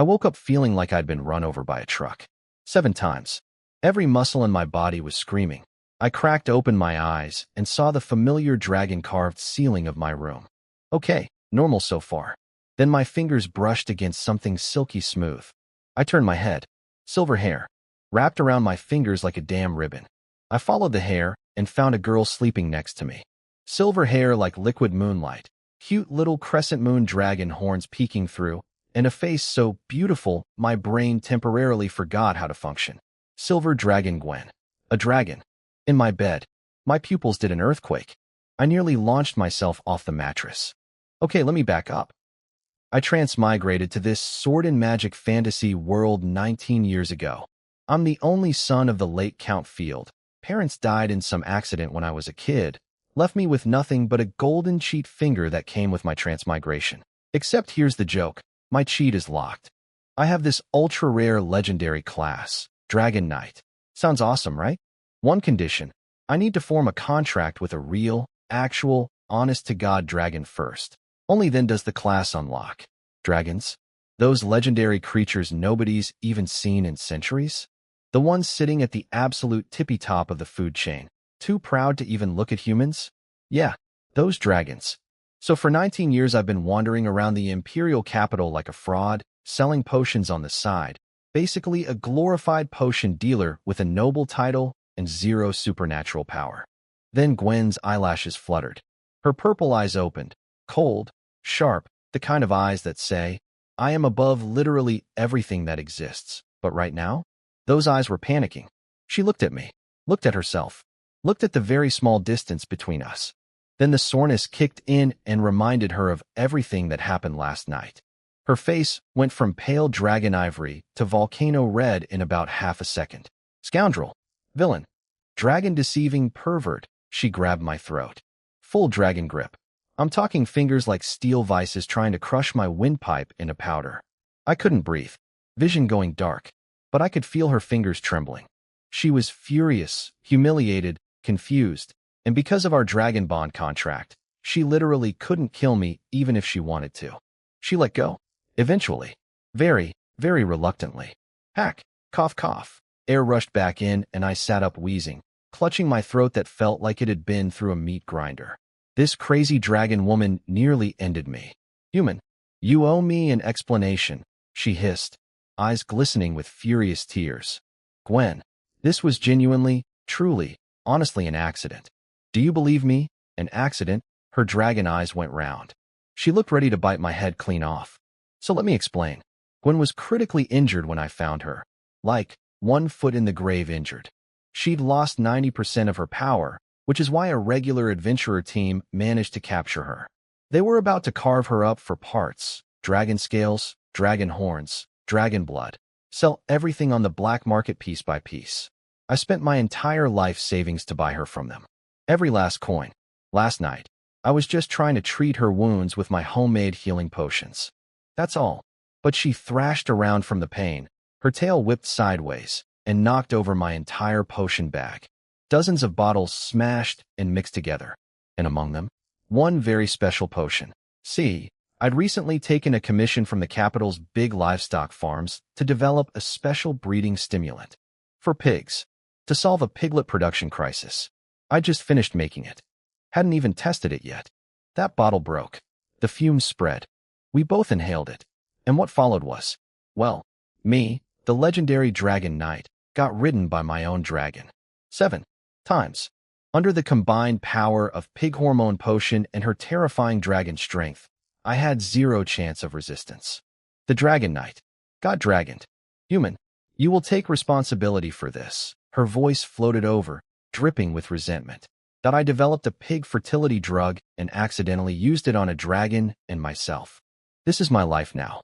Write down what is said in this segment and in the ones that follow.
I woke up feeling like I'd been run over by a truck. 7 times. Every muscle in my body was screaming. I cracked open my eyes and saw the familiar dragon-carved ceiling of my room. Okay, normal so far. Then my fingers brushed against something silky smooth. I turned my head. Silver hair, wrapped around my fingers like a damn ribbon. I followed the hair and found a girl sleeping next to me. Silver hair like liquid moonlight, cute little crescent moon dragon horns peeking through, and a face so beautiful my brain temporarily forgot how to function. Silver dragon Gwen. A dragon. In my bed, my pupils did an earthquake. I nearly launched myself off the mattress. Okay, let me back up. I transmigrated to this sword and magic fantasy world 19 years ago. I'm the only son of the late Count Field. Parents died in some accident when I was a kid, left me with nothing but a golden cheat finger that came with my transmigration. Except here's the joke. My cheat is locked. I have this ultra-rare legendary class, Dragon Knight. Sounds awesome, right? One condition. I need to form a contract with a real, actual, honest-to-God dragon first. Only then does the class unlock. Dragons? Those legendary creatures nobody's even seen in centuries? The ones sitting at the absolute tippy-top of the food chain, too proud to even look at humans? Yeah, those dragons. So for 19 years I've been wandering around the imperial capital like a fraud, selling potions on the side, basically a glorified potion dealer with a noble title and zero supernatural power. Then Gwen's eyelashes fluttered. Her purple eyes opened, cold, sharp, the kind of eyes that say, I am above literally everything that exists. But right now, those eyes were panicking. She looked at me, looked at herself, looked at the very small distance between us. Then the soreness kicked in and reminded her of everything that happened last night. Her face went from pale dragon ivory to volcano red in about half a second. Scoundrel, villain, dragon-deceiving pervert, she grabbed my throat. Full dragon grip. I'm talking fingers like steel vices trying to crush my windpipe into powder. I couldn't breathe, vision going dark, but I could feel her fingers trembling. She was furious, humiliated, confused, and because of our dragon bond contract, she literally couldn't kill me even if she wanted to. She let go. Eventually. Very, very reluctantly. Hack. Cough, cough. Air rushed back in and I sat up wheezing, clutching my throat that felt like it had been through a meat grinder. This crazy dragon woman nearly ended me. Human, you owe me an explanation, she hissed, eyes glistening with furious tears. Gwen, this was genuinely, truly, honestly an accident. Do you believe me? An accident? Her dragon eyes went round. She looked ready to bite my head clean off. So let me explain. Gwen was critically injured when I found her. Like, 1 foot in the grave injured. She'd lost 90% of her power, which is why a regular adventurer team managed to capture her. They were about to carve her up for parts, dragon scales, dragon horns, dragon blood, sell everything on the black market piece by piece. I spent my entire life savings to buy her from them. Every last coin. Last night, I was just trying to treat her wounds with my homemade healing potions. That's all. But she thrashed around from the pain, her tail whipped sideways, and knocked over my entire potion bag. Dozens of bottles smashed and mixed together. And among them, one very special potion. See, I'd recently taken a commission from the capital's big livestock farms to develop a special breeding stimulant. For pigs. To solve a piglet production crisis. I just finished making it. Hadn't even tested it yet. That bottle broke. The fumes spread. We both inhaled it. And what followed was, well, me, the legendary Dragon Knight, got ridden by my own dragon. 7 times. Under the combined power of pig hormone potion and her terrifying dragon strength, I had zero chance of resistance. The Dragon Knight got dragoned. Human, you will take responsibility for this. Her voice floated over, dripping with resentment. That I developed a pig fertility drug and accidentally used it on a dragon and myself. This is my life now.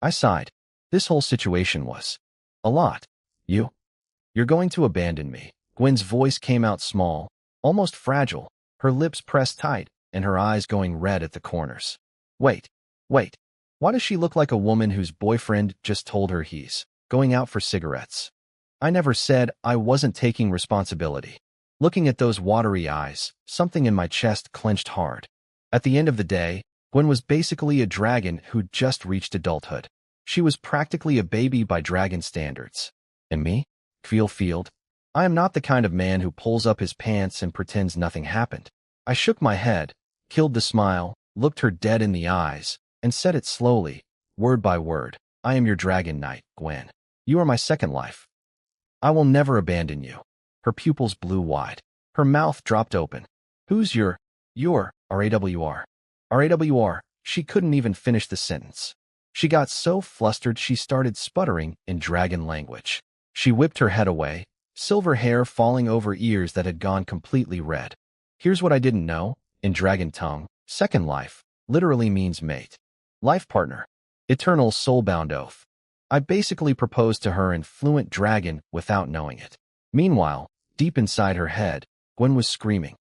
I sighed. This whole situation was a lot. You're going to abandon me. Gwen's voice came out small, almost fragile, her lips pressed tight and her eyes going red at the corners. Wait. Why does she look like a woman whose boyfriend just told her he's going out for cigarettes? I never said I wasn't taking responsibility. Looking at those watery eyes, something in my chest clenched hard. At the end of the day, Gwen was basically a dragon who'd just reached adulthood. She was practically a baby by dragon standards. And me? Field. I am not the kind of man who pulls up his pants and pretends nothing happened. I shook my head, killed the smile, looked her dead in the eyes, and said it slowly, word by word. I am your dragon knight, Gwen. You are my second life. I will never abandon you. Her pupils blew wide. Her mouth dropped open. Who's your RAWR? RAWR. She couldn't even finish the sentence. She got so flustered she started sputtering in dragon language. She whipped her head away, silver hair falling over ears that had gone completely red. Here's what I didn't know. In dragon tongue, second life literally means mate, life partner, eternal soul-bound oath. I basically proposed to her in fluent dragon without knowing it. Meanwhile, deep inside her head, Gwen was screaming.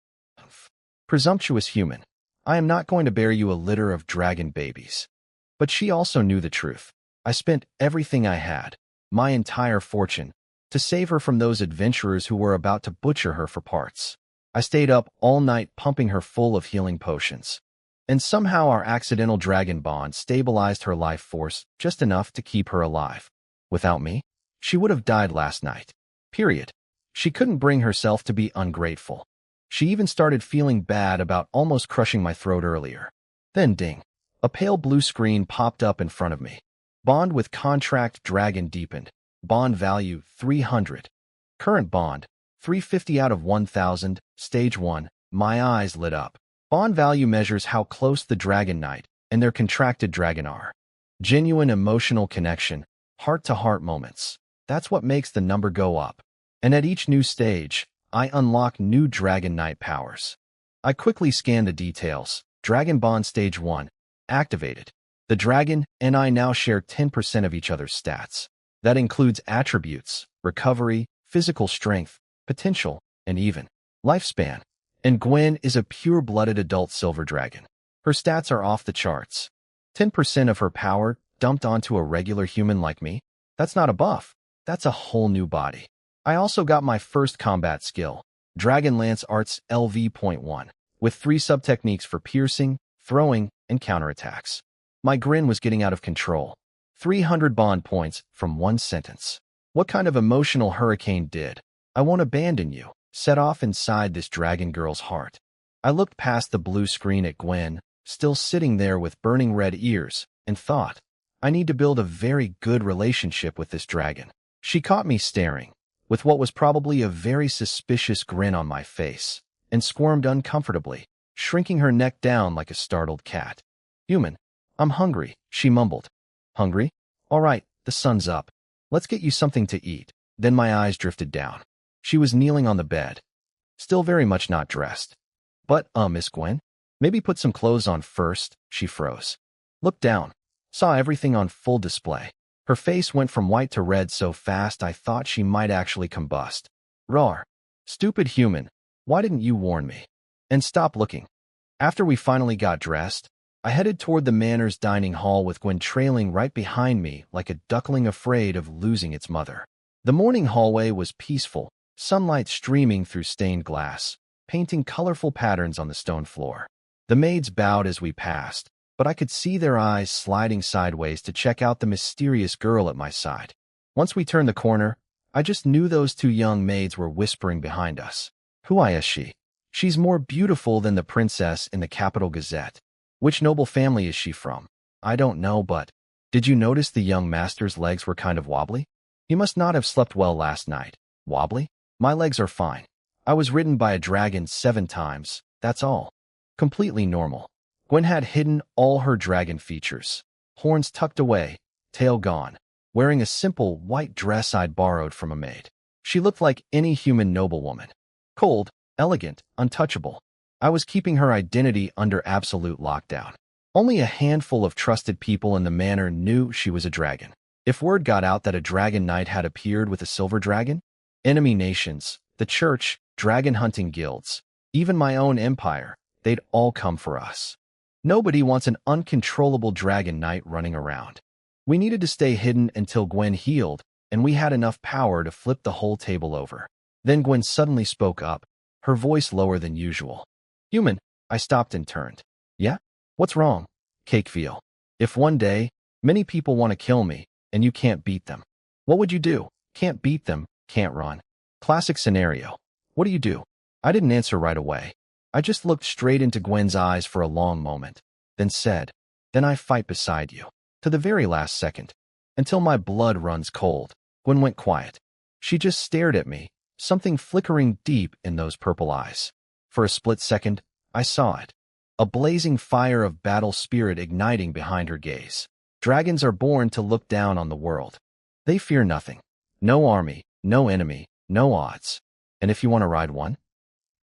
Presumptuous human, I am not going to bear you a litter of dragon babies. But she also knew the truth. I spent everything I had, my entire fortune, to save her from those adventurers who were about to butcher her for parts. I stayed up all night pumping her full of healing potions. And somehow our accidental dragon bond stabilized her life force just enough to keep her alive. Without me, she would have died last night. Period. She couldn't bring herself to be ungrateful. She even started feeling bad about almost crushing my throat earlier. Then ding. A pale blue screen popped up in front of me. Bond with contract dragon deepened. Bond value 300. Current bond 350 out of 1000. Stage 1. My eyes lit up. Bond value measures how close the dragon knight and their contracted dragon are. Genuine emotional connection, heart-to-heart moments. That's what makes the number go up. And at each new stage, I unlock new dragon knight powers. I quickly scan the details. Dragon Bond Stage 1. Activated. The dragon and I now share 10% of each other's stats. That includes attributes, recovery, physical strength, potential, and even lifespan. And Gwen is a pure-blooded adult silver dragon. Her stats are off the charts. 10% of her power dumped onto a regular human like me? That's not a buff. That's a whole new body. I also got my first combat skill, Dragon Lance Arts LV.1, with 3 sub-techniques for piercing, throwing, and counterattacks. My grin was getting out of control. 300 bond points from one sentence. What kind of emotional hurricane did I won't abandon you set off inside this dragon girl's heart? I looked past the blue screen at Gwen, still sitting there with burning red ears, and thought, I need to build a very good relationship with this dragon. She caught me staring, with what was probably a very suspicious grin on my face, and squirmed uncomfortably, shrinking her neck down like a startled cat. Human, I'm hungry, she mumbled. Hungry? All right, the sun's up. Let's get you something to eat. Then my eyes drifted down. She was kneeling on the bed, still very much not dressed. But, Miss Gwen, maybe put some clothes on first. She froze. Looked down, saw everything on full display. Her face went from white to red so fast I thought she might actually combust. Rawr. Stupid human, why didn't you warn me? And stop looking. After we finally got dressed, I headed toward the manor's dining hall with Gwen trailing right behind me like a duckling afraid of losing its mother. The morning hallway was peaceful, sunlight streaming through stained glass, painting colorful patterns on the stone floor. The maids bowed as we passed, but I could see their eyes sliding sideways to check out the mysterious girl at my side. Once we turned the corner, I just knew those 2 young maids were whispering behind us. Who is she? She's more beautiful than the princess in the Capital Gazette. Which noble family is she from? I don't know, but did you notice the young master's legs were kind of wobbly? He must not have slept well last night. Wobbly? My legs are fine. I was ridden by a dragon 7 times, that's all. Completely normal. Gwen had hidden all her dragon features. Horns tucked away, tail gone, wearing a simple white dress I'd borrowed from a maid. She looked like any human noblewoman. Cold, elegant, untouchable. I was keeping her identity under absolute lockdown. Only a handful of trusted people in the manor knew she was a dragon. If word got out that a dragon knight had appeared with a silver dragon, enemy nations, the church, dragon hunting guilds, even my own empire, they'd all come for us. Nobody wants an uncontrollable dragon knight running around. We needed to stay hidden until Gwen healed, and we had enough power to flip the whole table over. Then Gwen suddenly spoke up, her voice lower than usual. Human, I stopped and turned. Yeah? What's wrong? Cake feel. If one day, Many people want to kill me, and you can't beat them. What would you do? Can't beat them, can't run. Classic scenario. What do you do? I didn't answer right away. I just looked straight into Gwen's eyes for a long moment, then said, "Then I fight beside you." To the very last second. Until my blood runs cold. Gwen went quiet. She just stared at me, something flickering deep in those purple eyes. For a split second, I saw it. A blazing fire of battle spirit igniting behind her gaze. Dragons are born to look down on the world. They fear nothing. No army, no enemy, no odds. And if you want to ride one,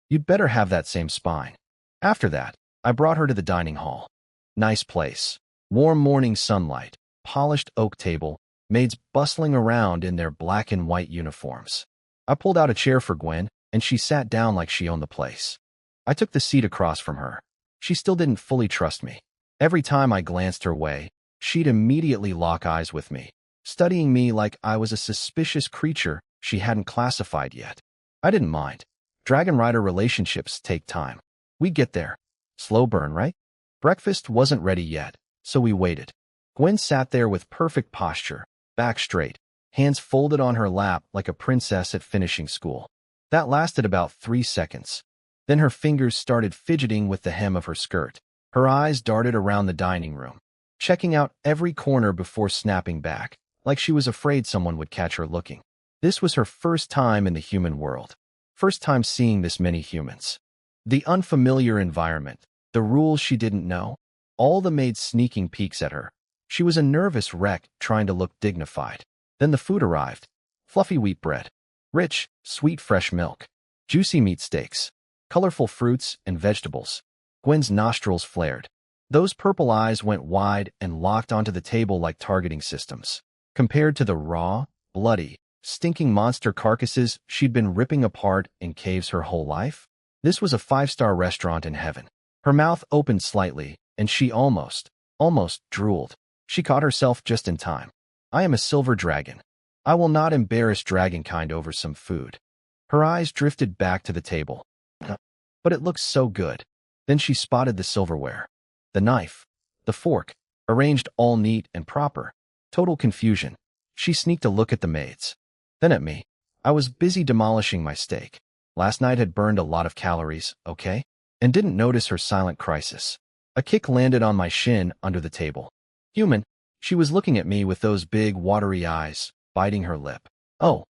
you'd better have that same spine. After that, I brought her to the dining hall. Nice place. Warm morning sunlight, polished oak table, maids bustling around in their black and white uniforms. I pulled out a chair for Gwen, and she sat down like she owned the place. I took the seat across from her. She still didn't fully trust me. Every time I glanced her way, she'd immediately lock eyes with me, studying me like I was a suspicious creature she hadn't classified yet. I didn't mind. Dragon Rider relationships take time. We get there. Slow burn, right? Breakfast wasn't ready yet, so we waited. Gwen sat there with perfect posture, back straight, hands folded on her lap like a princess at finishing school. That lasted about 3 seconds. Then her fingers started fidgeting with the hem of her skirt. Her eyes darted around the dining room, checking out every corner before snapping back, like she was afraid someone would catch her looking. This was her first time in the human world. First time seeing this many humans. The unfamiliar environment, the rules she didn't know, all the maids sneaking peeks at her. She was a nervous wreck trying to look dignified. Then the food arrived. Fluffy wheat bread. Rich, sweet fresh milk. Juicy meat steaks. Colorful fruits and vegetables. Gwen's nostrils flared. Those purple eyes went wide and locked onto the table like targeting systems. Compared to the raw, bloody, stinking monster carcasses she'd been ripping apart in caves her whole life, this was a 5-star restaurant in heaven. Her mouth opened slightly, and she almost drooled. She caught herself just in time. I am a silver dragon. I will not embarrass dragonkind over some food. Her eyes drifted back to the table. But it looks so good. Then she spotted the silverware. The knife. The fork. Arranged all neat and proper. Total confusion. She sneaked a look at the maids. Then at me. I was busy demolishing my steak. Last night had burned a lot of calories, okay? And didn't notice her silent crisis. A kick landed on my shin under the table. Human. She was looking at me with those big, watery eyes, biting her lip. Oh.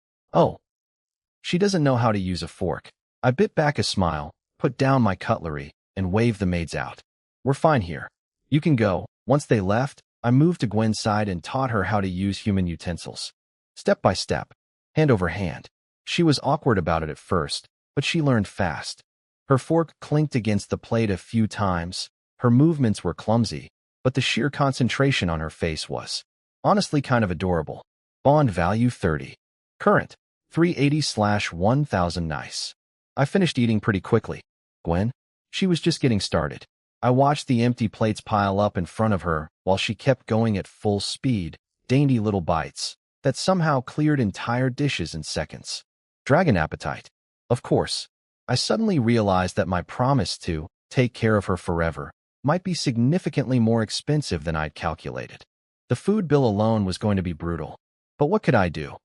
She doesn't know how to use a fork. I bit back a smile, put down my cutlery, and waved the maids out. We're fine here. You can go. Once they left, I moved to Gwen's side and taught her how to use human utensils. Step by step, hand over hand. She was awkward about it at first, but she learned fast. Her fork clinked against the plate a few times. Her movements were clumsy, but the sheer concentration on her face was honestly kind of adorable. Bond value 30. Current 380/1000 nice. I finished eating pretty quickly. Gwen? She was just getting started. I watched the empty plates pile up in front of her while she kept going at full speed, dainty little bites that somehow cleared entire dishes in seconds. Dragon appetite. Of course. I suddenly realized that my promise to take care of her forever might be significantly more expensive than I'd calculated. The food bill alone was going to be brutal. But what could I do?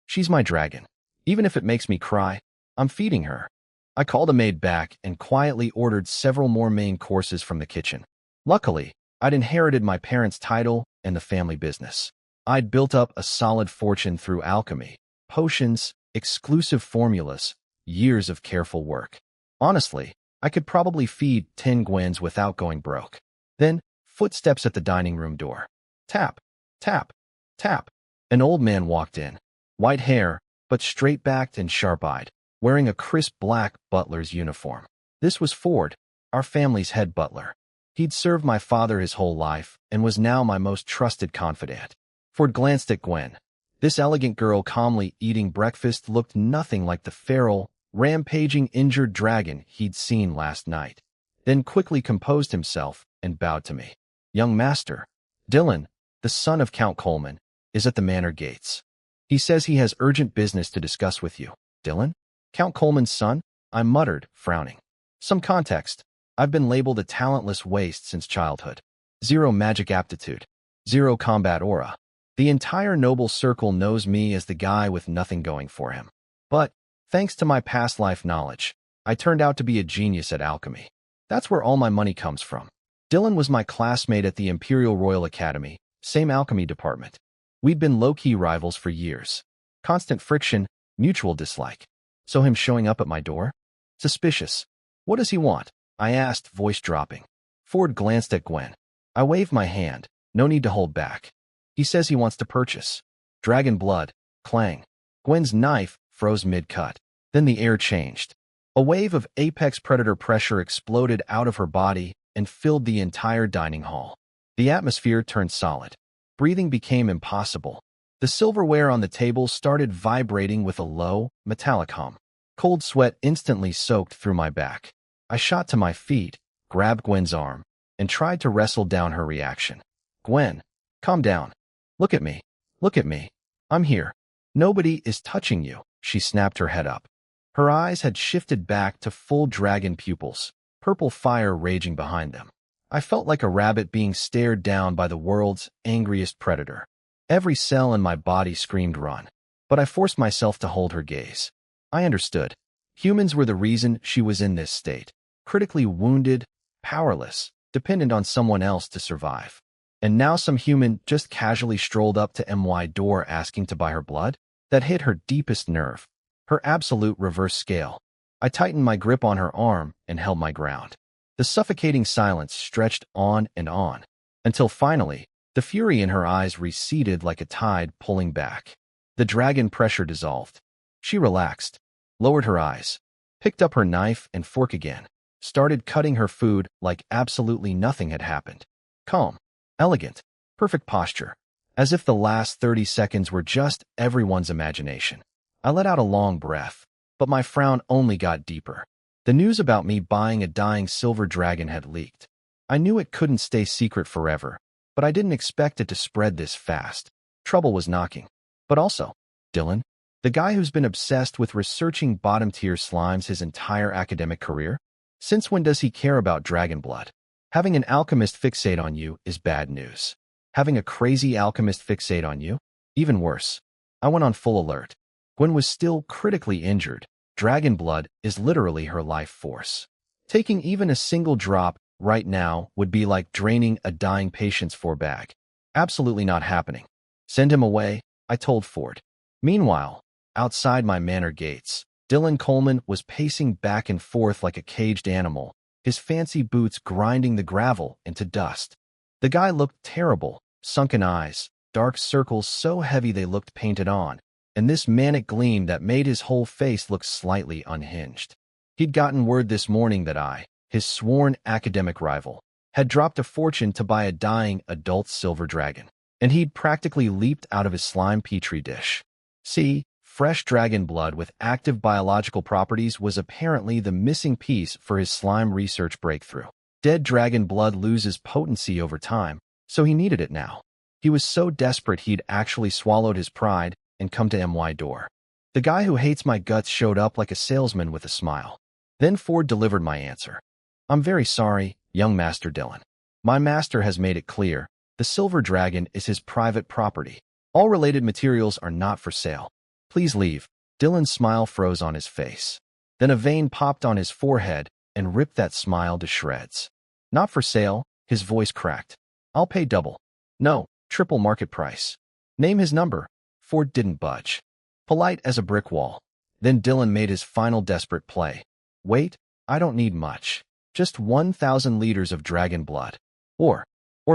She's my dragon. Even if it makes me cry, I'm feeding her. I called a maid back and quietly ordered several more main courses from the kitchen. Luckily, I'd inherited my parents' title and the family business. I'd built up a solid fortune through alchemy, potions, exclusive formulas, years of careful work. Honestly, I could probably feed 10 Gwens without going broke. Then, footsteps at the dining room door. Tap, tap, tap. An old man walked in. White hair, but straight-backed and sharp-eyed, wearing a crisp black butler's uniform. This was Ford, our family's head butler. He'd served my father his whole life and was now my most trusted confidant. Ford glanced at Gwen. This elegant girl calmly eating breakfast looked nothing like the feral, rampaging injured dragon he'd seen last night. Then quickly composed himself and bowed to me. Young master, Dylan, the son of Count Coleman, is at the manor gates. He says he has urgent business to discuss with you. Dylan? Count Coleman's son? I muttered, frowning. Some context. I've been labeled a talentless waste since childhood. Zero magic aptitude. Zero combat aura. The entire noble circle knows me as the guy with nothing going for him. But, thanks to my past life knowledge, I turned out to be a genius at alchemy. That's where all my money comes from. Dylan was my classmate at the Imperial Royal Academy, same alchemy department. We'd been low-key rivals for years. Constant friction, mutual dislike. So him showing up at my door? Suspicious. What does he want? I asked, voice dropping. Ford glanced at Gwen. I waved my hand. No need to hold back. He says he wants to purchase. Dragon blood. Clang. Gwen's knife froze mid-cut. Then the air changed. A wave of apex predator pressure exploded out of her body and filled the entire dining hall. The atmosphere turned solid. Breathing became impossible. The silverware on the table started vibrating with a low, metallic hum. Cold sweat instantly soaked through my back. I shot to my feet, grabbed Gwen's arm, and tried to wrestle down her reaction. Gwen, calm down. Look at me. Look at me. I'm here. Nobody is touching you. She snapped her head up. Her eyes had shifted back to full dragon pupils, purple fire raging behind them. I felt like a rabbit being stared down by the world's angriest predator. Every cell in my body screamed run, but I forced myself to hold her gaze. I understood. Humans were the reason she was in this state, critically wounded, powerless, dependent on someone else to survive. And now some human just casually strolled up to my door asking to buy her blood? That hit her deepest nerve. Her absolute reverse scale. I tightened my grip on her arm and held my ground. The suffocating silence stretched on and on, until finally, the fury in her eyes receded like a tide pulling back. The dragon pressure dissolved. She relaxed, lowered her eyes, picked up her knife and fork again, started cutting her food like absolutely nothing had happened. Calm, elegant, perfect posture, as if the last 30 seconds were just everyone's imagination. I let out a long breath, but my frown only got deeper. The news about me buying a dying silver dragon had leaked. I knew it couldn't stay secret forever, but I didn't expect it to spread this fast. Trouble was knocking. But also, Dylan, the guy who's been obsessed with researching bottom-tier slimes his entire academic career? Since when does he care about dragon blood? Having an alchemist fixate on you is bad news. Having a crazy alchemist fixate on you? Even worse. I went on full alert. Gwen was still critically injured. Dragon blood is literally her life force. Taking even a single drop right now would be like draining a dying patient's bag. Absolutely not happening. Send him away, I told Ford. Meanwhile, outside my manor gates, Dylan Coleman was pacing back and forth like a caged animal, his fancy boots grinding the gravel into dust. The guy looked terrible, sunken eyes, dark circles so heavy they looked painted on, and this manic gleam that made his whole face look slightly unhinged. He'd gotten word this morning that I, his sworn academic rival, had dropped a fortune to buy a dying adult silver dragon, and he'd practically leaped out of his slime petri dish. See, fresh dragon blood with active biological properties was apparently the missing piece for his slime research breakthrough. Dead dragon blood loses potency over time, so he needed it now. He was so desperate he'd actually swallowed his pride and come to my door. The guy who hates my guts showed up like a salesman with a smile. Then Ford delivered my answer. I'm very sorry, young Master Dylan. My master has made it clear, the silver dragon is his private property. All related materials are not for sale. Please leave. Dylan's smile froze on his face. Then a vein popped on his forehead and ripped that smile to shreds. Not for sale, his voice cracked. I'll pay double. No, triple market price. Name his number. Ford didn't budge. Polite as a brick wall. Then Dylan made his final desperate play. Wait, I don't need much. Just 1,000 liters of dragon blood. Or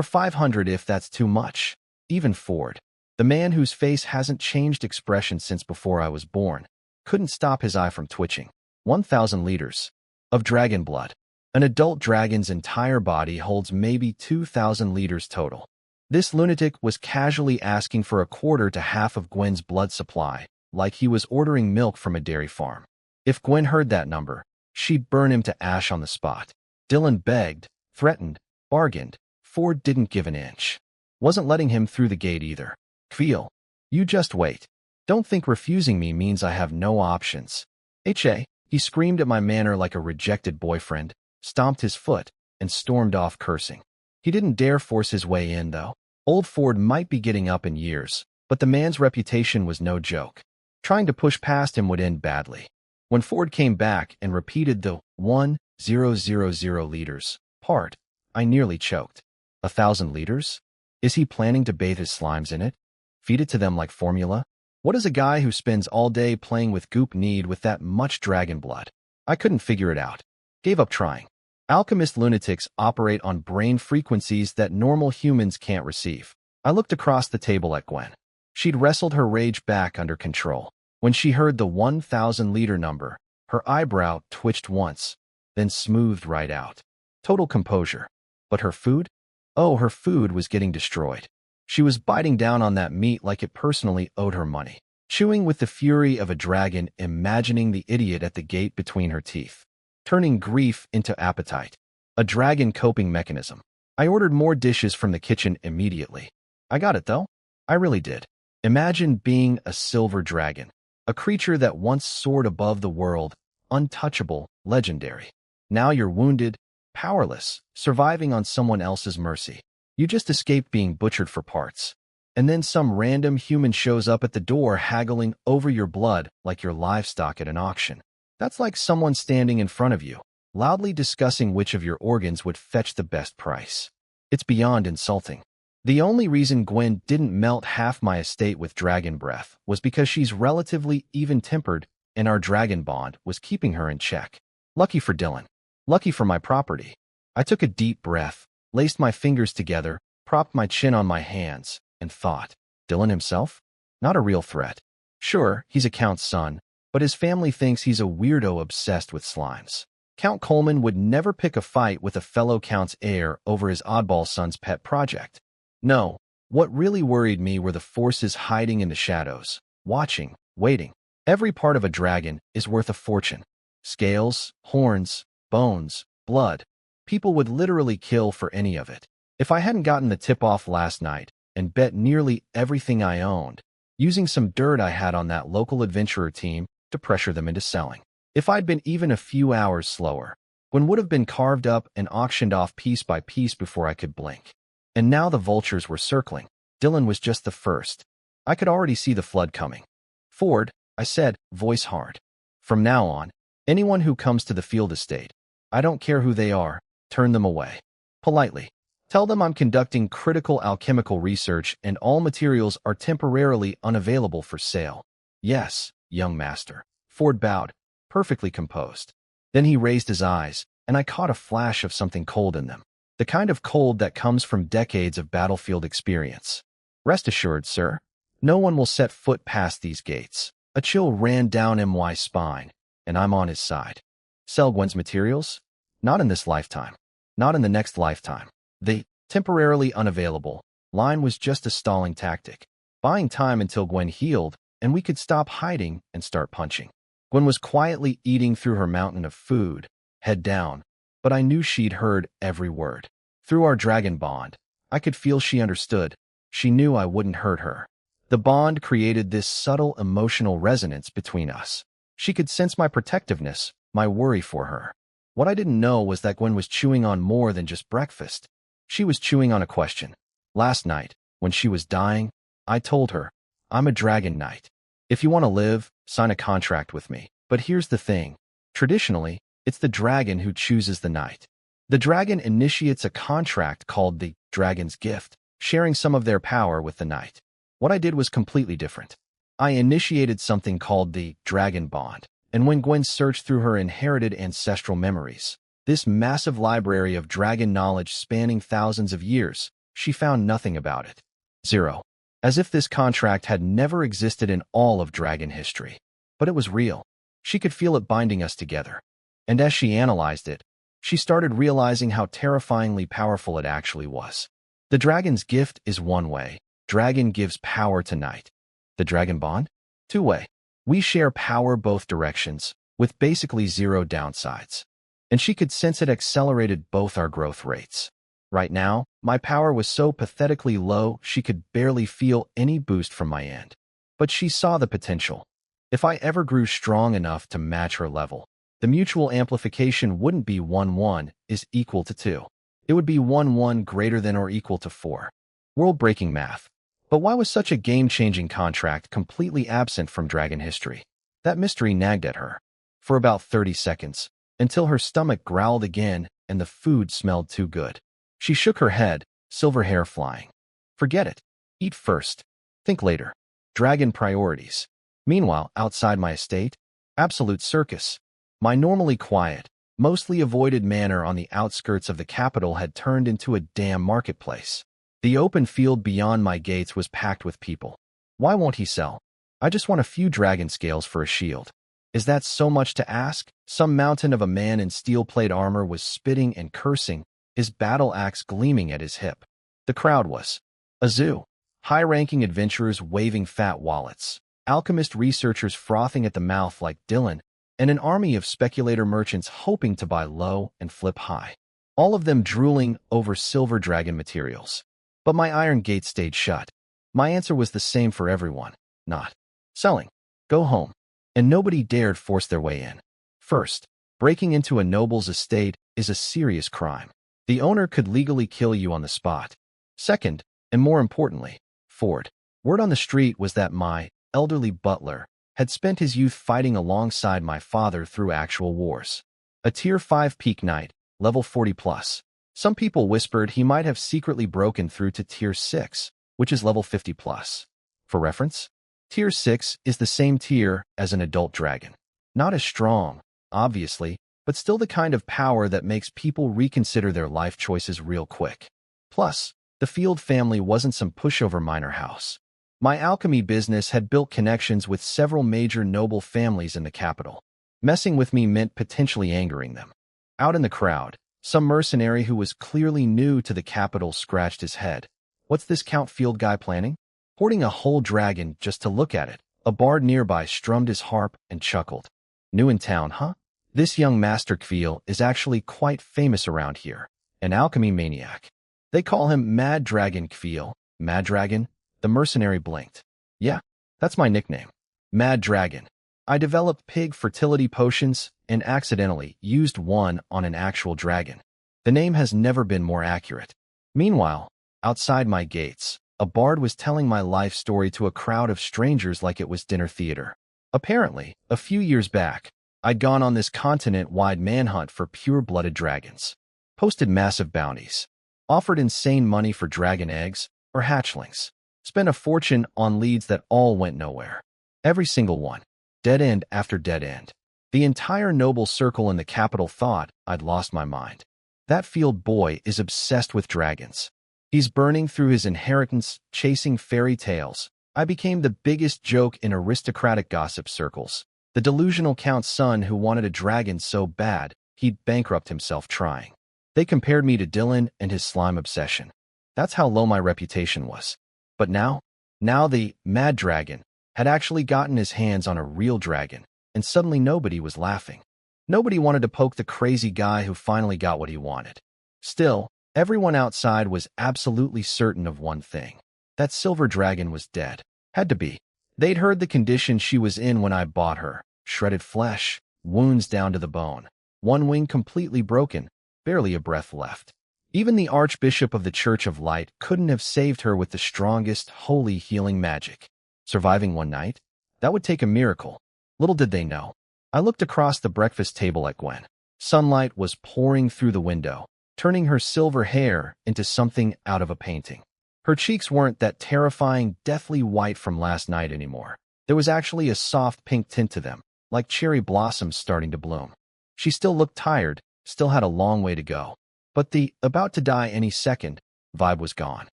500 if that's too much. Even Ford, the man whose face hasn't changed expression since before I was born, couldn't stop his eye from twitching. 1,000 liters of dragon blood. An adult dragon's entire body holds maybe 2,000 liters total. This lunatic was casually asking for a quarter to half of Gwen's blood supply, like he was ordering milk from a dairy farm. If Gwen heard that number, she'd burn him to ash on the spot. Dylan begged, threatened, bargained. Ford didn't give an inch. Wasn't letting him through the gate either. Feel. You just wait. Don't think refusing me means I have no options. He screamed at my manor like a rejected boyfriend, stomped his foot, and stormed off cursing. He didn't dare force his way in, though. Old Ford might be getting up in years, but the man's reputation was no joke. Trying to push past him would end badly. When Ford came back and repeated the 1,000 liters part, I nearly choked. 1,000 liters? Is he planning to bathe his slimes in it? Feed it to them like formula? What does a guy who spends all day playing with goop need with that much dragon blood? I couldn't figure it out. Gave up trying. Alchemist lunatics operate on brain frequencies that normal humans can't receive. I looked across the table at Gwen. She'd wrestled her rage back under control. When she heard the 1,000-liter number, her eyebrow twitched once, then smoothed right out. Total composure. But her food? Oh, her food was getting destroyed. She was biting down on that meat like it personally owed her money, chewing with the fury of a dragon, imagining the idiot at the gate between her teeth, turning grief into appetite. A dragon coping mechanism. I ordered more dishes from the kitchen immediately. I got it, though. I really did. Imagine being a silver dragon, a creature that once soared above the world, untouchable, legendary. Now you're wounded, powerless, surviving on someone else's mercy. You just escaped being butchered for parts. And then some random human shows up at the door haggling over your blood like your livestock at an auction. That's like someone standing in front of you, loudly discussing which of your organs would fetch the best price. It's beyond insulting. The only reason Gwen didn't melt half my estate with dragon breath was because she's relatively even-tempered and our dragon bond was keeping her in check. Lucky for Dylan. Lucky for my property. I took a deep breath, laced my fingers together, propped my chin on my hands, and thought, Dylan himself? Not a real threat. Sure, he's a count's son, but his family thinks he's a weirdo obsessed with slimes. Count Coleman would never pick a fight with a fellow count's heir over his oddball son's pet project. No, what really worried me were the forces hiding in the shadows, watching, waiting. Every part of a dragon is worth a fortune. Scales, horns, bones, blood. People would literally kill for any of it. If I hadn't gotten the tip-off last night and bet nearly everything I owned, using some dirt I had on that local adventurer team to pressure them into selling. If I'd been even a few hours slower, Gwen would have been carved up and auctioned off piece by piece before I could blink. And now the vultures were circling. Dylan was just the first. I could already see the flood coming. Ford, I said, voice hard. From now on, anyone who comes to the field estate, I don't care who they are, turn them away. Politely. Tell them I'm conducting critical alchemical research and all materials are temporarily unavailable for sale. Yes, young master. Ford bowed, perfectly composed. Then he raised his eyes, and I caught a flash of something cold in them. The kind of cold that comes from decades of battlefield experience. Rest assured, sir, no one will set foot past these gates. A chill ran down MY's spine, and I'm on his side. Sell Gwen's materials? Not in this lifetime. Not in the next lifetime. The temporarily unavailable line was just a stalling tactic, buying time until Gwen healed and we could stop hiding and start punching. Gwen was quietly eating through her mountain of food, head down, but I knew she'd heard every word. Through our dragon bond, I could feel she understood. She knew I wouldn't hurt her. The bond created this subtle emotional resonance between us. She could sense my protectiveness, my worry for her. What I didn't know was that Gwen was chewing on more than just breakfast. She was chewing on a question. Last night, when she was dying, I told her, I'm a dragon knight. If you want to live, sign a contract with me. But here's the thing. Traditionally, it's the dragon who chooses the knight. The dragon initiates a contract called the dragon's gift, sharing some of their power with the knight. What I did was completely different. I initiated something called the dragon bond, and when Gwen searched through her inherited ancestral memories, this massive library of dragon knowledge spanning thousands of years, she found nothing about it. Zero. As if this contract had never existed in all of dragon history. But it was real. She could feel it binding us together. And as she analyzed it, she started realizing how terrifyingly powerful it actually was. The dragon's gift is one way. Dragon gives power to knight. The dragon bond? Two-way. We share power both directions, with basically zero downsides. And she could sense it accelerated both our growth rates. Right now, my power was so pathetically low she could barely feel any boost from my end. But she saw the potential. If I ever grew strong enough to match her level, the mutual amplification wouldn't be 1-1 is equal to 2. It would be 1-1 greater than or equal to 4. World-breaking math. But why was such a game-changing contract completely absent from dragon history? That mystery nagged at her for about 30 seconds, until her stomach growled again and the food smelled too good. She shook her head, silver hair flying. Forget it. Eat first. Think later. Dragon priorities. Meanwhile, outside my estate, absolute circus. My normally quiet, mostly avoided manor on the outskirts of the capital had turned into a damn marketplace. The open field beyond my gates was packed with people. Why won't he sell? I just want a few dragon scales for a shield. Is that so much to ask? Some mountain of a man in steel-plate armor was spitting and cursing, his battle axe gleaming at his hip. The crowd was a zoo. High-ranking adventurers waving fat wallets, alchemist researchers frothing at the mouth like Dylan, and an army of speculator merchants hoping to buy low and flip high. All of them drooling over silver dragon materials. But my iron gate stayed shut. My answer was the same for everyone. Not selling. Go home. And nobody dared force their way in. First, breaking into a noble's estate is a serious crime. The owner could legally kill you on the spot. Second, and more importantly, word on the street was that my elderly butler had spent his youth fighting alongside my father through actual wars. A Tier 5 peak knight, level 40 plus. Some people whispered he might have secretly broken through to Tier 6, which is level 50 plus. For reference, Tier 6 is the same tier as an adult dragon. Not as strong, obviously, but still the kind of power that makes people reconsider their life choices real quick. Plus, the Field family wasn't some pushover minor house. My alchemy business had built connections with several major noble families in the capital. Messing with me meant potentially angering them. Out in the crowd, some mercenary who was clearly new to the capital scratched his head. What's this Count Field guy planning? Hoarding a whole dragon just to look at it. A bard nearby strummed his harp and chuckled. New in town, huh? This young Master Kveil is actually quite famous around here. An alchemy maniac. They call him Mad Dragon Kveil. Mad Dragon? The mercenary blinked. Yeah, that's my nickname. Mad Dragon. I developed pig fertility potions and accidentally used one on an actual dragon. The name has never been more accurate. Meanwhile, outside my gates, a bard was telling my life story to a crowd of strangers like it was dinner theater. Apparently, a few years back, I'd gone on this continent-wide manhunt for pure-blooded dragons. Posted massive bounties. Offered insane money for dragon eggs or hatchlings. Spent a fortune on leads that all went nowhere. Every single one. Dead end after dead end. The entire noble circle in the capital thought I'd lost my mind. That Field boy is obsessed with dragons. He's burning through his inheritance, chasing fairy tales. I became the biggest joke in aristocratic gossip circles. The delusional count's son who wanted a dragon so bad, he'd bankrupt himself trying. They compared me to Dylan and his slime obsession. That's how low my reputation was. But now the Mad Dragon had actually gotten his hands on a real dragon, and suddenly nobody was laughing. Nobody wanted to poke the crazy guy who finally got what he wanted. Still, everyone outside was absolutely certain of one thing. That silver dragon was dead. Had to be. They'd heard the condition she was in when I bought her. Shredded flesh, wounds down to the bone, one wing completely broken, barely a breath left. Even the Archbishop of the Church of Light couldn't have saved her with the strongest, holy healing magic. Surviving one night? That would take a miracle. Little did they know. I looked across the breakfast table at Gwen. Sunlight was pouring through the window, turning her silver hair into something out of a painting. Her cheeks weren't that terrifying, deathly white from last night anymore. There was actually a soft pink tint to them, like cherry blossoms starting to bloom. She still looked tired, still had a long way to go. But the about to die any second vibe was gone.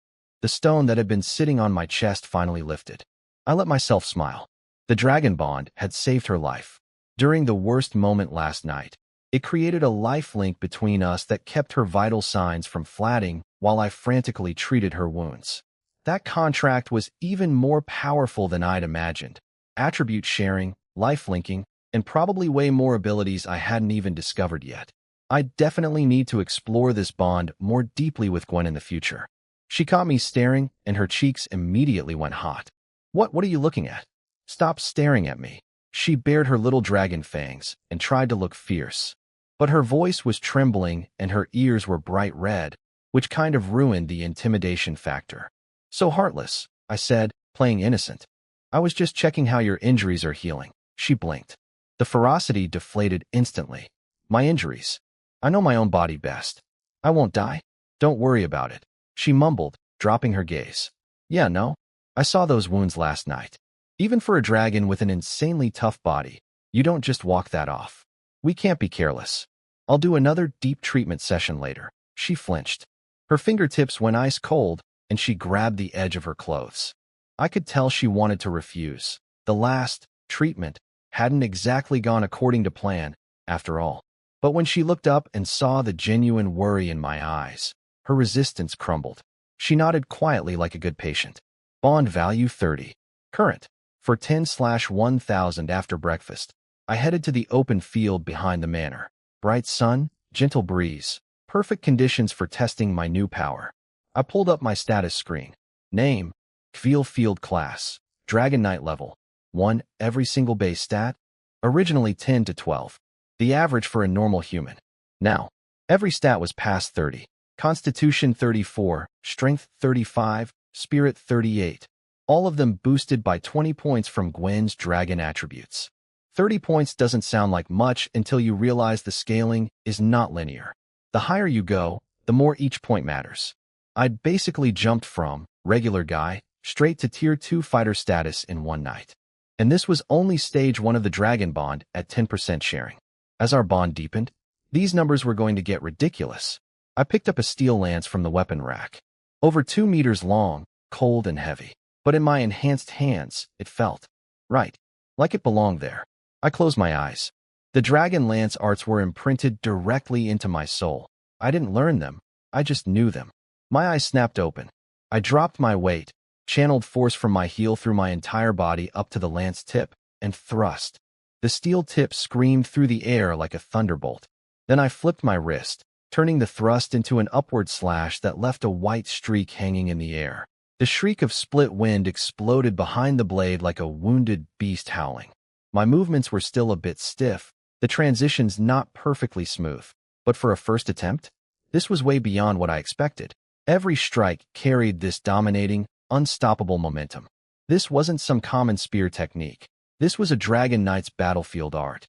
The stone that had been sitting on my chest finally lifted. I let myself smile. The dragon bond had saved her life. During the worst moment last night, it created a life link between us that kept her vital signs from flatting while I frantically treated her wounds. That contract was even more powerful than I'd imagined. Attribute sharing, life linking, and probably way more abilities I hadn't even discovered yet. I definitely need to explore this bond more deeply with Gwen in the future. She caught me staring, and her cheeks immediately went hot. What are you looking at? Stop staring at me. She bared her little dragon fangs and tried to look fierce. But her voice was trembling and her ears were bright red, which kind of ruined the intimidation factor. So heartless, I said, playing innocent. I was just checking how your injuries are healing. She blinked. The ferocity deflated instantly. My injuries. I know my own body best. I won't die. Don't worry about it. She mumbled, dropping her gaze. Yeah, no. I saw those wounds last night. Even for a dragon with an insanely tough body, you don't just walk that off. We can't be careless. I'll do another deep treatment session later. She flinched. Her fingertips went ice cold, and she grabbed the edge of her clothes. I could tell she wanted to refuse. The last treatment hadn't exactly gone according to plan, after all. But when she looked up and saw the genuine worry in my eyes, her resistance crumbled. She nodded quietly like a good patient. Bond value 30. Current. For 10/1000 after breakfast, I headed to the open field behind the manor. Bright sun, gentle breeze, perfect conditions for testing my new power. I pulled up my status screen. Name, Kveil Field Class, Dragon Knight level, 1, every single base stat, originally 10 to 12, the average for a normal human. Now, every stat was past 30, Constitution 34, Strength 35, Spirit 38, all of them boosted by 20 points from Gwen's dragon attributes. 30 points doesn't sound like much until you realize the scaling is not linear. The higher you go, the more each point matters. I'd basically jumped from regular guy straight to tier 2 fighter status in one night. And this was only stage 1 of the dragon bond at 10% sharing. As our bond deepened, these numbers were going to get ridiculous. I picked up a steel lance from the weapon rack. Over 2 meters long, cold and heavy. But in my enhanced hands, it felt right, like it belonged there. I closed my eyes. The dragon lance arts were imprinted directly into my soul. I didn't learn them, I just knew them. My eyes snapped open. I dropped my weight, channeled force from my heel through my entire body up to the lance tip, and thrust. The steel tip screamed through the air like a thunderbolt. Then I flipped my wrist, turning the thrust into an upward slash that left a white streak hanging in the air. The shriek of split wind exploded behind the blade like a wounded beast howling. My movements were still a bit stiff, the transitions not perfectly smooth. But for a first attempt, this was way beyond what I expected. Every strike carried this dominating, unstoppable momentum. This wasn't some common spear technique. This was a Dragon Knight's battlefield art.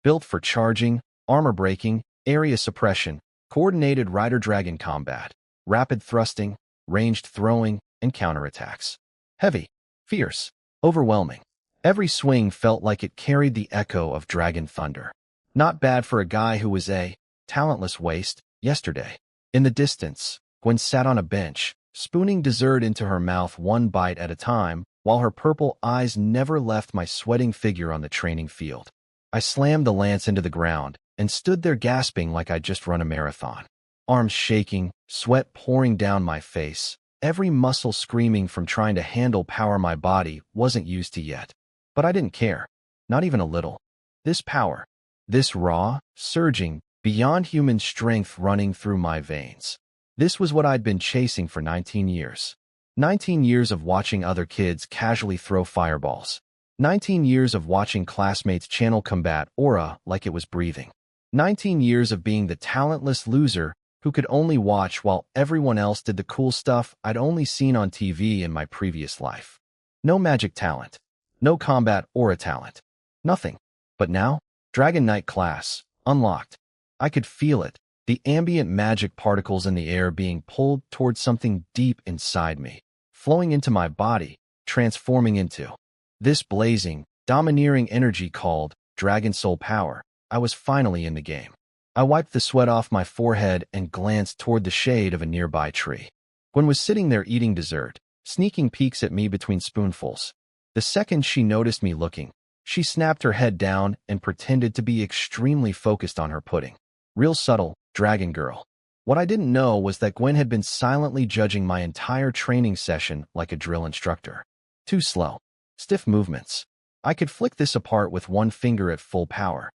Built for charging, armor breaking, area suppression, coordinated rider-dragon combat, rapid thrusting, ranged throwing, and counterattacks. Heavy, fierce, overwhelming. Every swing felt like it carried the echo of dragon thunder. Not bad for a guy who was a talentless waste yesterday. In the distance, Gwen sat on a bench, spooning dessert into her mouth one bite at a time, while her purple eyes never left my sweating figure on the training field. I slammed the lance into the ground and stood there gasping like I'd just run a marathon. Arms shaking, sweat pouring down my face, every muscle screaming from trying to handle power my body wasn't used to yet. But I didn't care, not even a little. This power, this raw, surging, beyond human strength running through my veins. This was what I'd been chasing for 19 years. 19 years of watching other kids casually throw fireballs. 19 years of watching classmates channel combat aura like it was breathing. 19 years of being the talentless loser who could only watch while everyone else did the cool stuff I'd only seen on TV in my previous life. No magic talent. No combat aura talent. Nothing. But now, Dragon Knight class, unlocked. I could feel it, the ambient magic particles in the air being pulled towards something deep inside me, flowing into my body, transforming into this blazing, domineering energy called Dragon Soul Power. I was finally in the game. I wiped the sweat off my forehead and glanced toward the shade of a nearby tree. Gwen was sitting there eating dessert, sneaking peeks at me between spoonfuls. The second she noticed me looking, she snapped her head down and pretended to be extremely focused on her pudding. Real subtle, dragon girl. What I didn't know was that Gwen had been silently judging my entire training session like a drill instructor. Too slow. Stiff movements. I could flick this apart with one finger at full power.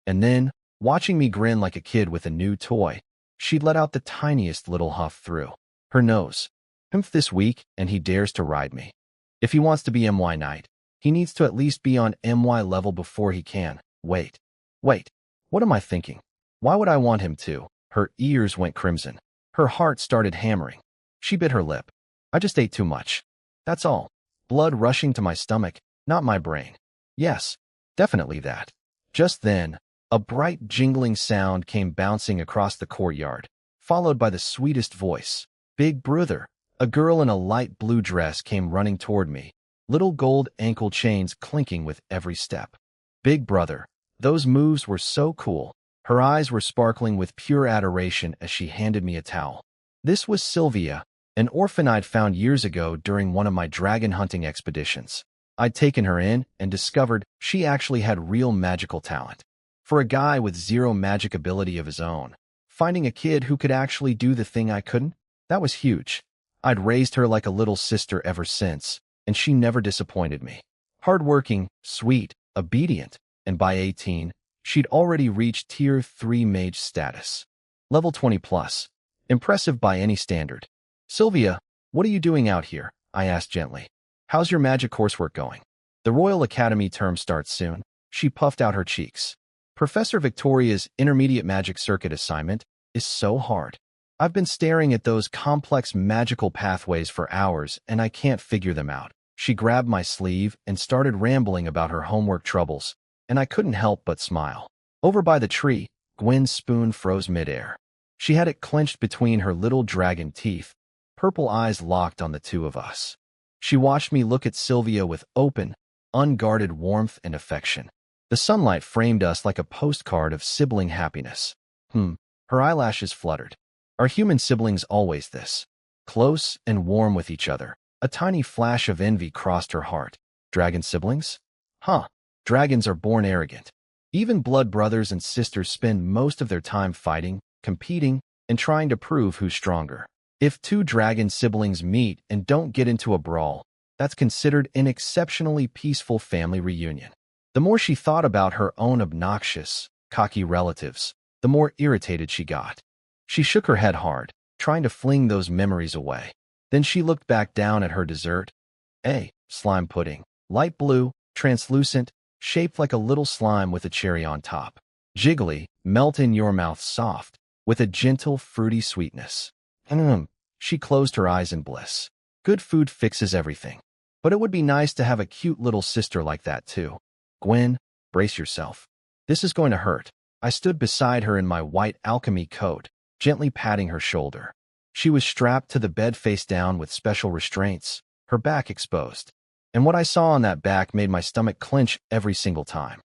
And then, watching me grin like a kid with a new toy, she let out the tiniest little huff through her nose. Humph this week, and he dares to ride me. If he wants to be MY Knight, he needs to at least be on MY level before he can. Wait. What am I thinking? Why would I want him to? Her ears went crimson. Her heart started hammering. She bit her lip. I just ate too much. That's all. Blood rushing to my stomach, not my brain. Yes, definitely that. Just then, a bright jingling sound came bouncing across the courtyard, followed by the sweetest voice. Big brother. A girl in a light blue dress came running toward me, little gold ankle chains clinking with every step. Big brother. Those moves were so cool. Her eyes were sparkling with pure adoration as she handed me a towel. This was Sylvia, an orphan I'd found years ago during one of my dragon hunting expeditions. I'd taken her in and discovered she actually had real magical talent. For a guy with zero magic ability of his own, finding a kid who could actually do the thing I couldn't, that was huge. I'd raised her like a little sister ever since, and she never disappointed me. Hardworking, sweet, obedient, and by 18, she'd already reached Tier 3 mage status. Level 20 plus. Impressive by any standard. Sylvia, what are you doing out here? I asked gently. How's your magic coursework going? The Royal Academy term starts soon. She puffed out her cheeks. Professor Victoria's intermediate magic circuit assignment is so hard. I've been staring at those complex magical pathways for hours and I can't figure them out. She grabbed my sleeve and started rambling about her homework troubles, and I couldn't help but smile. Over by the tree, Gwen's spoon froze midair. She had it clenched between her little dragon teeth, purple eyes locked on the two of us. She watched me look at Sylvia with open, unguarded warmth and affection. The sunlight framed us like a postcard of sibling happiness. Her eyelashes fluttered. Are human siblings always this? Close and warm with each other. A tiny flash of envy crossed her heart. Dragon siblings? Dragons are born arrogant. Even blood brothers and sisters spend most of their time fighting, competing, and trying to prove who's stronger. If two dragon siblings meet and don't get into a brawl, that's considered an exceptionally peaceful family reunion. The more she thought about her own obnoxious, cocky relatives, the more irritated she got. She shook her head hard, trying to fling those memories away. Then she looked back down at her dessert. Slime pudding. Light blue, translucent, shaped like a little slime with a cherry on top. Jiggly, melt in your mouth soft, with a gentle, fruity sweetness. She closed her eyes in bliss. Good food fixes everything. But it would be nice to have a cute little sister like that too. Gwen, brace yourself. This is going to hurt. I stood beside her in my white alchemy coat, gently patting her shoulder. She was strapped to the bed face down with special restraints, her back exposed. And what I saw on that back made my stomach clench every single time.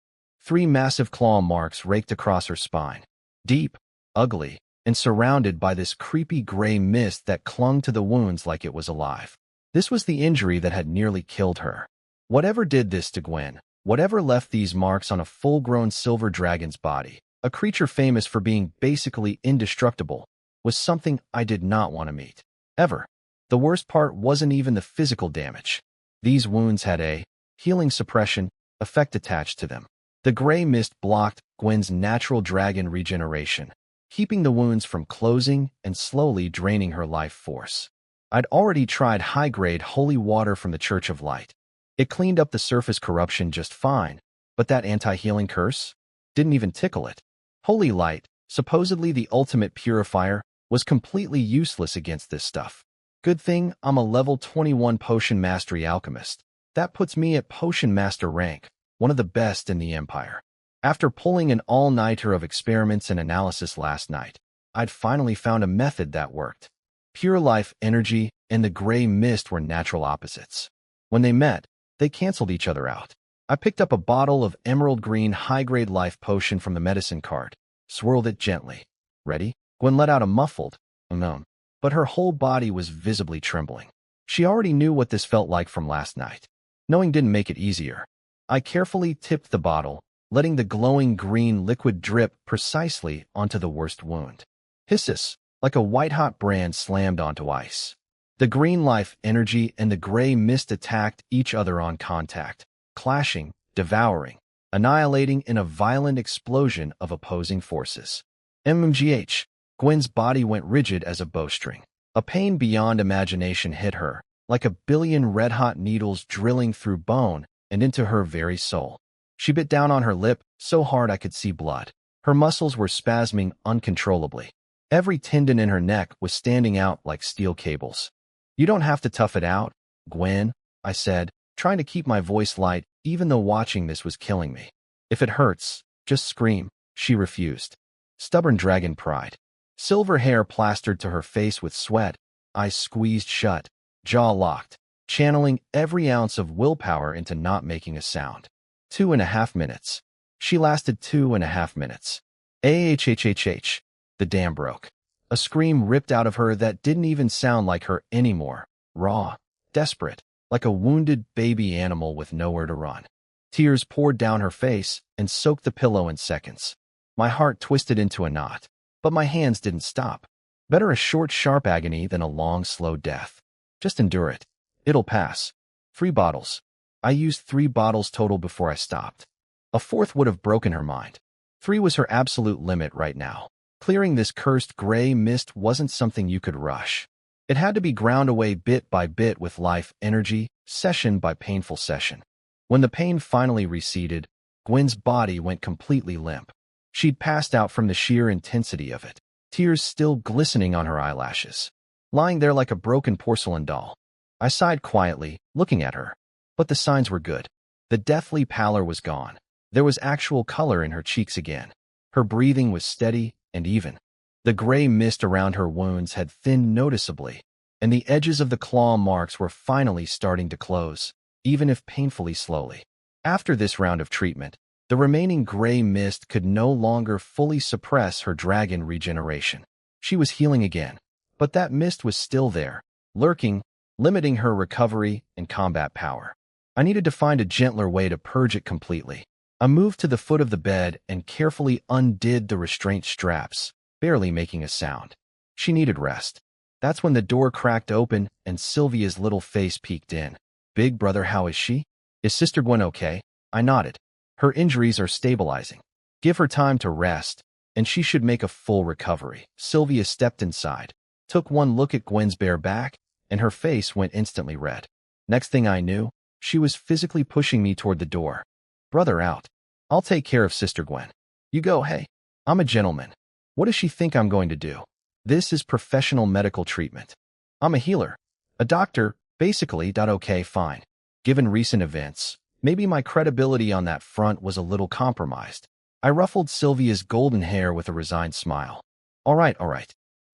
3 massive claw marks raked across her spine. Deep, ugly, and surrounded by this creepy gray mist that clung to the wounds like it was alive. This was the injury that had nearly killed her. Whatever did this to Gwen, whatever left these marks on a full-grown silver dragon's body, a creature famous for being basically indestructible, was something I did not want to meet. Ever. The worst part wasn't even the physical damage. These wounds had a healing suppression effect attached to them. The gray mist blocked Gwen's natural dragon regeneration, keeping the wounds from closing and slowly draining her life force. I'd already tried high-grade holy water from the Church of Light. It cleaned up the surface corruption just fine, but that anti-healing curse didn't even tickle it. Holy light, supposedly the ultimate purifier, was completely useless against this stuff. Good thing I'm a level 21 potion mastery alchemist. That puts me at potion master rank, one of the best in the Empire. After pulling an all-nighter of experiments and analysis last night, I'd finally found a method that worked. Pure life energy and the gray mist were natural opposites. When they met, they canceled each other out. I picked up a bottle of emerald green high-grade life potion from the medicine cart, swirled it gently. Ready? Gwen let out a muffled, but her whole body was visibly trembling. She already knew what this felt like from last night. Knowing didn't make it easier. I carefully tipped the bottle, letting the glowing green liquid drip precisely onto the worst wound. Hisses, like a white-hot brand slammed onto ice. The green life energy and the gray mist attacked each other on contact, clashing, devouring, annihilating in a violent explosion of opposing forces. MMGH. Gwen's body went rigid as a bowstring. A pain beyond imagination hit her, like a billion red-hot needles drilling through bone and into her very soul. She bit down on her lip so hard I could see blood. Her muscles were spasming uncontrollably. Every tendon in her neck was standing out like steel cables. You don't have to tough it out, Gwen, I said, trying to keep my voice light even though watching this was killing me. If it hurts, just scream, she refused. Stubborn dragon pride. Silver hair plastered to her face with sweat, eyes squeezed shut, jaw locked, channeling every ounce of willpower into not making a sound. 2.5 minutes. She lasted 2.5 minutes. AHHHH. The dam broke. A scream ripped out of her that didn't even sound like her anymore. Raw, desperate, like a wounded baby animal with nowhere to run. Tears poured down her face and soaked the pillow in seconds. My heart twisted into a knot, but my hands didn't stop. Better a short, sharp agony than a long, slow death. Just endure it. It'll pass. 3 bottles. I used 3 bottles total before I stopped. A 4th would have broken her mind. 3 was her absolute limit right now. Clearing this cursed gray mist wasn't something you could rush. It had to be ground away bit by bit with life energy, session by painful session. When the pain finally receded, Gwen's body went completely limp. She'd passed out from the sheer intensity of it, tears still glistening on her eyelashes. Lying there like a broken porcelain doll. I sighed quietly, looking at her. But the signs were good. The deathly pallor was gone. There was actual color in her cheeks again. Her breathing was steady and even. The gray mist around her wounds had thinned noticeably, and the edges of the claw marks were finally starting to close, even if painfully slowly. After this round of treatment, the remaining gray mist could no longer fully suppress her dragon regeneration. She was healing again, but that mist was still there, lurking, limiting her recovery and combat power. I needed to find a gentler way to purge it completely. I moved to the foot of the bed and carefully undid the restraint straps, barely making a sound. She needed rest. That's when the door cracked open and Sylvia's little face peeked in. Big brother, how is she? Is Sister Gwen okay? I nodded. Her injuries are stabilizing. Give her time to rest, and she should make a full recovery. Sylvia stepped inside, took one look at Gwen's bare back, and her face went instantly red. Next thing I knew, she was physically pushing me toward the door. Brother out. I'll take care of Sister Gwen. You go, hey. I'm a gentleman. What does she think I'm going to do? This is professional medical treatment. I'm a healer. A doctor, basically. Okay, fine. Given recent events, maybe my credibility on that front was a little compromised. I ruffled Sylvia's golden hair with a resigned smile. All right.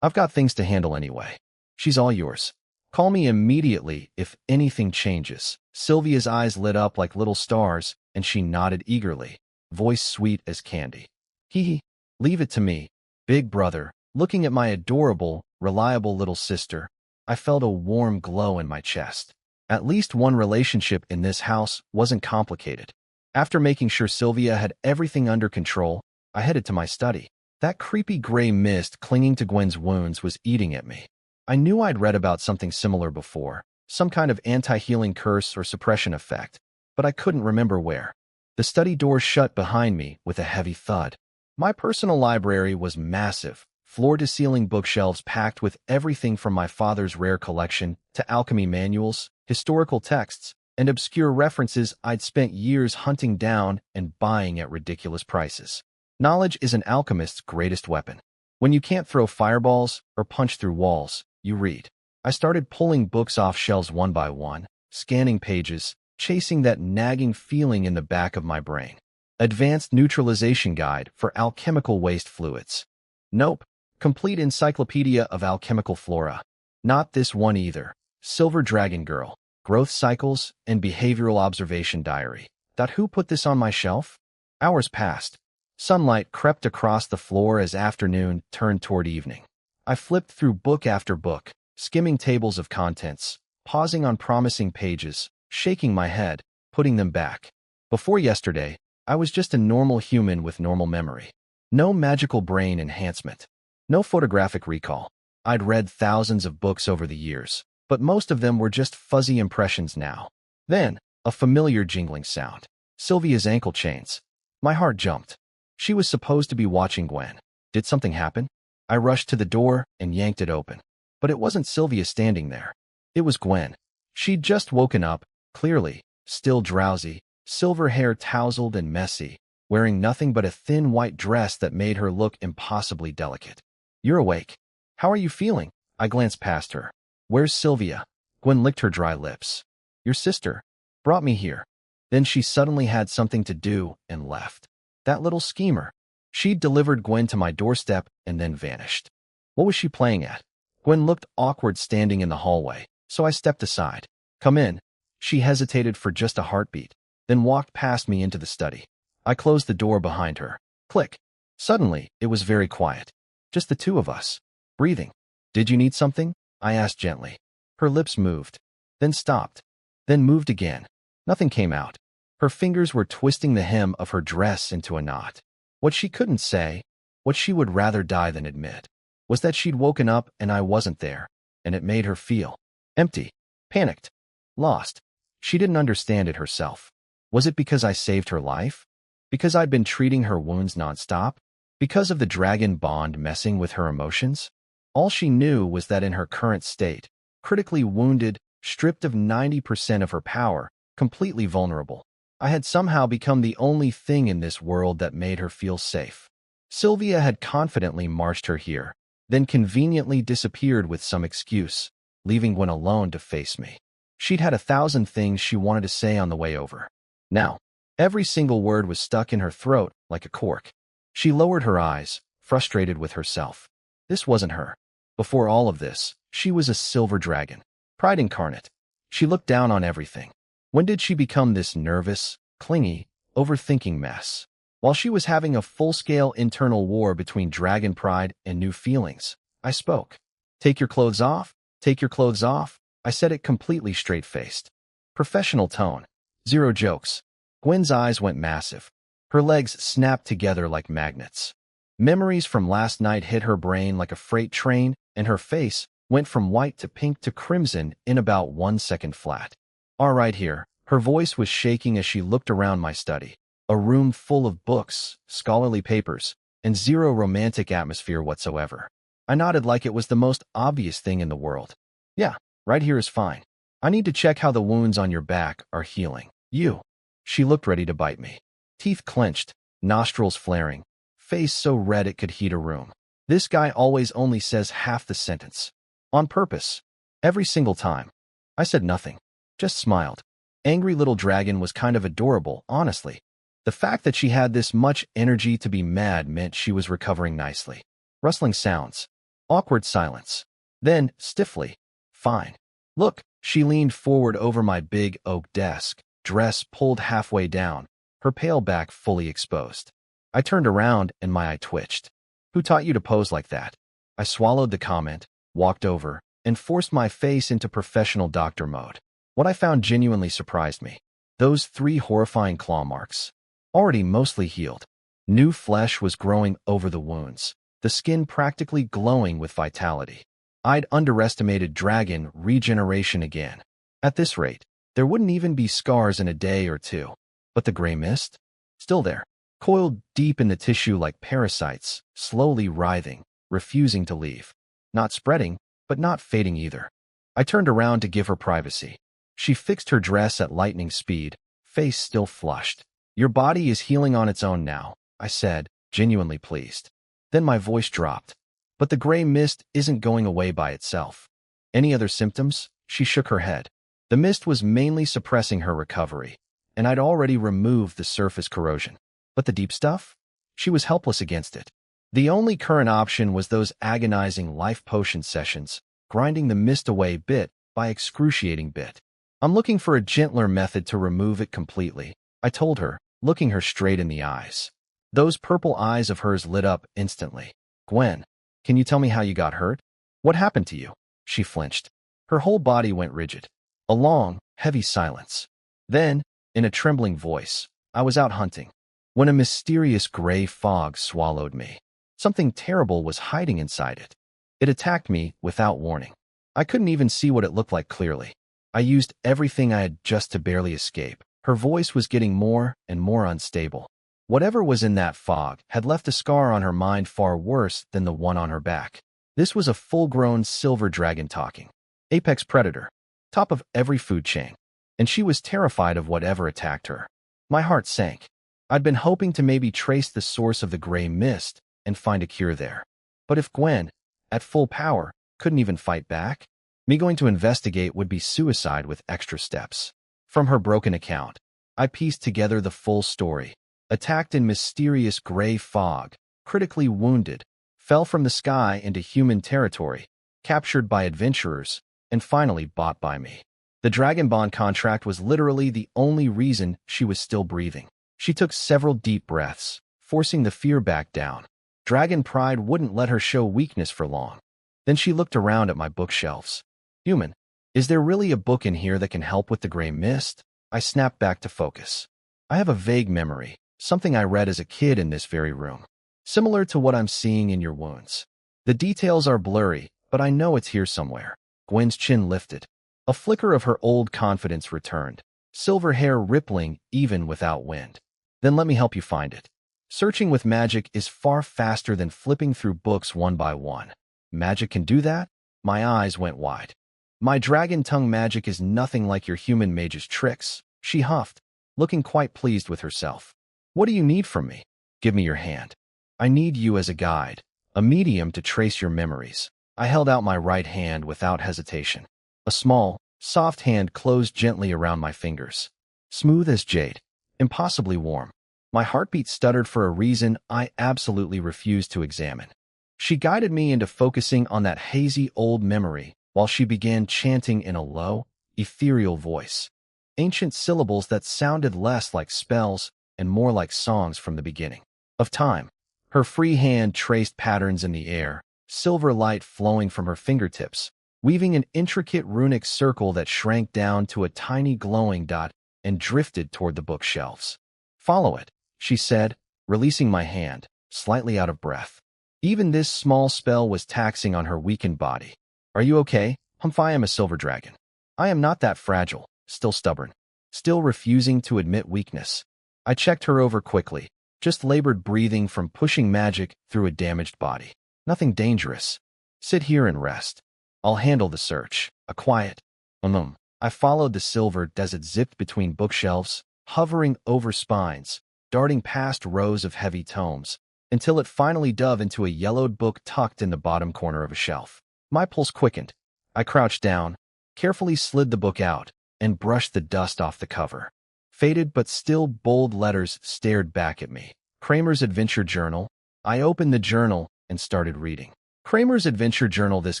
I've got things to handle anyway. She's all yours. Call me immediately if anything changes. Sylvia's eyes lit up like little stars, and she nodded eagerly, voice sweet as candy. Hee. Leave it to me, big brother. Looking at my adorable, reliable little sister, I felt a warm glow in my chest. At least one relationship in this house wasn't complicated. After making sure Sylvia had everything under control, I headed to my study. That creepy gray mist clinging to Gwen's wounds was eating at me. I knew I'd read about something similar before, some kind of anti-healing curse or suppression effect, but I couldn't remember where. The study door shut behind me with a heavy thud. My personal library was massive, floor-to-ceiling bookshelves packed with everything from my father's rare collection to alchemy manuals, historical texts, and obscure references I'd spent years hunting down and buying at ridiculous prices. Knowledge is an alchemist's greatest weapon. When you can't throw fireballs or punch through walls, you read. I started pulling books off shelves one by one, scanning pages, chasing that nagging feeling in the back of my brain. Advanced Neutralization Guide for Alchemical Waste Fluids. Nope. Complete Encyclopedia of Alchemical Flora. Not this one either. Silver Dragon Girl. Growth Cycles and Behavioral Observation Diary. Who put this on my shelf? Hours passed. Sunlight crept across the floor as afternoon turned toward evening. I flipped through book after book, skimming tables of contents, pausing on promising pages, shaking my head, putting them back. Before yesterday, I was just a normal human with normal memory. No magical brain enhancement. No photographic recall. I'd read thousands of books over the years, but most of them were just fuzzy impressions now. Then, a familiar jingling sound. Sylvia's ankle chains. My heart jumped. She was supposed to be watching Gwen. Did something happen? I rushed to the door and yanked it open. But it wasn't Sylvia standing there. It was Gwen. She'd just woken up, clearly, still drowsy, silver hair tousled and messy, wearing nothing but a thin white dress that made her look impossibly delicate. You're awake. How are you feeling? I glanced past her. Where's Sylvia? Gwen licked her dry lips. Your sister brought me here. Then she suddenly had something to do and left. That little schemer. She'd delivered Gwen to my doorstep and then vanished. What was she playing at? Gwen looked awkward standing in the hallway, so I stepped aside. Come in. She hesitated for just a heartbeat, then walked past me into the study. I closed the door behind her. Click. Suddenly, it was very quiet. Just the two of us. Breathing. Did you need something? I asked gently. Her lips moved, then stopped, then moved again. Nothing came out. Her fingers were twisting the hem of her dress into a knot. What she couldn't say, what she would rather die than admit, was that she'd woken up and I wasn't there, and it made her feel empty, panicked, lost. She didn't understand it herself. Was it because I saved her life? Because I'd been treating her wounds nonstop? Because of the dragon bond messing with her emotions? All she knew was that in her current state, critically wounded, stripped of 90% of her power, completely vulnerable, I had somehow become the only thing in this world that made her feel safe. Sylvia had confidently marched her here, then conveniently disappeared with some excuse, leaving Gwen alone to face me. She'd had 1,000 things she wanted to say on the way over. Now, every single word was stuck in her throat like a cork. She lowered her eyes, frustrated with herself. This wasn't her. Before all of this, she was a silver dragon, pride incarnate. She looked down on everything. When did she become this nervous, clingy, overthinking mess? While she was having a full-scale internal war between dragon pride and new feelings, I spoke. Take your clothes off. Take your clothes off. I said it completely straight-faced. Professional tone. Zero jokes. Gwen's eyes went massive. Her legs snapped together like magnets. Memories from last night hit her brain like a freight train, and her face went from white to pink to crimson in about 1 second flat. All right here. Her voice was shaking as she looked around my study. A room full of books, scholarly papers, and zero romantic atmosphere whatsoever. I nodded like it was the most obvious thing in the world. Yeah, right here is fine. I need to check how the wounds on your back are healing. You. She looked ready to bite me. Teeth clenched, nostrils flaring, face so red it could heat a room. This guy always only says half the sentence. On purpose. Every single time. I said nothing. Just smiled. Angry little dragon was kind of adorable, honestly. The fact that she had this much energy to be mad meant she was recovering nicely. Rustling sounds. Awkward silence. Then, stiffly, fine. Look, she leaned forward over my big oak desk, dress pulled halfway down, her pale back fully exposed. I turned around and my eye twitched. Who taught you to pose like that? I swallowed the comment, walked over, and forced my face into professional doctor mode. What I found genuinely surprised me. Those 3 horrifying claw marks. Already mostly healed. New flesh was growing over the wounds, the skin practically glowing with vitality. I'd underestimated dragon regeneration again. At this rate, there wouldn't even be scars in a day or two. But the gray mist? Still there, coiled deep in the tissue like parasites, slowly writhing, refusing to leave. Not spreading, but not fading either. I turned around to give her privacy. She fixed her dress at lightning speed, face still flushed. Your body is healing on its own now, I said, genuinely pleased. Then my voice dropped. But the gray mist isn't going away by itself. Any other symptoms? She shook her head. The mist was mainly suppressing her recovery, and I'd already removed the surface corrosion. But the deep stuff? She was helpless against it. The only current option was those agonizing life potion sessions, grinding the mist away bit by excruciating bit. I'm looking for a gentler method to remove it completely, I told her, looking her straight in the eyes. Those purple eyes of hers lit up instantly. Gwen, can you tell me how you got hurt? What happened to you? She flinched. Her whole body went rigid. A long, heavy silence. Then, in a trembling voice, I was out hunting, when a mysterious gray fog swallowed me. Something terrible was hiding inside it. It attacked me without warning. I couldn't even see what it looked like clearly. I used everything I had just to barely escape. Her voice was getting more and more unstable. Whatever was in that fog had left a scar on her mind far worse than the one on her back. This was a full-grown silver dragon talking. Apex predator. Top of every food chain. And she was terrified of whatever attacked her. My heart sank. I'd been hoping to maybe trace the source of the gray mist and find a cure there. But if Gwen, at full power, couldn't even fight back, Me going to investigate would be suicide with extra steps. From her broken account, I pieced together the full story. Attacked in mysterious gray fog, critically wounded, fell from the sky into human territory, captured by adventurers, and finally bought by me. The Dragon Bond contract was literally the only reason she was still breathing. She took several deep breaths, forcing the fear back down. Dragon pride wouldn't let her show weakness for long. Then she looked around at my bookshelves. Human, is there really a book in here that can help with the gray mist? I snapped back to focus. I have a vague memory, something I read as a kid in this very room. Similar to what I'm seeing in your wounds. The details are blurry, but I know it's here somewhere. Gwen's chin lifted. A flicker of her old confidence returned, silver hair rippling even without wind. Then let me help you find it. Searching with magic is far faster than flipping through books one by one. Magic can do that? My eyes went wide. My dragon tongue magic is nothing like your human mage's tricks, she huffed, looking quite pleased with herself. What do you need from me? Give me your hand. I need you as a guide, a medium to trace your memories. I held out my right hand without hesitation. A small, soft hand closed gently around my fingers. Smooth as jade, impossibly warm. My heartbeat stuttered for a reason I absolutely refused to examine. She guided me into focusing on that hazy old memory while she began chanting in a low, ethereal voice. Ancient syllables that sounded less like spells and more like songs from the beginning of time. Her free hand traced patterns in the air, silver light flowing from her fingertips, weaving an intricate runic circle that shrank down to a tiny glowing dot and drifted toward the bookshelves. Follow it, she said, releasing my hand, slightly out of breath. Even this small spell was taxing on her weakened body. Are you okay? I am a silver dragon. I am not that fragile, still stubborn, still refusing to admit weakness. I checked her over quickly, just labored breathing from pushing magic through a damaged body. Nothing dangerous. Sit here and rest. I'll handle the search. A quiet. I followed the silver as it zipped between bookshelves, hovering over spines, darting past rows of heavy tomes, until it finally dove into a yellowed book tucked in the bottom corner of a shelf. My pulse quickened. I crouched down, carefully slid the book out, and brushed the dust off the cover. Faded but still bold letters stared back at me. Kramer's Adventure Journal. I opened the journal and started reading. Kramer's Adventure Journal. This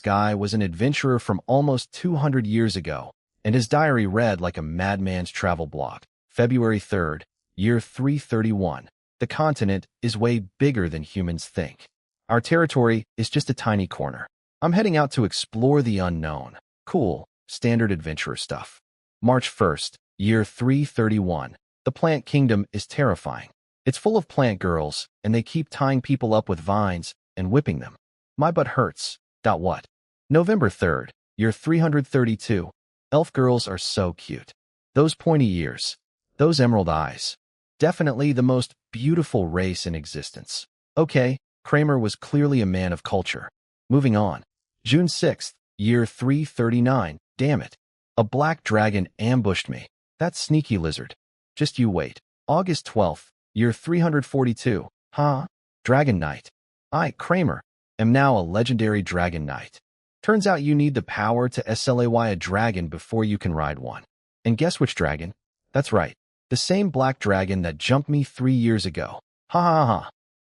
guy was an adventurer from almost 200 years ago, and his diary read like a madman's travel blog. February 3rd, year 331. The continent is way bigger than humans think. Our territory is just a tiny corner. I'm heading out to explore the unknown. Cool, standard adventurer stuff. March 1st, year 331. The plant kingdom is terrifying. It's full of plant girls, and they keep tying people up with vines and whipping them. My butt hurts. What? November 3rd, year 332. Elf girls are so cute. Those pointy ears. Those emerald eyes. Definitely the most beautiful race in existence. Okay, Kramer was clearly a man of culture. Moving on. June 6th, year 339. Damn it. A black dragon ambushed me. That sneaky lizard. Just you wait. August 12th, year 342. Dragon Knight. I, Kramer, am now a legendary Dragon Knight. Turns out you need the power to slay a dragon before you can ride one. And guess which dragon? That's right. The same black dragon that jumped me 3 years ago.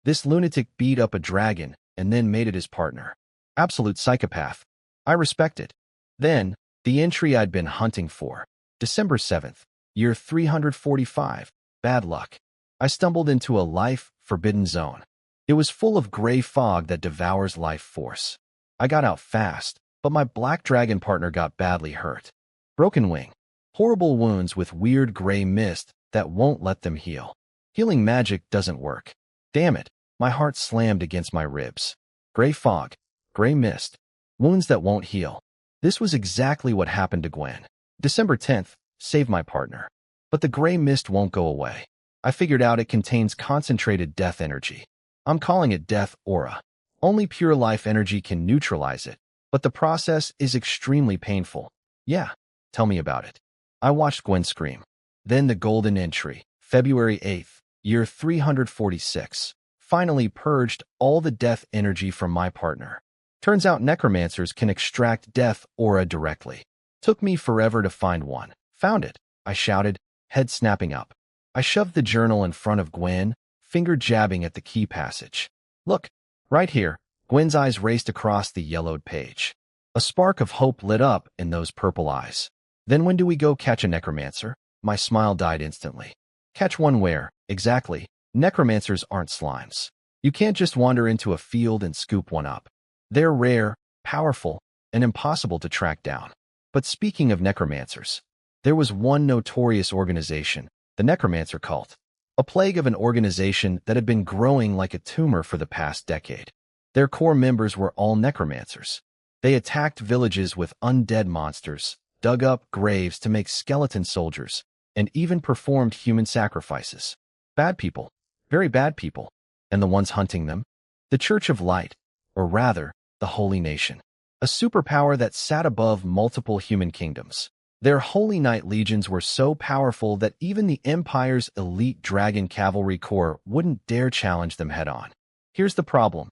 This lunatic beat up a dragon and then made it his partner. Absolute psychopath. I respect it. Then, the entry I'd been hunting for. December 7th, year 345. Bad luck. I stumbled into a life-forbidden zone. It was full of gray fog that devours life force. I got out fast, but my black dragon partner got badly hurt. Broken wing. Horrible wounds with weird gray mist that won't let them heal. Healing magic doesn't work. Damn it, my heart slammed against my ribs. Gray fog. Gray mist. Wounds that won't heal. This was exactly what happened to Gwen. December 10th, save my partner. But the gray mist won't go away. I figured out it contains concentrated death energy. I'm calling it death aura. Only pure life energy can neutralize it, but the process is extremely painful. Yeah, tell me about it. I watched Gwen scream. Then the golden entry, February 8th, year 346, finally purged all the death energy from my partner. Turns out necromancers can extract death aura directly. Took me forever to find one. Found it, I shouted, head snapping up. I shoved the journal in front of Gwen, finger jabbing at the key passage. Look, right here. Gwen's eyes raced across the yellowed page. A spark of hope lit up in those purple eyes. Then when do we go catch a necromancer? My smile died instantly. Catch one where? Exactly. Necromancers aren't slimes. You can't just wander into a field and scoop one up. They're rare, powerful, and impossible to track down. But speaking of necromancers, there was one notorious organization, the Necromancer Cult, a plague of an organization that had been growing like a tumor for the past decade. Their core members were all necromancers. They attacked villages with undead monsters, dug up graves to make skeleton soldiers, and even performed human sacrifices. Bad people, very bad people. And the ones hunting them? The Church of Light, or rather, the Holy Nation. A superpower that sat above multiple human kingdoms. Their Holy Knight legions were so powerful that even the Empire's elite dragon cavalry corps wouldn't dare challenge them head-on. Here's the problem.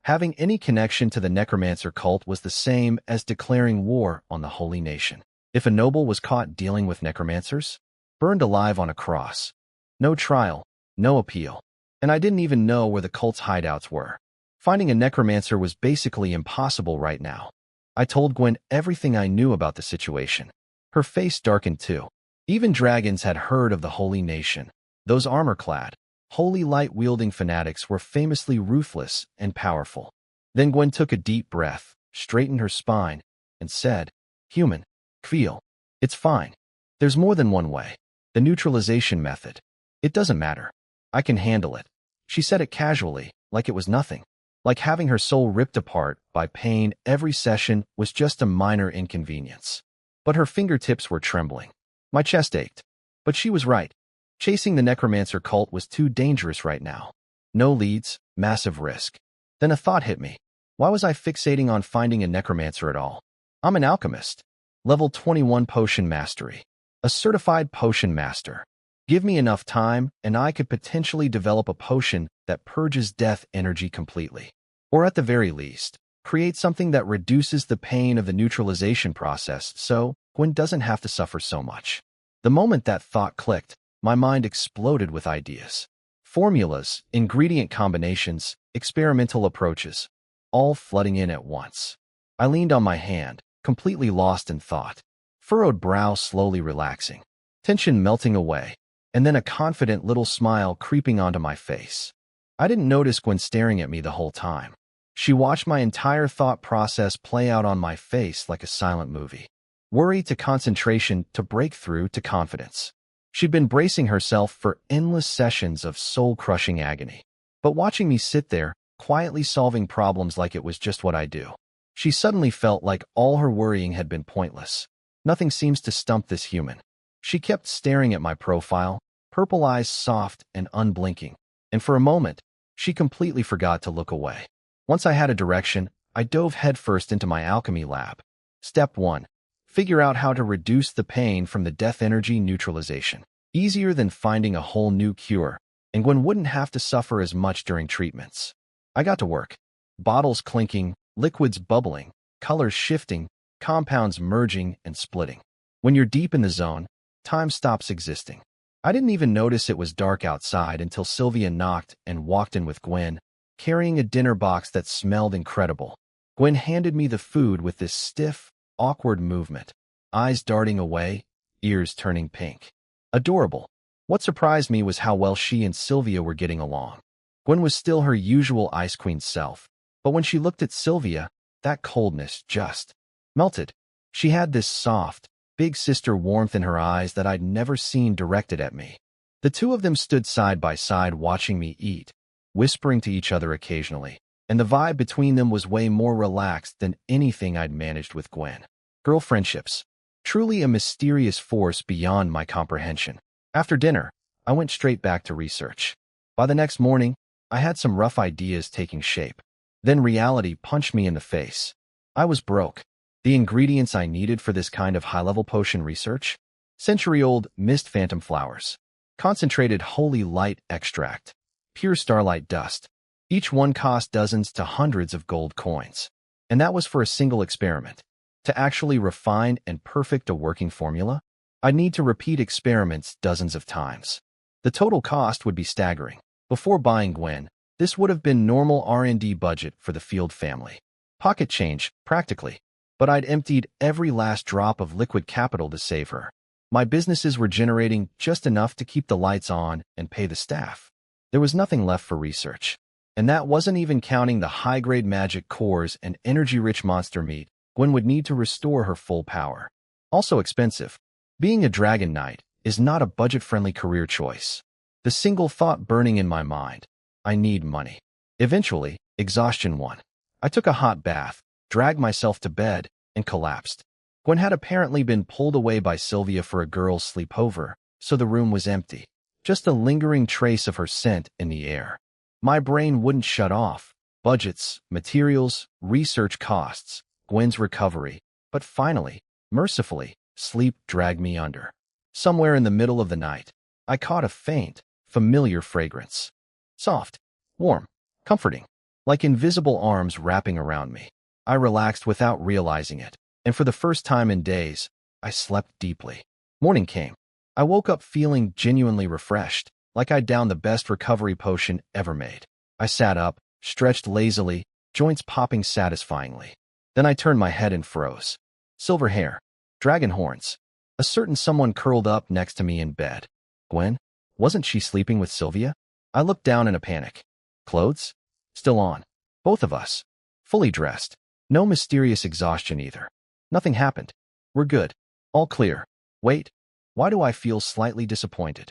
Having any connection to the Necromancer cult was the same as declaring war on the Holy Nation. If a noble was caught dealing with necromancers, burned alive on a cross. No trial, no appeal. And I didn't even know where the cult's hideouts were. Finding a necromancer was basically impossible right now. I told Gwen everything I knew about the situation. Her face darkened too. Even dragons had heard of the Holy Nation. Those armor-clad, holy light-wielding fanatics were famously ruthless and powerful. Then Gwen took a deep breath, straightened her spine, and said, "Human, feel. It's fine. There's more than one way. The neutralization method. It doesn't matter. I can handle it." She said it casually, like it was nothing. Like having her soul ripped apart by pain every session was just a minor inconvenience. But her fingertips were trembling. My chest ached. But she was right. Chasing the necromancer cult was too dangerous right now. No leads, massive risk. Then a thought hit me. Why was I fixating on finding a necromancer at all? I'm an alchemist. Level 21 potion mastery. A certified potion master. Give me enough time, and I could potentially develop a potion that purges death energy completely. Or at the very least, create something that reduces the pain of the neutralization process so Gwen doesn't have to suffer so much. The moment that thought clicked, my mind exploded with ideas. Formulas, ingredient combinations, experimental approaches, all flooding in at once. I leaned on my hand, completely lost in thought. Furrowed brow slowly relaxing, tension melting away, and then a confident little smile creeping onto my face. I didn't notice Gwen staring at me the whole time. She watched my entire thought process play out on my face like a silent movie. Worry to concentration to breakthrough to confidence. She'd been bracing herself for endless sessions of soul-crushing agony. But watching me sit there, quietly solving problems like it was just what I do, she suddenly felt like all her worrying had been pointless. Nothing seems to stump this human. She kept staring at my profile, purple eyes soft and unblinking, and for a moment, she completely forgot to look away. Once I had a direction, I dove headfirst into my alchemy lab. Step 1. Figure out how to reduce the pain from the death energy neutralization. Easier than finding a whole new cure, and Gwen wouldn't have to suffer as much during treatments. I got to work. Bottles clinking, liquids bubbling, colors shifting, compounds merging and splitting. When you're deep in the zone, time stops existing. I didn't even notice it was dark outside until Sylvia knocked and walked in with Gwen, carrying a dinner box that smelled incredible. Gwen handed me the food with this stiff, awkward movement, eyes darting away, ears turning pink. Adorable. What surprised me was how well she and Sylvia were getting along. Gwen was still her usual Ice Queen self, but when she looked at Sylvia, that coldness just melted. She had this soft, big sister warmth in her eyes that I'd never seen directed at me. The two of them stood side by side watching me eat, whispering to each other occasionally, and the vibe between them was way more relaxed than anything I'd managed with Gwen. Girl friendships. Truly a mysterious force beyond my comprehension. After dinner, I went straight back to research. By the next morning, I had some rough ideas taking shape. Then reality punched me in the face. I was broke. The ingredients I needed for this kind of high-level potion research? Century-old mist phantom flowers. Concentrated holy light extract. Pure starlight dust. Each one cost dozens to hundreds of gold coins. And that was for a single experiment. To actually refine and perfect a working formula, I'd need to repeat experiments dozens of times. The total cost would be staggering. Before buying Gwen, this would have been normal R&D budget for the Field family. Pocket change, practically. But I'd emptied every last drop of liquid capital to save her. My businesses were generating just enough to keep the lights on and pay the staff. There was nothing left for research. And that wasn't even counting the high-grade magic cores and energy-rich monster meat Gwen would need to restore her full power. Also expensive. Being a dragon knight is not a budget-friendly career choice. The single thought burning in my mind: I need money. Eventually, exhaustion won. I took a hot bath, dragged myself to bed, and collapsed. Gwen had apparently been pulled away by Sylvia for a girls' sleepover, so the room was empty. Just a lingering trace of her scent in the air. My brain wouldn't shut off. Budgets, materials, research costs, Gwen's recovery. But finally, mercifully, sleep dragged me under. Somewhere in the middle of the night, I caught a faint, familiar fragrance. Soft, warm, comforting, like invisible arms wrapping around me. I relaxed without realizing it, and for the first time in days, I slept deeply. Morning came. I woke up feeling genuinely refreshed, like I'd downed the best recovery potion ever made. I sat up, stretched lazily, joints popping satisfyingly. Then I turned my head and froze. Silver hair, dragon horns. A certain someone curled up next to me in bed. Gwen? Wasn't she sleeping with Sylvia? I looked down in a panic. Clothes? Still on. Both of us. Fully dressed. No mysterious exhaustion either. Nothing happened. We're good. All clear. Wait. Why do I feel slightly disappointed?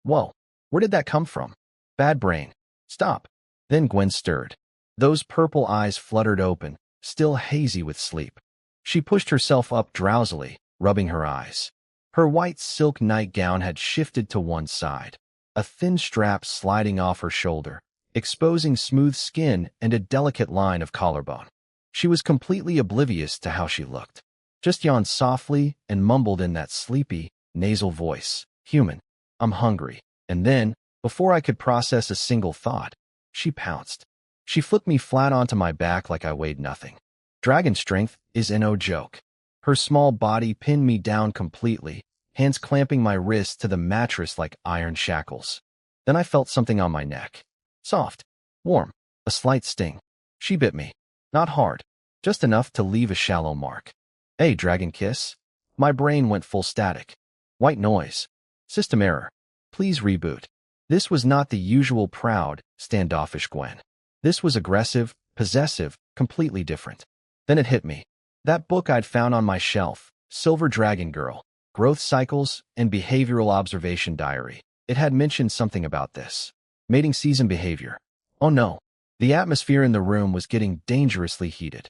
Whoa. Where did that come from? Bad brain. Stop. Then Gwen stirred. Those purple eyes fluttered open, still hazy with sleep. She pushed herself up drowsily, rubbing her eyes. Her white silk nightgown had shifted to one side, a thin strap sliding off her shoulder, exposing smooth skin and a delicate line of collarbone. She was completely oblivious to how she looked. Just yawned softly and mumbled in that sleepy, nasal voice, "Human, I'm hungry." And then, before I could process a single thought, she pounced. She flipped me flat onto my back like I weighed nothing. Dragon strength is no joke. Her small body pinned me down completely, hands clamping my wrists to the mattress like iron shackles. Then I felt something on my neck. Soft, warm, a slight sting. She bit me. Not hard, just enough to leave a shallow mark. Hey, dragon kiss? My brain went full static. White noise. System error. Please reboot. This was not the usual proud, standoffish Gwen. This was aggressive, possessive, completely different. Then it hit me. That book I'd found on my shelf, Silver Dragon Girl, Growth Cycles and Behavioral Observation Diary. It had mentioned something about this. Mating season behavior. Oh no. The atmosphere in the room was getting dangerously heated.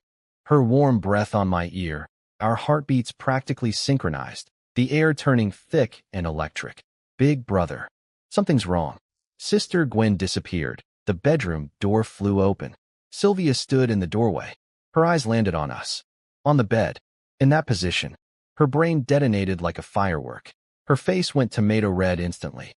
Her warm breath on my ear, our heartbeats practically synchronized, the air turning thick and electric. Big brother. Something's wrong. Sister Gwen disappeared. The bedroom door flew open. Sylvia stood in the doorway. Her eyes landed on us. On the bed. In that position. Her brain detonated like a firework. Her face went tomato red instantly.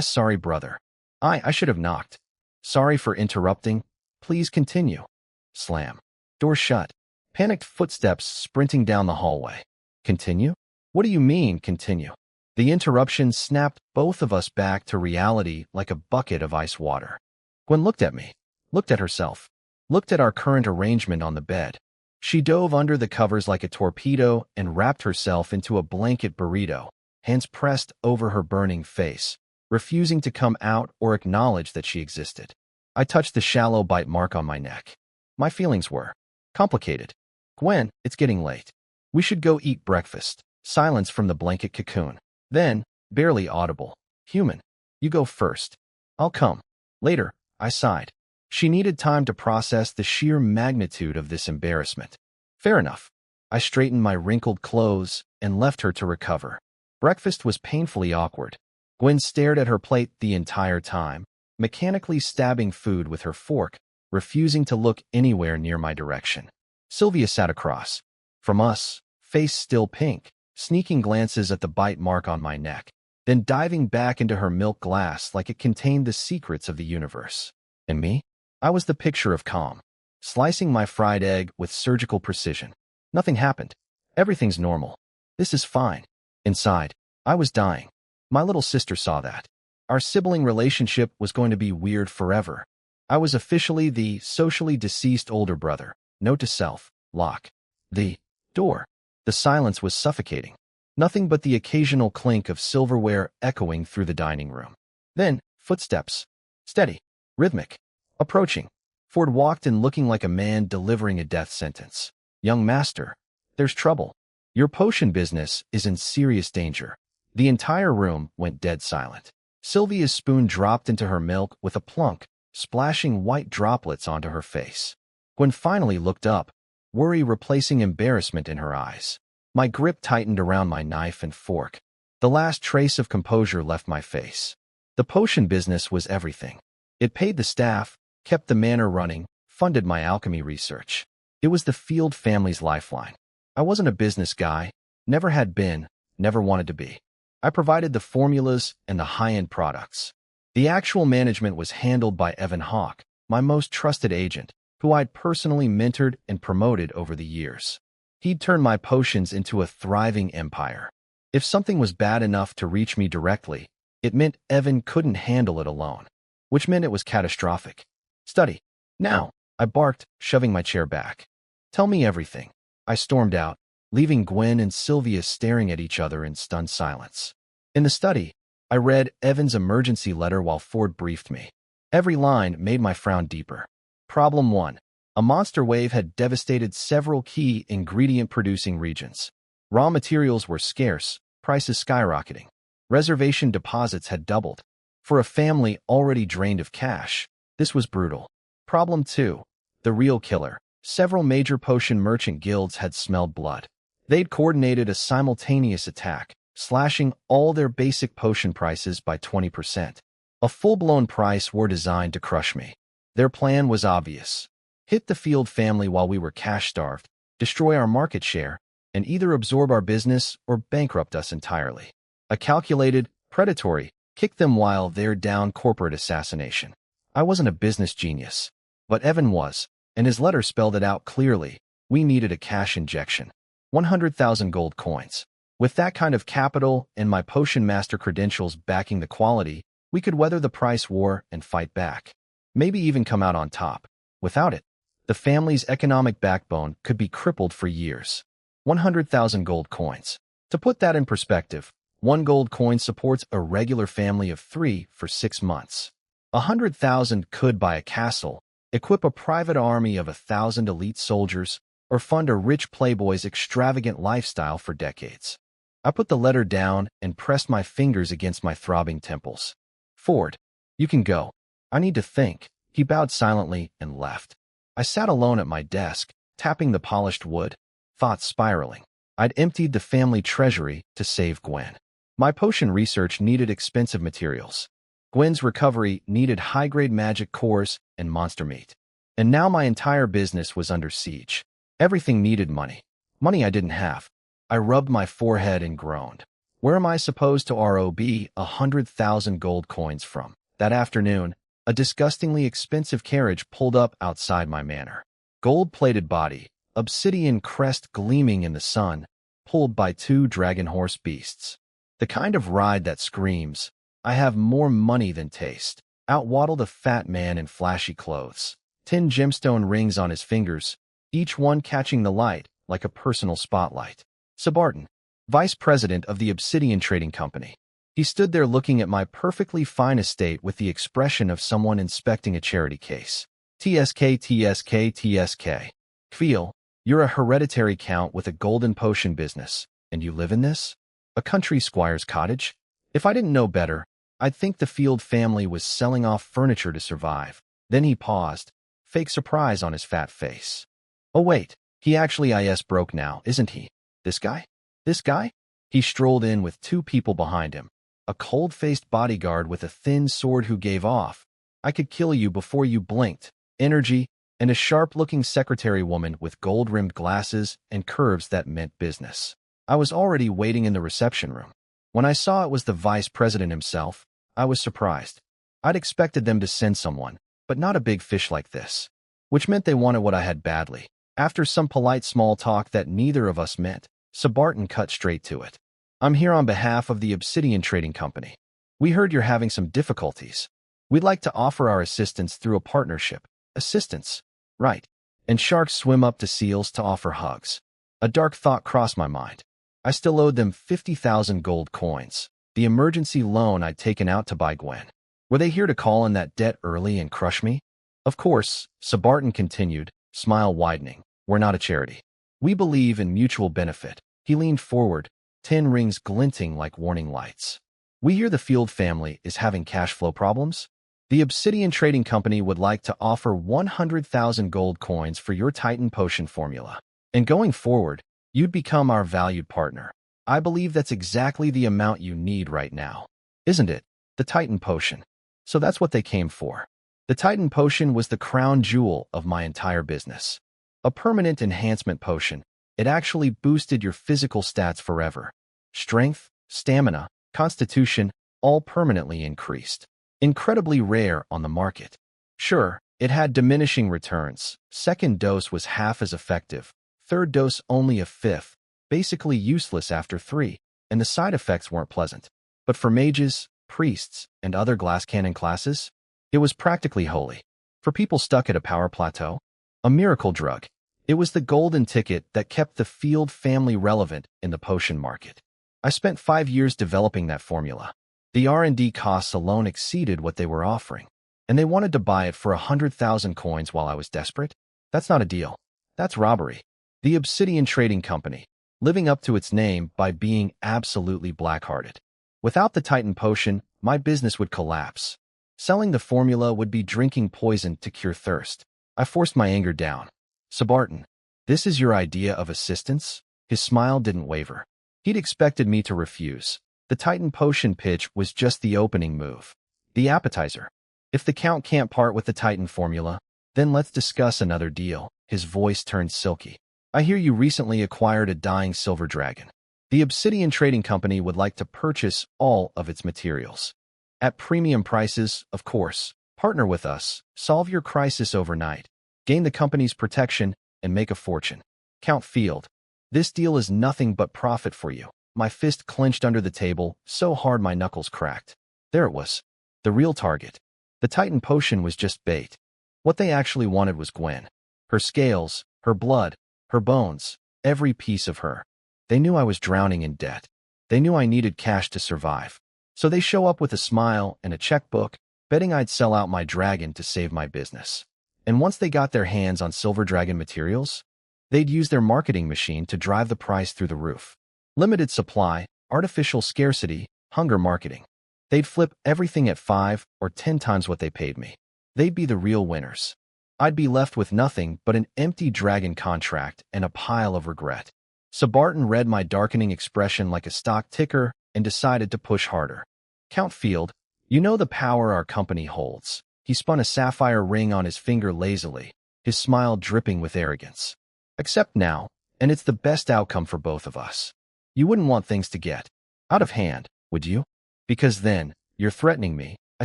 Sorry brother. I should have knocked. Sorry for interrupting. Please continue. Slam. Door shut. Panicked footsteps sprinting down the hallway. Continue? What do you mean, continue? The interruption snapped both of us back to reality like a bucket of ice water. Gwen looked at me, looked at herself, looked at our current arrangement on the bed. She dove under the covers like a torpedo and wrapped herself into a blanket burrito, hands pressed over her burning face, refusing to come out or acknowledge that she existed. I touched the shallow bite mark on my neck. My feelings were complicated. Gwen, it's getting late. We should go eat breakfast. Silence from the blanket cocoon. Then, barely audible. Human, you go first. I'll come. Later, I sighed. She needed time to process the sheer magnitude of this embarrassment. Fair enough. I straightened my wrinkled clothes and left her to recover. Breakfast was painfully awkward. Gwen stared at her plate the entire time, mechanically stabbing food with her fork, refusing to look anywhere near my direction. Sylvia sat across from us, face still pink, sneaking glances at the bite mark on my neck, then diving back into her milk glass like it contained the secrets of the universe. And me? I was the picture of calm. slicing my fried egg with surgical precision. Nothing happened. Everything's normal. This is fine. Inside, I was dying. My little sister saw that. Our sibling relationship was going to be weird forever. I was officially the socially deceased older brother. Note to self, lock the door. The silence was suffocating. Nothing but the occasional clink of silverware echoing through the dining room. Then, footsteps. Steady. Rhythmic. Approaching. Ford walked in looking like a man delivering a death sentence. Young master, there's trouble. Your potion business is in serious danger. The entire room went dead silent. Sylvia's spoon dropped into her milk with a plunk, splashing white droplets onto her face. Gwen finally looked up, worry replacing embarrassment in her eyes. My grip tightened around my knife and fork. The last trace of composure left my face. The potion business was everything. It paid the staff, kept the manor running, funded my alchemy research. It was the Field family's lifeline. I wasn't a business guy, never had been, never wanted to be. I provided the formulas and the high-end products. The actual management was handled by Evan Hawke, my most trusted agent, who I'd personally mentored and promoted over the years. He'd turned my potions into a thriving empire. If something was bad enough to reach me directly, it meant Evan couldn't handle it alone, which meant it was catastrophic. Study. Now, I barked, shoving my chair back. Tell me everything. I stormed out, leaving Gwen and Sylvia staring at each other in stunned silence. In the study, I read Evan's emergency letter while Ford briefed me. Every line made my frown deeper. Problem 1. A monster wave had devastated several key ingredient-producing regions. Raw materials were scarce, prices skyrocketing. Reservation deposits had doubled. For a family already drained of cash, this was brutal. Problem 2. The real killer. Several major potion merchant guilds had smelled blood. They'd coordinated a simultaneous attack, slashing all their basic potion prices by 20%. A full-blown price war designed to crush me. Their plan was obvious. Hit the Field family while we were cash-starved, destroy our market share, and either absorb our business or bankrupt us entirely. A calculated, predatory, kick them while they're down corporate assassination. I wasn't a business genius, but Evan was, and his letter spelled it out clearly. We needed a cash injection. 100,000 gold coins. With that kind of capital and my potion master credentials backing the quality, we could weather the price war and fight back. Maybe even come out on top. Without it, the family's economic backbone could be crippled for years. 100,000 gold coins. To put that in perspective, 1 gold coin supports a regular family of 3 for 6 months. 100,000 could buy a castle, equip a private army of 1,000 elite soldiers, or fund a rich playboy's extravagant lifestyle for decades. I put the letter down and pressed my fingers against my throbbing temples. Ford, you can go. I need to think. He bowed silently and left. I sat alone at my desk, tapping the polished wood, thoughts spiraling. I'd emptied the family treasury to save Gwen. My potion research needed expensive materials. Gwen's recovery needed high-grade magic cores and monster meat. And now my entire business was under siege. Everything needed money. Money I didn't have. I rubbed my forehead and groaned. Where am I supposed to rob 100,000 gold coins from? That afternoon, a disgustingly expensive carriage pulled up outside my manor. Gold-plated body, obsidian crest gleaming in the sun, pulled by 2 dragon horse beasts. The kind of ride that screams, I have more money than taste. Out waddled a fat man in flashy clothes. 10 gemstone rings on his fingers, each one catching the light like a personal spotlight. Sabarton, vice president of the Obsidian Trading Company. He stood there looking at my perfectly fine estate with the expression of someone inspecting a charity case. TSK, TSK, TSK. Kveal, you're a hereditary count with a golden potion business, and you live in this? A country squire's cottage? If I didn't know better, I'd think the Field family was selling off furniture to survive. Then he paused, fake surprise on his fat face. Oh wait, he actually is broke now, isn't he? This guy? This guy? He strolled in with 2 people behind him. A cold-faced bodyguard with a thin sword who gave off, I could kill you before you blinked, energy, and a sharp-looking secretary woman with gold-rimmed glasses and curves that meant business. I was already waiting in the reception room. When I saw it was the vice president himself, I was surprised. I'd expected them to send someone, but not a big fish like this. which meant they wanted what I had badly. After some polite small talk that neither of us meant, Sabartan cut straight to it. I'm here on behalf of the Obsidian Trading Company. We heard you're having some difficulties. We'd like to offer our assistance through a partnership. Assistance? Right. And sharks swim up to seals to offer hugs. A dark thought crossed my mind. I still owed them 50,000 gold coins, the emergency loan I'd taken out to buy Gwen. Were they here to call in that debt early and crush me? Of course, Sabartan continued, smile widening. We're not a charity. We believe in mutual benefit. He leaned forward, 10 rings glinting like warning lights. We hear the Field family is having cash flow problems. The Obsidian Trading Company would like to offer 100,000 gold coins for your Titan Potion formula. And going forward, you'd become our valued partner. I believe that's exactly the amount you need right now. Isn't it? The Titan Potion. So that's what they came for. The Titan Potion was the crown jewel of my entire business. A permanent enhancement potion. It actually boosted your physical stats forever. Strength, stamina, constitution, all permanently increased. Incredibly rare on the market. Sure, it had diminishing returns. Second dose was half as effective. Third dose only a fifth. Basically useless after 3, and the side effects weren't pleasant. But for mages, priests, and other glass cannon classes, it was practically holy. For people stuck at a power plateau, a miracle drug. It was the golden ticket that kept the Field family relevant in the potion market. I spent 5 years developing that formula. The R&D costs alone exceeded what they were offering, and they wanted to buy it for 100,000 coins while I was desperate? That's not a deal. That's robbery. The Obsidian Trading Company, living up to its name by being absolutely black-hearted. Without the Titan Potion, my business would collapse. Selling the formula would be drinking poison to cure thirst. I forced my anger down. Sabartan, this is your idea of assistance? His smile didn't waver. He'd expected me to refuse. The Titan Potion pitch was just the opening move. The appetizer. If the Count can't part with the Titan formula, then let's discuss another deal. His voice turned silky. I hear you recently acquired a dying silver dragon. The Obsidian Trading Company would like to purchase all of its materials. At premium prices, of course. Partner with us. Solve your crisis overnight. Gain the company's protection, and make a fortune. Count Field. This deal is nothing but profit for you. My fist clenched under the table, so hard my knuckles cracked. There it was. The real target. The Titan Potion was just bait. What they actually wanted was Gwen. Her scales, her blood, her bones, every piece of her. They knew I was drowning in debt. They knew I needed cash to survive. So they show up with a smile and a checkbook, betting I'd sell out my dragon to save my business. And once they got their hands on Silver Dragon materials, they'd use their marketing machine to drive the price through the roof. Limited supply, artificial scarcity, hunger marketing. They'd flip everything at 5 or 10 times what they paid me. They'd be the real winners. I'd be left with nothing but an empty dragon contract and a pile of regret. Sabartan read my darkening expression like a stock ticker and decided to push harder. Count Field, you know the power our company holds. He spun a sapphire ring on his finger lazily, his smile dripping with arrogance. Accept now, and it's the best outcome for both of us. You wouldn't want things to get out of hand, would you? Because then, you're threatening me, I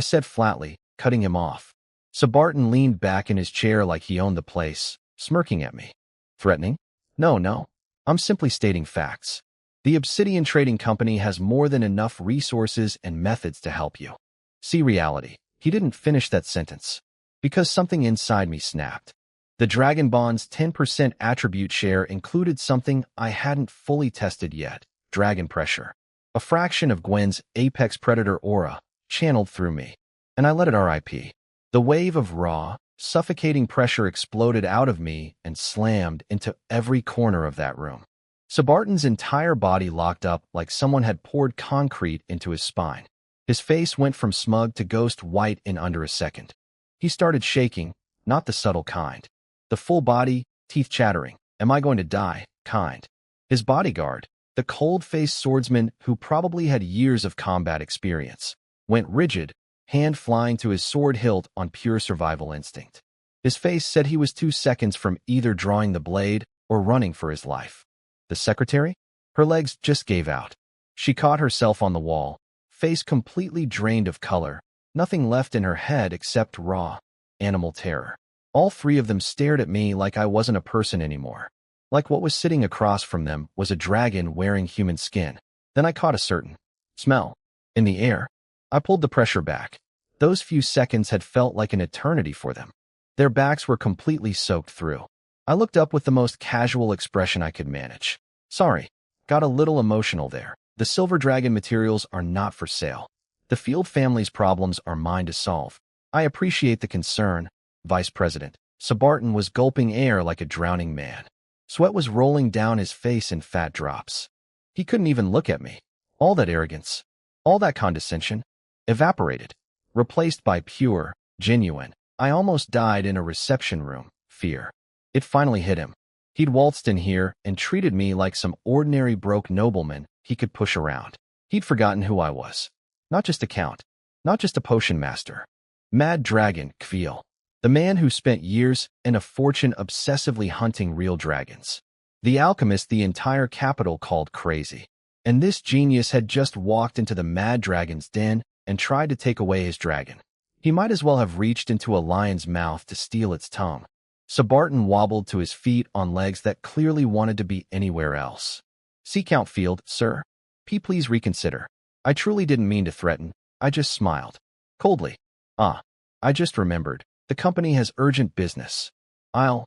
said flatly, cutting him off. Sabartan leaned back in his chair like he owned the place, smirking at me. Threatening? No. I'm simply stating facts. The Obsidian Trading Company has more than enough resources and methods to help you. See reality. He didn't finish that sentence, because something inside me snapped. The Dragon Bond's 10% attribute share included something I hadn't fully tested yet, dragon pressure. A fraction of Gwen's apex predator aura channeled through me, and I let it RIP. The wave of raw, suffocating pressure exploded out of me and slammed into every corner of that room. Sabartan's entire body locked up like someone had poured concrete into his spine. His face went from smug to ghost white in under a second. He started shaking, not the subtle kind. The full body, teeth chattering, am I going to die, kind. His bodyguard, the cold-faced swordsman who probably had years of combat experience, went rigid, hand flying to his sword hilt on pure survival instinct. His face said he was 2 seconds from either drawing the blade or running for his life. The secretary? Her legs just gave out. She caught herself on the wall, face completely drained of color, nothing left in her head except raw, animal terror. All three of them stared at me like I wasn't a person anymore. Like what was sitting across from them was a dragon wearing human skin. Then I caught a certain smell in the air. I pulled the pressure back. Those few seconds had felt like an eternity for them. Their backs were completely soaked through. I looked up with the most casual expression I could manage. Sorry, got a little emotional there. The silver dragon materials are not for sale. The Field family's problems are mine to solve. I appreciate the concern, Vice President. Sabarton was gulping air like a drowning man. Sweat was rolling down his face in fat drops. He couldn't even look at me. All that arrogance, all that condescension, evaporated, replaced by pure, genuine. I almost died in a reception room, fear. It finally hit him. He'd waltzed in here and treated me like some ordinary broke nobleman he could push around. He'd forgotten who I was. Not just a count, not just a potion master. Mad Dragon Kveil, the man who spent years and a fortune obsessively hunting real dragons. The alchemist the entire capital called crazy. And this genius had just walked into the Mad Dragon's den and tried to take away his dragon. He might as well have reached into a lion's mouth to steal its tongue. Sabarton wobbled to his feet on legs that clearly wanted to be anywhere else. "See Count Field, sir? Please reconsider. I truly didn't mean to threaten. I just smiled. Coldly. I just remembered. The company has urgent business. I'll,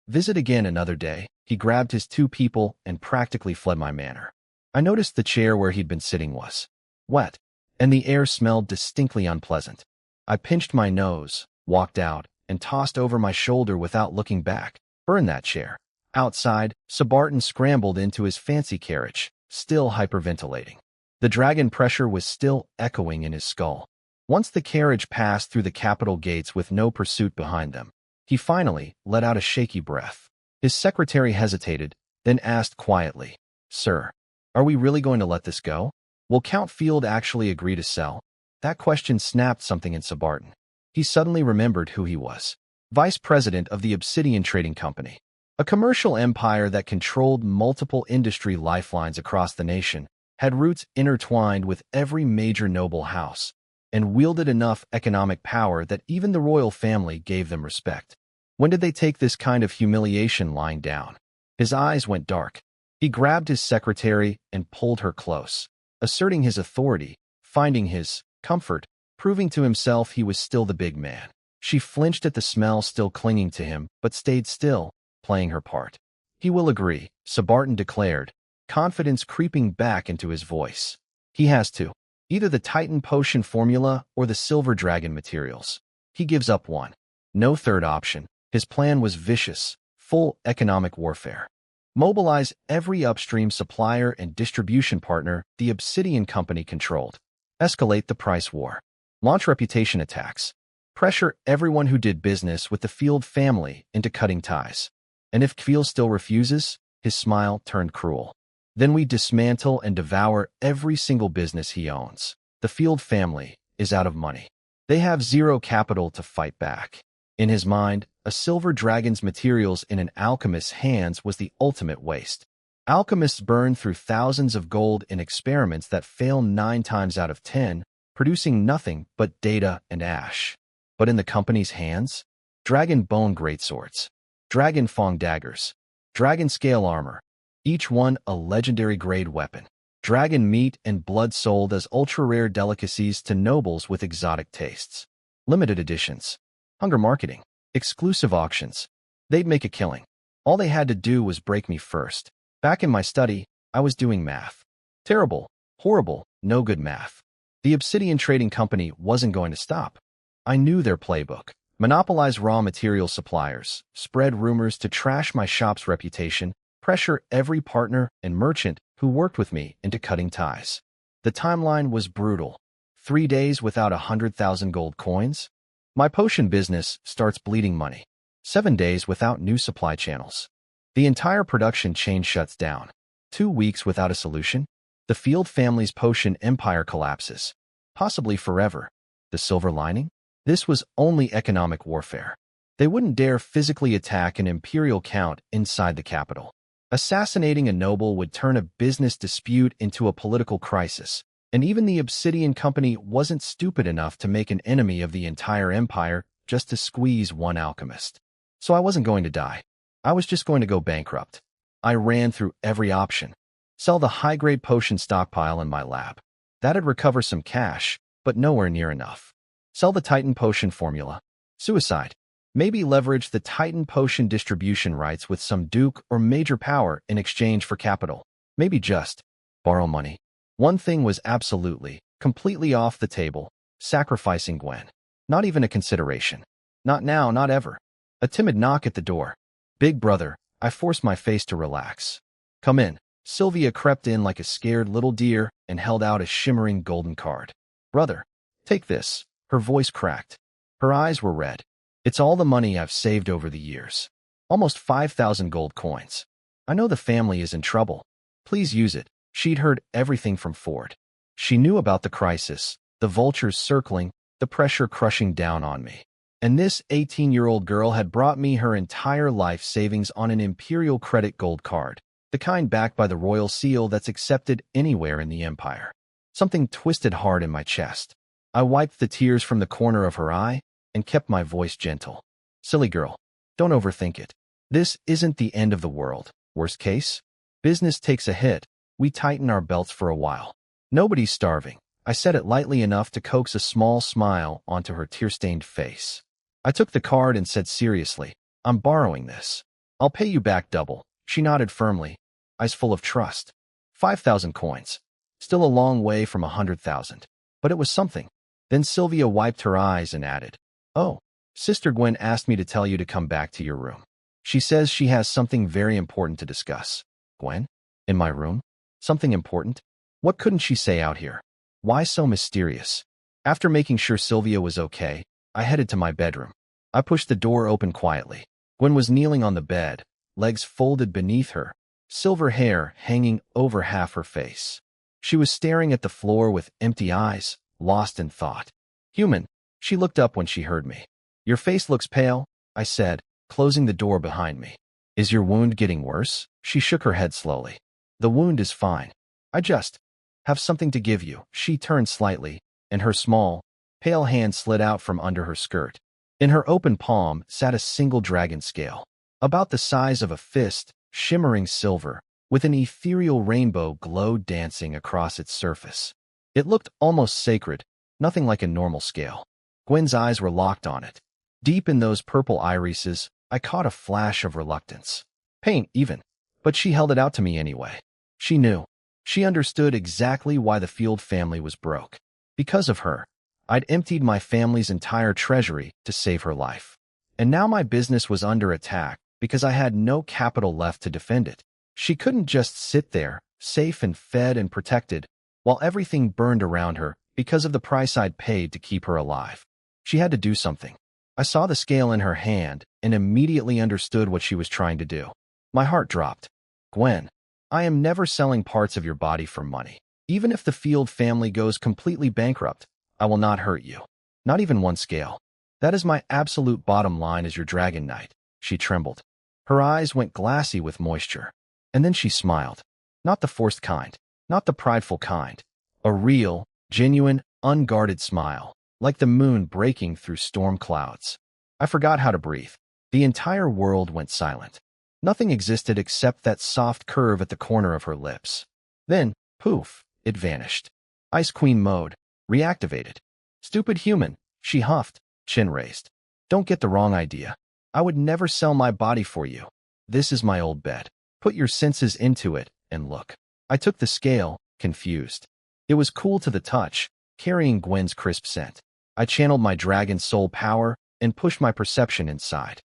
visit again another day." He grabbed his two people and practically fled my manor. I noticed the chair where he'd been sitting was wet, and the air smelled distinctly unpleasant. I pinched my nose, walked out, and tossed over my shoulder without looking back. Burn that chair. Outside, Sabarton scrambled into his fancy carriage, still hyperventilating. The dragon pressure was still echoing in his skull. Once the carriage passed through the capital gates with no pursuit behind them, he finally let out a shaky breath. His secretary hesitated, then asked quietly, "Sir, are we really going to let this go? Will Count Field actually agree to sell?" That question snapped something in Sabarton. He suddenly remembered who he was. Vice President of the Obsidian Trading Company, a commercial empire that controlled multiple industry lifelines across the nation, had roots intertwined with every major noble house, and wielded enough economic power that even the royal family gave them respect. When did they take this kind of humiliation lying down? His eyes went dark. He grabbed his secretary and pulled her close, asserting his authority, finding his comfort, proving to himself he was still the big man. She flinched at the smell still clinging to him, but stayed still, playing her part. "He will agree," Sabarton declared, confidence creeping back into his voice. "He has to. Either the Titan potion formula or the silver dragon materials. He gives up one. No third option." His plan was vicious, full economic warfare. Mobilize every upstream supplier and distribution partner the Obsidian Company controlled. Escalate the price war. Launch reputation attacks. Pressure everyone who did business with the Field family into cutting ties. And if Kveil still refuses, his smile turned cruel. Then we dismantle and devour every single business he owns. The Field family is out of money. They have zero capital to fight back. In his mind, a silver dragon's materials in an alchemist's hands was the ultimate waste. Alchemists burn through thousands of gold in experiments that fail 9 times out of 10, producing nothing but data and ash. But in the company's hands, dragon bone greatswords, dragon fang daggers, dragon scale armor, each one a legendary grade weapon. Dragon meat and blood sold as ultra-rare delicacies to nobles with exotic tastes. Limited editions. Hunger marketing. Exclusive auctions. They'd make a killing. All they had to do was break me first. Back in my study, I was doing math. Terrible, horrible, no good math. The Obsidian Trading Company wasn't going to stop. I knew their playbook. Monopolize raw material suppliers, spread rumors to trash my shop's reputation, pressure every partner and merchant who worked with me into cutting ties. The timeline was brutal. 3 days without 100,000 gold coins? My potion business starts bleeding money. 7 days without new supply channels. The entire production chain shuts down. 2 weeks without a solution? The Field family's potion empire collapses. Possibly forever. The silver lining? This was only economic warfare. They wouldn't dare physically attack an imperial count inside the capital. Assassinating a noble would turn a business dispute into a political crisis. And even the Obsidian Company wasn't stupid enough to make an enemy of the entire empire just to squeeze one alchemist. So I wasn't going to die. I was just going to go bankrupt. I ran through every option. Sell the high-grade potion stockpile in my lab. That'd recover some cash, but nowhere near enough. Sell the Titan potion formula. Suicide. Maybe leverage the Titan potion distribution rights with some duke or major power in exchange for capital. Maybe just borrow money. One thing was absolutely, completely off the table: sacrificing Gwen. Not even a consideration. Not now, not ever. A timid knock at the door. Big brother. I forced my face to relax. Come in. Sylvia crept in like a scared little deer and held out a shimmering golden card. Brother, take this. Her voice cracked. Her eyes were red. It's all the money I've saved over the years. Almost 5,000 gold coins. I know the family is in trouble. Please use it. She'd heard everything from Ford. She knew about the crisis, the vultures circling, the pressure crushing down on me. And this 18-year-old girl had brought me her entire life savings on an Imperial Credit gold card, the kind backed by the royal seal that's accepted anywhere in the Empire. Something twisted hard in my chest. I wiped the tears from the corner of her eye and kept my voice gentle. Silly girl, don't overthink it. This isn't the end of the world. Worst case, business takes a hit. We tighten our belts for a while. Nobody's starving. I said it lightly enough to coax a small smile onto her tear-stained face. I took the card and said seriously, I'm borrowing this. I'll pay you back double. She nodded firmly, eyes full of trust. 5,000 coins. Still a long way from 100,000. But it was something. Then Sylvia wiped her eyes and added, Oh, Sister Gwen asked me to tell you to come back to your room. She says she has something very important to discuss. Gwen? In my room? Something important? What couldn't she say out here? Why so mysterious? After making sure Sylvia was okay, I headed to my bedroom. I pushed the door open quietly. Gwen was kneeling on the bed, legs folded beneath her, silver hair hanging over half her face. She was staring at the floor with empty eyes, lost in thought. Human. She looked up when she heard me. Your face looks pale, I said, closing the door behind me. Is your wound getting worse? She shook her head slowly. The wound is fine. I just have something to give you. She turned slightly, and her small, pale hand slid out from under her skirt. In her open palm sat a single dragon scale, about the size of a fist, shimmering silver, with an ethereal rainbow glow dancing across its surface. It looked almost sacred, nothing like a normal scale. Gwen's eyes were locked on it. Deep in those purple irises, I caught a flash of reluctance. Pain, even. But she held it out to me anyway. She knew. She understood exactly why the Field family was broke. Because of her, I'd emptied my family's entire treasury to save her life. And now my business was under attack because I had no capital left to defend it. She couldn't just sit there, safe and fed and protected, while everything burned around her because of the price I'd paid to keep her alive. She had to do something. I saw the scale in her hand and immediately understood what she was trying to do. My heart dropped. Gwen, I am never selling parts of your body for money. Even if the Field family goes completely bankrupt, I will not hurt you. Not even one scale. That is my absolute bottom line as your Dragon Knight. She trembled. Her eyes went glassy with moisture. And then she smiled. Not the forced kind. Not the prideful kind. A real, genuine, unguarded smile, like the moon breaking through storm clouds. I forgot how to breathe. The entire world went silent. Nothing existed except that soft curve at the corner of her lips. Then, poof, it vanished. Ice Queen mode. Reactivated. Stupid human, she huffed, chin raised. Don't get the wrong idea. I would never sell my body for you. This is my old bed. Put your senses into it and look. I took the scale, confused. It was cool to the touch, carrying Gwen's crisp scent. I channeled my dragon soul power and pushed my perception inside.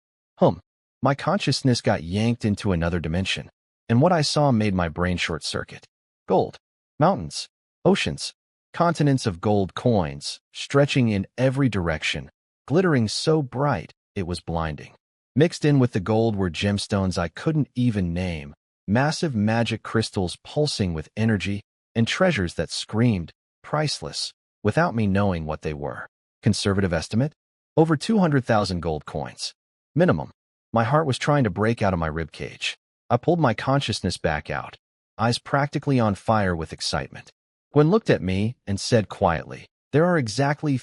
My consciousness got yanked into another dimension, and what I saw made my brain short-circuit. Gold. Mountains. Oceans. Continents of gold coins, stretching in every direction, glittering so bright it was blinding. Mixed in with the gold were gemstones I couldn't even name, massive magic crystals pulsing with energy, and treasures that screamed, priceless, without me knowing what they were. Conservative estimate? Over 200,000 gold coins. Minimum. My heart was trying to break out of my ribcage. I pulled my consciousness back out, eyes practically on fire with excitement. Gwen looked at me and said quietly, There are exactly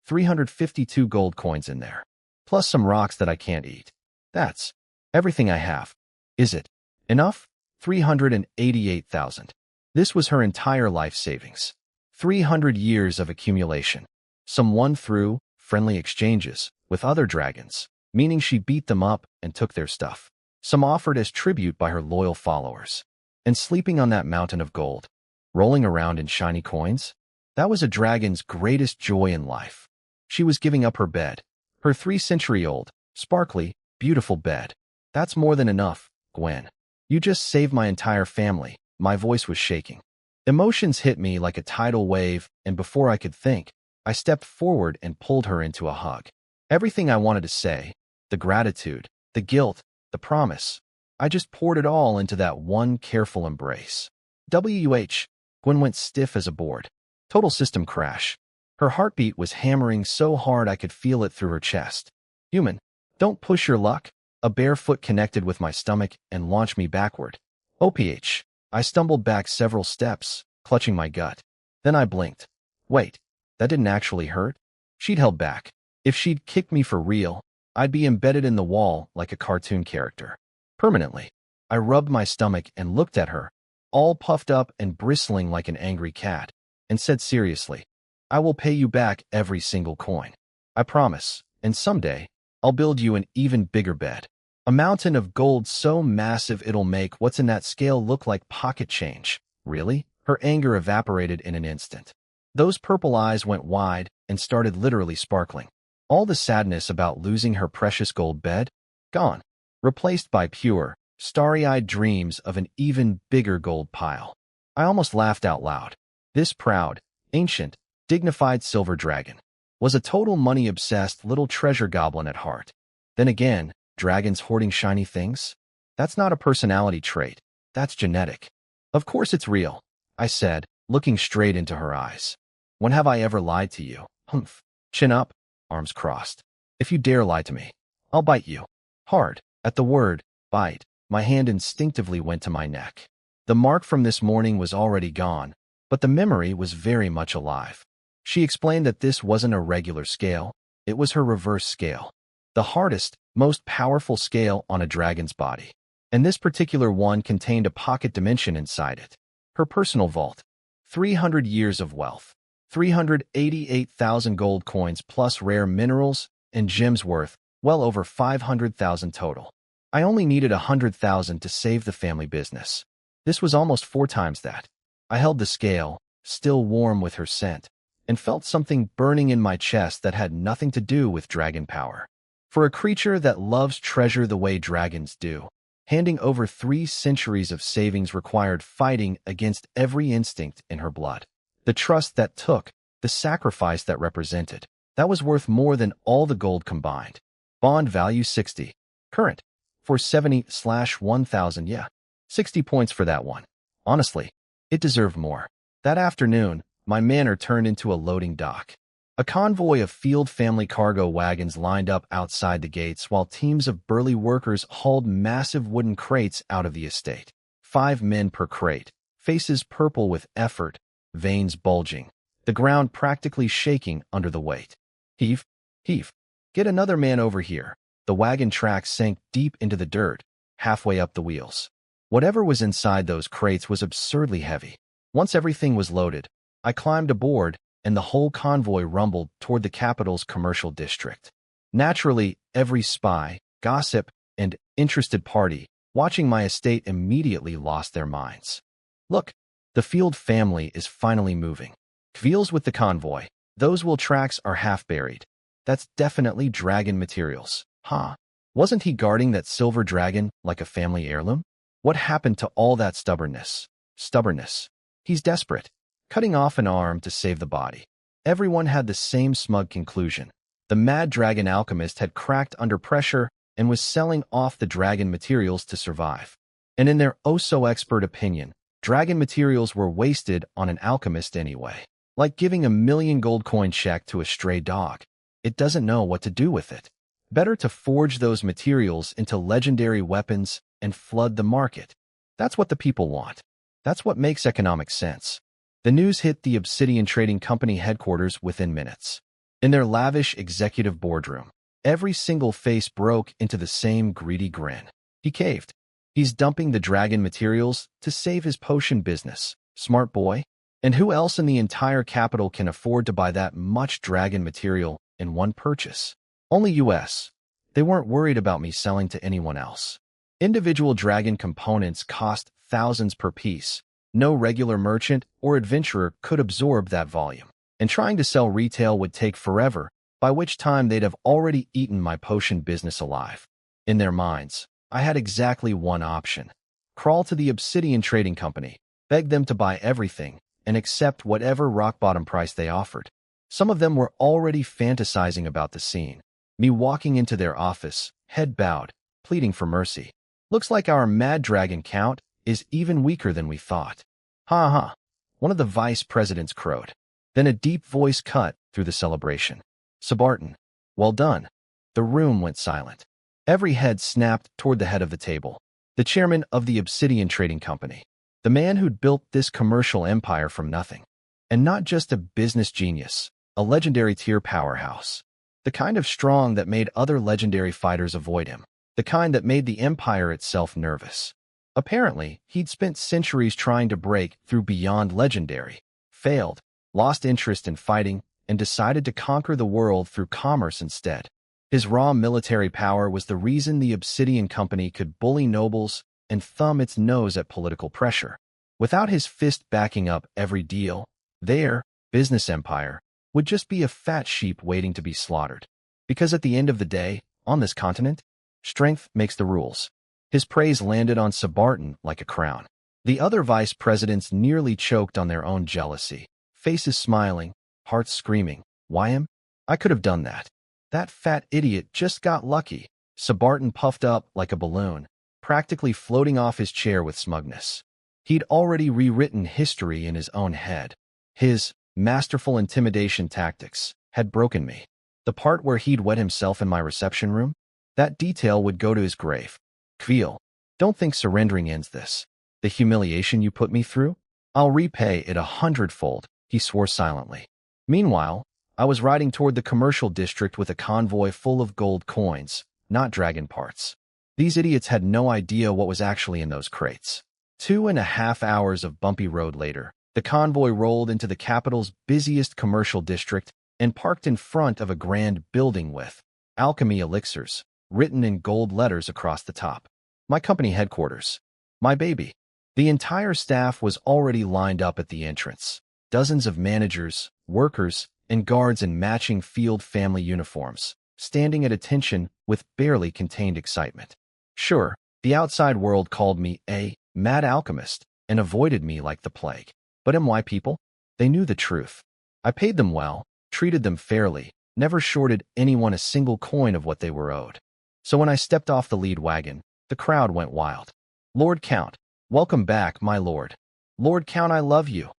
352 gold coins in there, plus some rocks that I can't eat. That's everything I have. Is it enough? 388,000. This was her entire life savings. 300 years of accumulation. Some won through friendly exchanges with other dragons, meaning she beat them up and took their stuff. Some offered as tribute by her loyal followers. And sleeping on that mountain of gold, rolling around in shiny coins, that was a dragon's greatest joy in life. She was giving up her bed, her 3-century-old, sparkly, beautiful bed. That's more than enough, Gwen. You just saved my entire family. My voice was shaking. Emotions hit me like a tidal wave, and before I could think, I stepped forward and pulled her into a hug. Everything I wanted to say, the gratitude, the guilt, the promise, I just poured it all into that one careful embrace. WH, Gwen went stiff as a board. Total system crash. Her heartbeat was hammering so hard I could feel it through her chest. Human, don't push your luck. A bare foot connected with my stomach and launched me backward. OPH. I stumbled back several steps, clutching my gut. Then I blinked. Wait, that didn't actually hurt? She'd held back. If she'd kicked me for real, I'd be embedded in the wall like a cartoon character. Permanently. I rubbed my stomach and looked at her, all puffed up and bristling like an angry cat, and said seriously, I will pay you back every single coin. I promise, and someday, I'll build you an even bigger bed. A mountain of gold so massive it'll make what's in that scale look like pocket change. Really? Her anger evaporated in an instant. Those purple eyes went wide and started literally sparkling. All the sadness about losing her precious gold bed? Gone. Replaced by pure, starry-eyed dreams of an even bigger gold pile. I almost laughed out loud. This proud, ancient, dignified silver dragon was a total money-obsessed little treasure goblin at heart. Then again, dragons hoarding shiny things? That's not a personality trait. That's genetic. Of course it's real, I said, looking straight into her eyes. When have I ever lied to you? Humph. Chin up, arms crossed. If you dare lie to me, I'll bite you. Hard. At the word, bite, my hand instinctively went to my neck. The mark from this morning was already gone, but the memory was very much alive. She explained that this wasn't a regular scale, it was her reverse scale. The hardest, most powerful scale on a dragon's body. And this particular one contained a pocket dimension inside it. Her personal vault. 300 years of wealth. 388,000 gold coins plus rare minerals and gems worth well over 500,000 total. I only needed 100,000 to save the family business. This was almost 4 times that. I held the scale, still warm with her scent, and felt something burning in my chest that had nothing to do with dragon power. For a creature that loves treasure the way dragons do, handing over 3 centuries of savings required fighting against every instinct in her blood. The trust that took, the sacrifice that represented, that was worth more than all the gold combined. Bond value 60. Current. For 70/1000, yeah. 60 points for that one. Honestly, it deserved more. That afternoon, my manor turned into a loading dock. A convoy of field family cargo wagons lined up outside the gates while teams of burly workers hauled massive wooden crates out of the estate. 5 men per crate, faces purple with effort, veins bulging, the ground practically shaking under the weight. Heave, heave. Get another man over here. The wagon tracks sank deep into the dirt, halfway up the wheels. Whatever was inside those crates was absurdly heavy. Once everything was loaded, I climbed aboard, and the whole convoy rumbled toward the capital's commercial district. Naturally, every spy, gossip, and interested party watching my estate immediately lost their minds. Look, the Field family is finally moving. Kveils with the convoy. Those wool tracks are half buried. That's definitely dragon materials. Huh? Wasn't he guarding that silver dragon like a family heirloom? What happened to all that stubbornness? Stubbornness. He's desperate, cutting off an arm to save the body. Everyone had the same smug conclusion. The mad dragon alchemist had cracked under pressure and was selling off the dragon materials to survive. And in their oh-so-expert opinion, dragon materials were wasted on an alchemist anyway. Like giving a 1,000,000 gold coin check to a stray dog. It doesn't know what to do with it. Better to forge those materials into legendary weapons and flood the market. That's what the people want. That's what makes economic sense. The news hit the Obsidian Trading Company headquarters within minutes. In their lavish executive boardroom, every single face broke into the same greedy grin. He caved. He's dumping the dragon materials to save his potion business. Smart boy. And who else in the entire capital can afford to buy that much dragon material in one purchase? Only US. They weren't worried about me selling to anyone else. Individual dragon components cost thousands per piece. No regular merchant or adventurer could absorb that volume. And trying to sell retail would take forever, by which time they'd have already eaten my potion business alive. In their minds, I had exactly one option. Crawl to the Obsidian Trading Company, beg them to buy everything, and accept whatever rock-bottom price they offered. Some of them were already fantasizing about the scene. Me walking into their office, head bowed, pleading for mercy. Looks like our mad dragon count is even weaker than we thought. Ha ha. One of the vice presidents crowed. Then a deep voice cut through the celebration. Sabartan. Well done. The room went silent. Every head snapped toward the head of the table. The chairman of the Obsidian Trading Company. The man who'd built this commercial empire from nothing. And not just a business genius, a legendary tier powerhouse. The kind of strong that made other legendary fighters avoid him. The kind that made the empire itself nervous. Apparently, he'd spent centuries trying to break through beyond legendary, failed, lost interest in fighting, and decided to conquer the world through commerce instead. His raw military power was the reason the Obsidian Company could bully nobles and thumb its nose at political pressure. Without his fist backing up every deal, their business empire would just be a fat sheep waiting to be slaughtered. Because at the end of the day, on this continent, strength makes the rules. His praise landed on Sabartan like a crown. The other vice presidents nearly choked on their own jealousy. Faces smiling, hearts screaming. Why him? I could have done that. That fat idiot just got lucky. Sabartan puffed up like a balloon, practically floating off his chair with smugness. He'd already rewritten history in his own head. His masterful intimidation tactics had broken me. The part where he'd wet himself in my reception room? That detail would go to his grave. Kveel, don't think surrendering ends this. The humiliation you put me through? I'll repay it 100-fold, he swore silently. Meanwhile, I was riding toward the commercial district with a convoy full of gold coins, not dragon parts. These idiots had no idea what was actually in those crates. 2.5 hours of bumpy road later, the convoy rolled into the capital's busiest commercial district and parked in front of a grand building with alchemy elixirs written in gold letters across the top. My company headquarters. My baby. The entire staff was already lined up at the entrance. Dozens of managers, workers, and guards in matching field family uniforms, standing at attention with barely contained excitement. Sure, the outside world called me a mad alchemist and avoided me like the plague. But MY people? They knew the truth. I paid them well, treated them fairly, never shorted anyone a single coin of what they were owed. So when I stepped off the lead wagon, the crowd went wild. Lord Count, welcome back, my lord. Lord Count, I love you.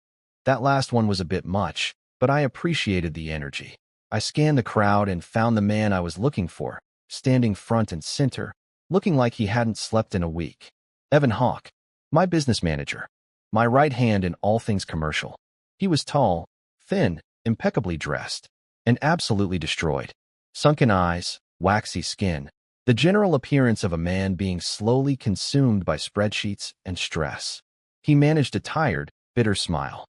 That last one was a bit much, but I appreciated the energy. I scanned the crowd and found the man I was looking for, standing front and center, looking like he hadn't slept in a week. Evan Hawke, my business manager. My right hand in all things commercial. He was tall, thin, impeccably dressed, and absolutely destroyed. Sunken eyes, waxy skin, the general appearance of a man being slowly consumed by spreadsheets and stress. He managed a tired, bitter smile.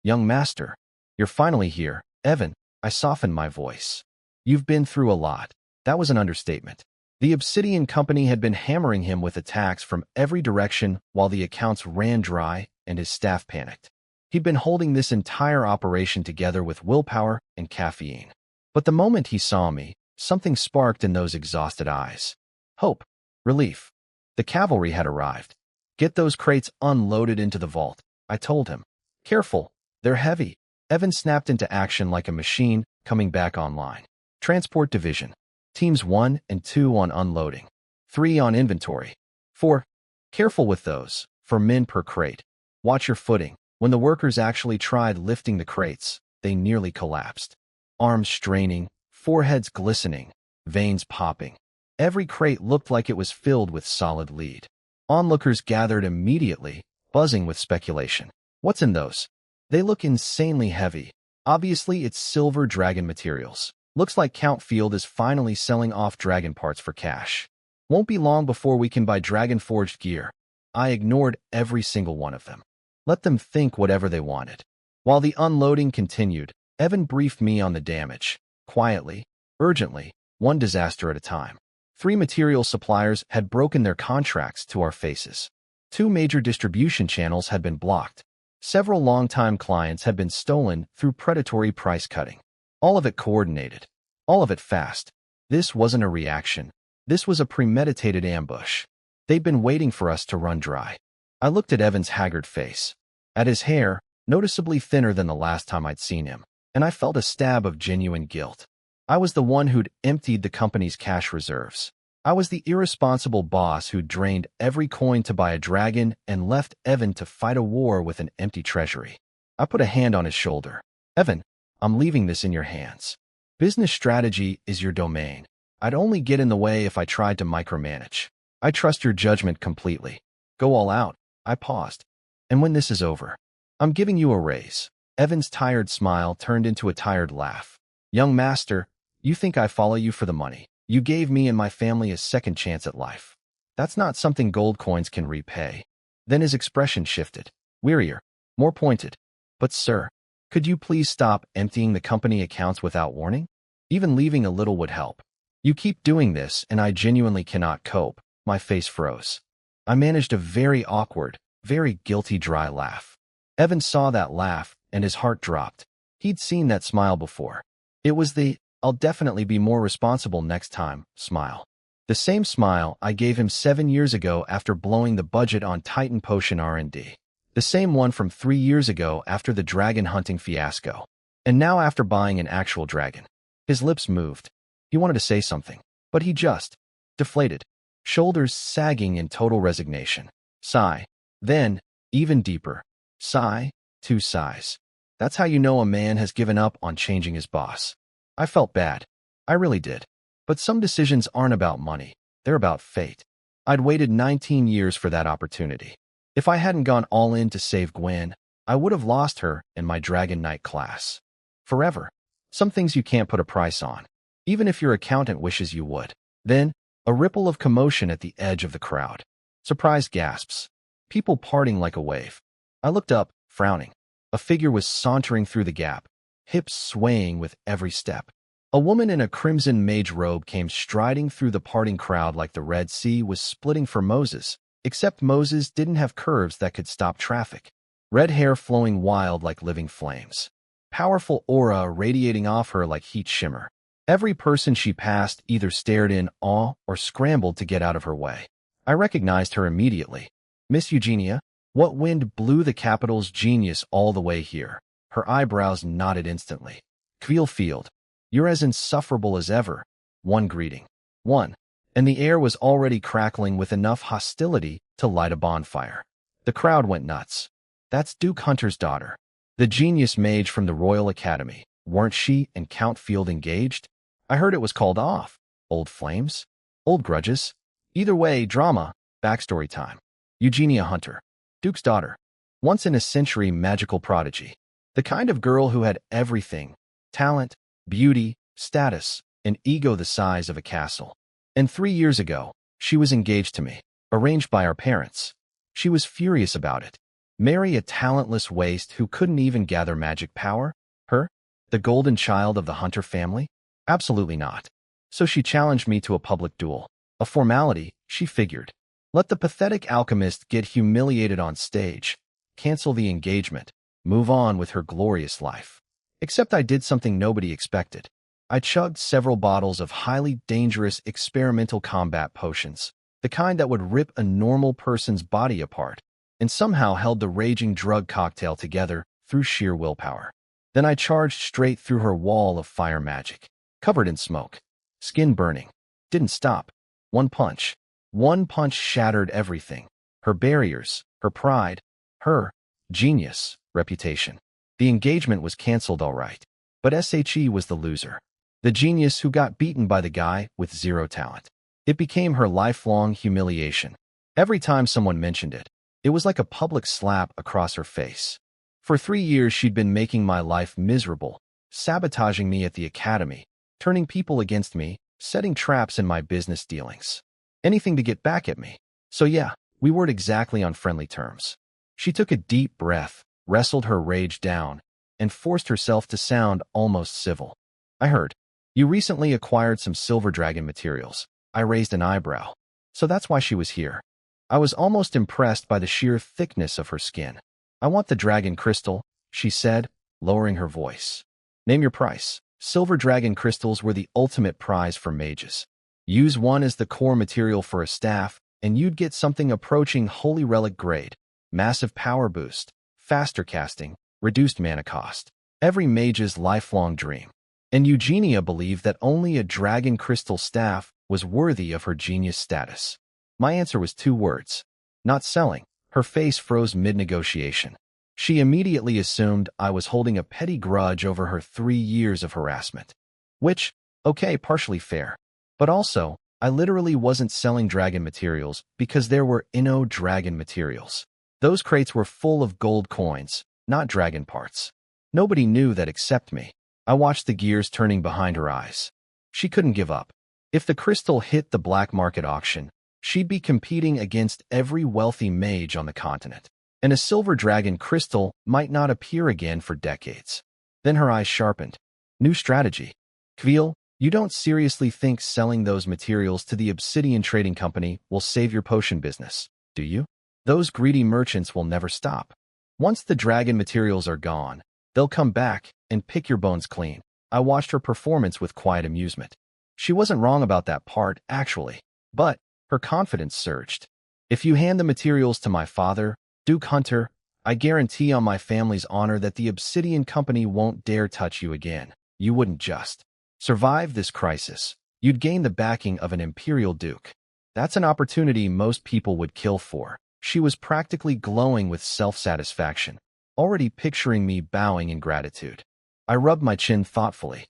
Young master, you're finally here. Evan, I softened my voice. You've been through a lot. That was an understatement. The Obsidian Company had been hammering him with attacks from every direction while the accounts ran dry and his staff panicked. He'd been holding this entire operation together with willpower and caffeine. But the moment he saw me, something sparked in those exhausted eyes. Hope. Relief. The cavalry had arrived. Get those crates unloaded into the vault, I told him. Careful, they're heavy. Evan snapped into action like a machine, coming back online. Transport Division. Teams 1 and 2 on unloading. 3 on inventory. 4. Careful with those, for men per crate. Watch your footing. When the workers actually tried lifting the crates, they nearly collapsed. Arms straining, foreheads glistening, veins popping. Every crate looked like it was filled with solid lead. Onlookers gathered immediately, buzzing with speculation. What's in those? They look insanely heavy. Obviously, it's silver dragon materials. Looks like Count Field is finally selling off dragon parts for cash. Won't be long before we can buy dragon-forged gear. I ignored every single one of them. Let them think whatever they wanted. While the unloading continued, Evan briefed me on the damage. Quietly, urgently, one disaster at a time. 3 material suppliers had broken their contracts to our faces. 2 major distribution channels had been blocked. Several longtime clients had been stolen through predatory price cutting. All of it coordinated. All of it fast. This wasn't a reaction. This was a premeditated ambush. They'd been waiting for us to run dry. I looked at Evan's haggard face, at his hair, noticeably thinner than the last time I'd seen him, and I felt a stab of genuine guilt. I was the one who'd emptied the company's cash reserves. I was the irresponsible boss who'd drained every coin to buy a dragon and left Evan to fight a war with an empty treasury. I put a hand on his shoulder. Evan, I'm leaving this in your hands. Business strategy is your domain. I'd only get in the way if I tried to micromanage. I trust your judgment completely. Go all out. I paused. And when this is over, I'm giving you a raise. Evan's tired smile turned into a tired laugh. Young master, you think I follow you for the money. You gave me and my family a second chance at life. That's not something gold coins can repay. Then his expression shifted, wearier, more pointed. But sir, could you please stop emptying the company accounts without warning? Even leaving a little would help. You keep doing this and I genuinely cannot cope. My face froze. I managed a very awkward, very guilty dry laugh. Evan saw that laugh and his heart dropped. He'd seen that smile before. It was the, I'll definitely be more responsible next time, smile. The same smile I gave him 7 years ago after blowing the budget on Titan Potion R&D. The same one from 3 years ago after the dragon hunting fiasco. And now after buying an actual dragon. His lips moved. He wanted to say something, but he just deflated, shoulders sagging in total resignation. Sigh. Then, even deeper. Sigh. 2 sighs. That's how you know a man has given up on changing his boss. I felt bad. I really did. But some decisions aren't about money. They're about fate. I'd waited 19 years for that opportunity. If I hadn't gone all in to save Gwen, I would have lost her in my Dragon Knight class. Forever. Some things you can't put a price on, even if your accountant wishes you would. Then, a ripple of commotion at the edge of the crowd. Surprised gasps. People parting like a wave. I looked up, frowning. A figure was sauntering through the gap, hips swaying with every step. A woman in a crimson mage robe came striding through the parting crowd like the Red Sea was splitting for Moses, except Moses didn't have curves that could stop traffic. Red hair flowing wild like living flames. Powerful aura radiating off her like heat shimmer. Every person she passed either stared in awe or scrambled to get out of her way. I recognized her immediately. Miss Eugenia, what wind blew the capital's genius all the way here? Her eyebrows knotted instantly. Queel Field, you're as insufferable as ever. One greeting. One. And the air was already crackling with enough hostility to light a bonfire. The crowd went nuts. That's Duke Hunter's daughter. The genius mage from the Royal Academy. Weren't she and Count Field engaged? I heard it was called off. Old flames? Old grudges? Either way, drama. Backstory time. Eugenia Hunter. Duke's daughter. Once in a century magical prodigy. The kind of girl who had everything. Talent, beauty, status, an ego the size of a castle. And 3 years ago, she was engaged to me. Arranged by our parents. She was furious about it. Marry a talentless waste who couldn't even gather magic power? Her? The golden child of the Hunter family? Absolutely not. So she challenged me to a public duel. A formality, she figured. Let the pathetic alchemist get humiliated on stage. Cancel the engagement. Move on with her glorious life. Except I did something nobody expected. I chugged several bottles of highly dangerous experimental combat potions, the kind that would rip a normal person's body apart, and somehow held the raging drug cocktail together through sheer willpower. Then I charged straight through her wall of fire magic, covered in smoke, skin burning. Didn't stop. One punch. One punch shattered everything. Her barriers, her pride, her genius, reputation. The engagement was canceled all right, but SHE was the loser. The genius who got beaten by the guy with zero talent. It became her lifelong humiliation. Every time someone mentioned it, it was like a public slap across her face. For 3 years she'd been making my life miserable, sabotaging me at the academy, turning people against me, setting traps in my business dealings. Anything to get back at me. So yeah, we weren't exactly on friendly terms. She took a deep breath, wrestled her rage down, and forced herself to sound almost civil. I heard, you recently acquired some silver dragon materials. I raised an eyebrow. So that's why she was here. I was almost impressed by the sheer thickness of her skin. I want the dragon crystal, she said, lowering her voice. Name your price. Silver dragon crystals were the ultimate prize for mages. Use one as the core material for a staff, and you'd get something approaching holy relic grade. Massive power boost, faster casting, reduced mana cost. Every mage's lifelong dream. And Eugenia believed that only a dragon crystal staff was worthy of her genius status. My answer was 2 words. Not selling. Her face froze mid-negotiation. She immediately assumed I was holding a petty grudge over her 3 years of harassment. Which, okay, partially fair. But also, I literally wasn't selling dragon materials because there were dragon materials. Those crates were full of gold coins, not dragon parts. Nobody knew that except me. I watched the gears turning behind her eyes. She couldn't give up. If the crystal hit the black market auction, she'd be competing against every wealthy mage on the continent. And a silver dragon crystal might not appear again for decades. Then her eyes sharpened. New strategy. Kveel, you don't seriously think selling those materials to the Obsidian Trading Company will save your potion business, do you? Those greedy merchants will never stop. Once the dragon materials are gone, they'll come back and pick your bones clean. I watched her performance with quiet amusement. She wasn't wrong about that part, actually, but her confidence surged. If you hand the materials to my father, Duke Hunter, I guarantee on my family's honor that the Obsidian Company won't dare touch you again. You wouldn't just survive this crisis. You'd gain the backing of an imperial duke. That's an opportunity most people would kill for. She was practically glowing with self-satisfaction, already picturing me bowing in gratitude. I rubbed my chin thoughtfully.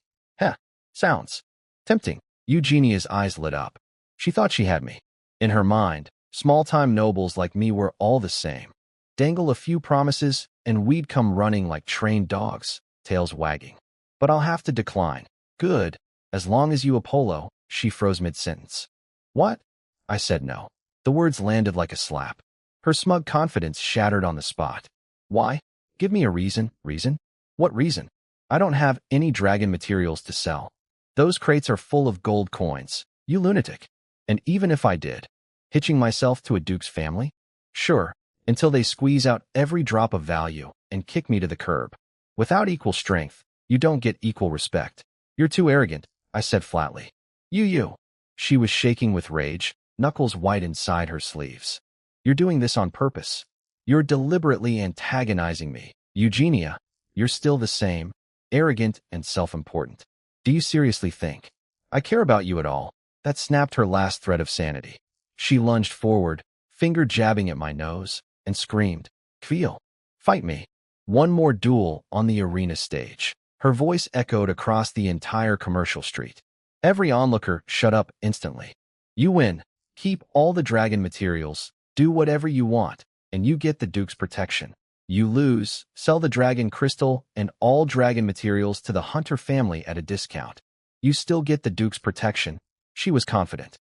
Sounds tempting. Eugenia's eyes lit up. She thought she had me. In her mind, small-time nobles like me were all the same. Dangle a few promises, and we'd come running like trained dogs, tails wagging. But I'll have to decline. Good. As long as you Apollo, she froze mid-sentence. What? I said no. The words landed like a slap. Her smug confidence shattered on the spot. Why? Give me a reason. Reason? What reason? I don't have any dragon materials to sell. Those crates are full of gold coins. You lunatic. And even if I did, hitching myself to a duke's family? Sure, until they squeeze out every drop of value and kick me to the curb. Without equal strength, you don't get equal respect. You're too arrogant, I said flatly. You. She was shaking with rage, knuckles white inside her sleeves. You're doing this on purpose. You're deliberately antagonizing me. Eugenia, you're still the same, arrogant and self-important. Do you seriously think I care about you at all? That snapped her last thread of sanity. She lunged forward, finger jabbing at my nose, and screamed, Kveel, fight me. One more duel on the arena stage. Her voice echoed across the entire commercial street. Every onlooker shut up instantly. You win. Keep all the dragon materials, do whatever you want, and you get the Duke's protection. You lose, sell the dragon crystal and all dragon materials to the Hunter family at a discount. You still get the Duke's protection. She was confident.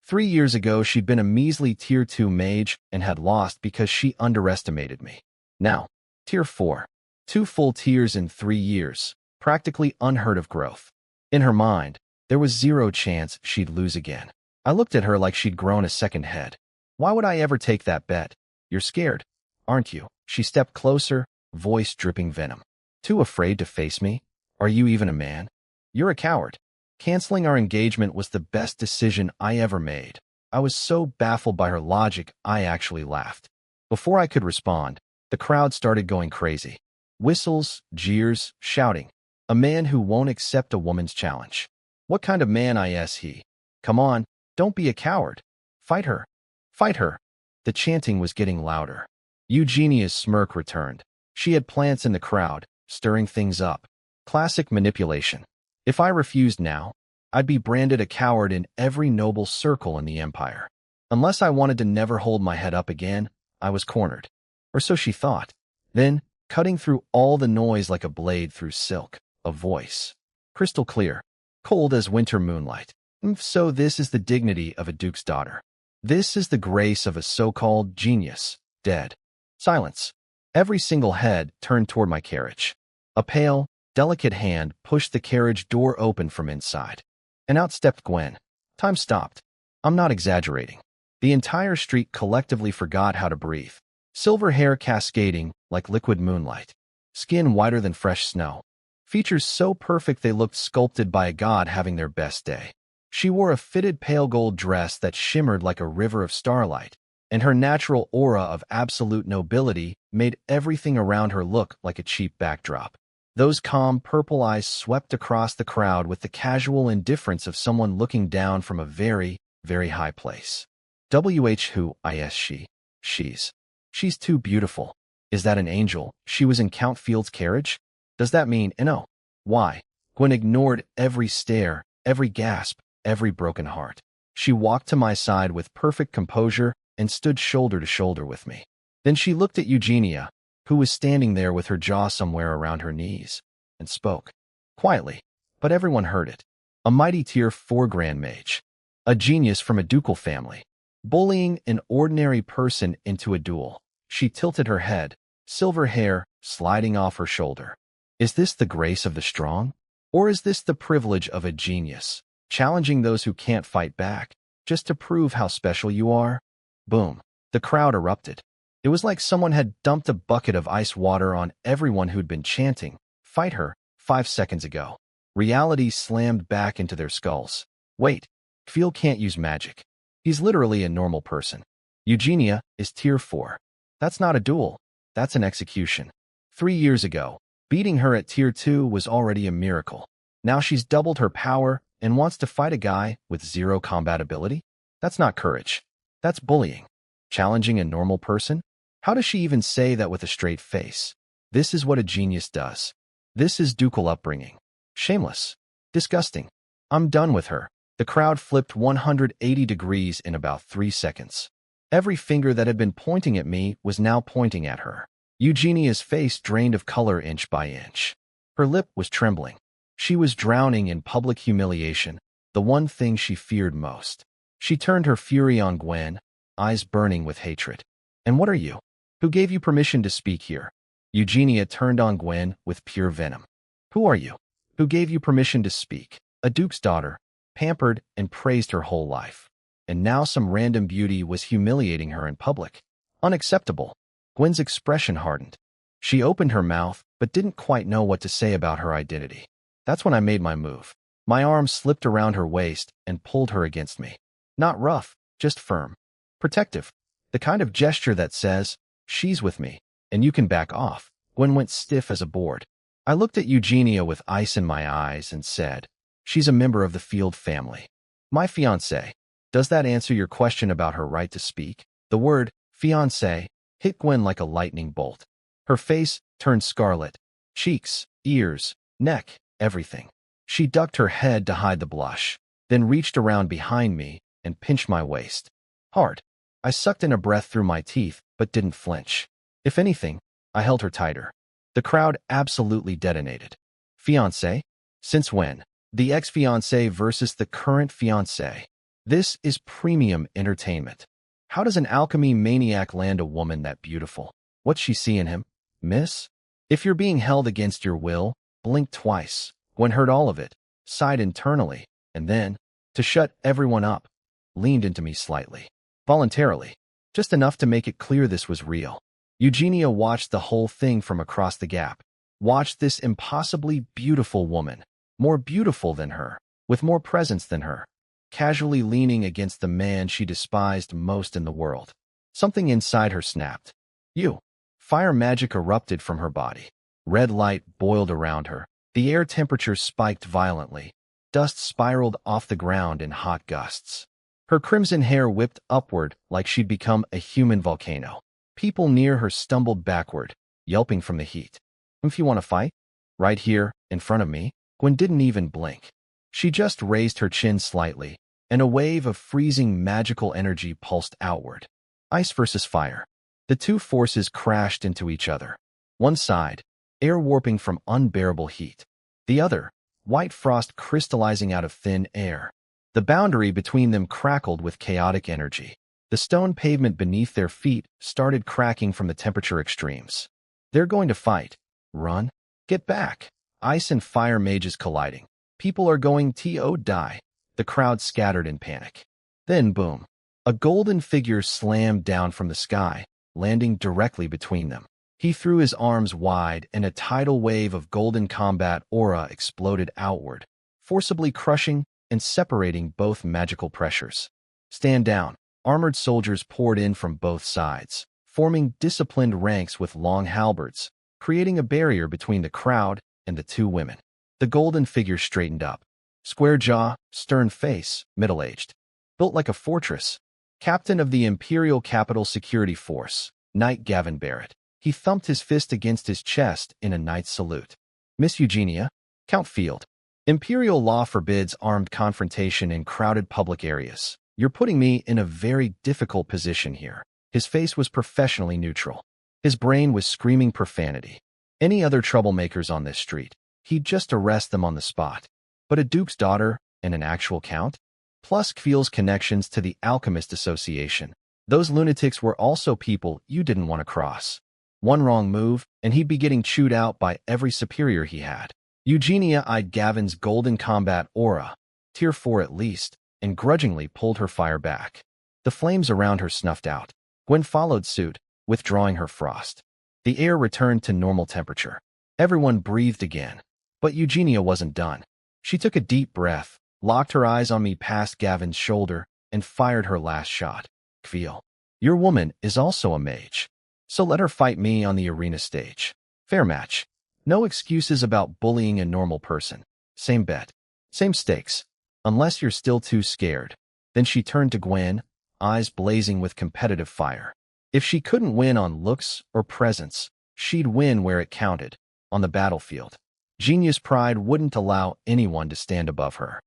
3 years ago, she'd been a measly Tier 2 mage and had lost because she underestimated me. Now, Tier 4. 2 full tiers in 3 years. Practically unheard of growth. In her mind, there was 0 chance she'd lose again. I looked at her like she'd grown a second head. Why would I ever take that bet? You're scared, aren't you? She stepped closer, voice dripping venom. Too afraid to face me? Are you even a man? You're a coward. Canceling our engagement was the best decision I ever made. I was so baffled by her logic, I actually laughed. Before I could respond, the crowd started going crazy. Whistles, jeers, shouting. A man who won't accept a woman's challenge. What kind of man is he? Come on, don't be a coward. Fight her. Fight her. The chanting was getting louder. Eugenia's smirk returned. She had plants in the crowd, stirring things up. Classic manipulation. If I refused now, I'd be branded a coward in every noble circle in the empire. Unless I wanted to never hold my head up again, I was cornered. Or so she thought. Then, cutting through all the noise like a blade through silk, a voice. Crystal clear. cold as winter moonlight. So this is the dignity of a duke's daughter. This is the grace of a so-called genius. Dead. Silence. Every single head turned toward my carriage. A pale, delicate hand pushed the carriage door open from inside. And out stepped Gwen. Time stopped. I'm not exaggerating. The entire street collectively forgot how to breathe. Silver hair cascading like liquid moonlight. Skin whiter than fresh snow. Features so perfect they looked sculpted by a god having their best day. She wore a fitted pale gold dress that shimmered like a river of starlight, and her natural aura of absolute nobility made everything around her look like a cheap backdrop. Those calm purple eyes swept across the crowd with the casual indifference of someone looking down from a very, very high place. Who is she? She's too beautiful. Is that an angel? She was in Count Field's carriage? Does that mean no? Why? Gwen ignored every stare, every gasp, every broken heart. She walked to my side with perfect composure and stood shoulder to shoulder with me. Then she looked at Eugenia, who was standing there with her jaw somewhere around her knees, and spoke. Quietly, but everyone heard it. A mighty tier 4 grand mage. A genius from a ducal family. Bullying an ordinary person into a duel. She tilted her head, silver hair sliding off her shoulder. Is this the grace of the strong? Or is this the privilege of a genius, challenging those who can't fight back, just to prove how special you are? Boom. The crowd erupted. It was like someone had dumped a bucket of ice water on everyone who'd been chanting, "Fight her," 5 seconds ago. Reality slammed back into their skulls. Wait, Phil can't use magic. He's literally a normal person. Eugenia is tier 4. That's not a duel. That's an execution. 3 years ago, beating her at tier 2 was already a miracle. Now she's doubled her power and wants to fight a guy with 0 combat ability? That's not courage. That's bullying. Challenging a normal person? How does she even say that with a straight face? This is what a genius does. This is ducal upbringing. Shameless. Disgusting. I'm done with her. The crowd flipped 180 degrees in about 3 seconds. Every finger that had been pointing at me was now pointing at her. Eugenia's face drained of color inch by inch. Her lip was trembling. She was drowning in public humiliation, the one thing she feared most. She turned her fury on Gwen, eyes burning with hatred. And what are you? Who gave you permission to speak here? Eugenia turned on Gwen with pure venom. Who are you? Who gave you permission to speak? A duke's daughter, pampered and praised her whole life. And now some random beauty was humiliating her in public. Unacceptable. Gwen's expression hardened. She opened her mouth, but didn't quite know what to say about her identity. That's when I made my move. My arm slipped around her waist and pulled her against me. Not rough, just firm. Protective. The kind of gesture that says, she's with me, and you can back off. Gwen went stiff as a board. I looked at Eugenia with ice in my eyes and said, she's a member of the Field family. My fiancé. Does that answer your question about her right to speak? The word, fiancé, hit Gwen like a lightning bolt. Her face turned scarlet. Cheeks, ears, neck, everything. She ducked her head to hide the blush, then reached around behind me and pinched my waist. Hard. I sucked in a breath through my teeth, but didn't flinch. If anything, I held her tighter. The crowd absolutely detonated. Fiancé? Since when? The ex-fiancé versus the current fiancé. This is premium entertainment. How does an alchemy maniac land a woman that beautiful? What's she see in him? Miss? If you're being held against your will, blink twice. Gwen heard all of it, sighed internally, and then, to shut everyone up, leaned into me slightly. Voluntarily. Just enough to make it clear this was real. Eugenia watched the whole thing from across the gap. Watched this impossibly beautiful woman, more beautiful than her, with more presence than her, casually leaning against the man she despised most in the world. Something inside her snapped. You. Fire magic erupted from her body. Red light boiled around her. The air temperature spiked violently. Dust spiraled off the ground in hot gusts. Her crimson hair whipped upward like she'd become a human volcano. People near her stumbled backward, yelping from the heat. If you want to fight? Right here, in front of me? Gwen didn't even blink. She just raised her chin slightly, and a wave of freezing magical energy pulsed outward. Ice versus fire. The two forces crashed into each other. One side, air warping from unbearable heat. The other, white frost crystallizing out of thin air. The boundary between them crackled with chaotic energy. The stone pavement beneath their feet started cracking from the temperature extremes. They're going to fight. Run. Get back. Ice and fire mages colliding. People are going to die. The crowd scattered in panic. Then boom. A golden figure slammed down from the sky, landing directly between them. He threw his arms wide, and a tidal wave of golden combat aura exploded outward, forcibly crushing and separating both magical pressures. Stand down. Armored soldiers poured in from both sides, forming disciplined ranks with long halberds, creating a barrier between the crowd and the two women. The golden figure straightened up. Square jaw, stern face, middle-aged. Built like a fortress. Captain of the Imperial Capital Security Force, Knight Gavin Barrett. He thumped his fist against his chest in a knight's salute. Miss Eugenia, Count Field. Imperial law forbids armed confrontation in crowded public areas. You're putting me in a very difficult position here. His face was professionally neutral. His brain was screaming profanity. Any other troublemakers on this street, he'd just arrest them on the spot. But a duke's daughter and an actual count? Plus Kveil's connections to the Alchemist Association. Those lunatics were also people you didn't want to cross. One wrong move, and he'd be getting chewed out by every superior he had. Eugenia eyed Gavin's golden combat aura, tier 4 at least, and grudgingly pulled her fire back. The flames around her snuffed out. Gwen followed suit, withdrawing her frost. The air returned to normal temperature. Everyone breathed again. But Eugenia wasn't done. She took a deep breath, locked her eyes on me past Gavin's shoulder, and fired her last shot. Kveil, your woman is also a mage. So let her fight me on the arena stage. Fair match. No excuses about bullying a normal person. Same bet. Same stakes. Unless you're still too scared. Then she turned to Gwen, eyes blazing with competitive fire. If she couldn't win on looks or presence, she'd win where it counted, on the battlefield. Genius pride wouldn't allow anyone to stand above her.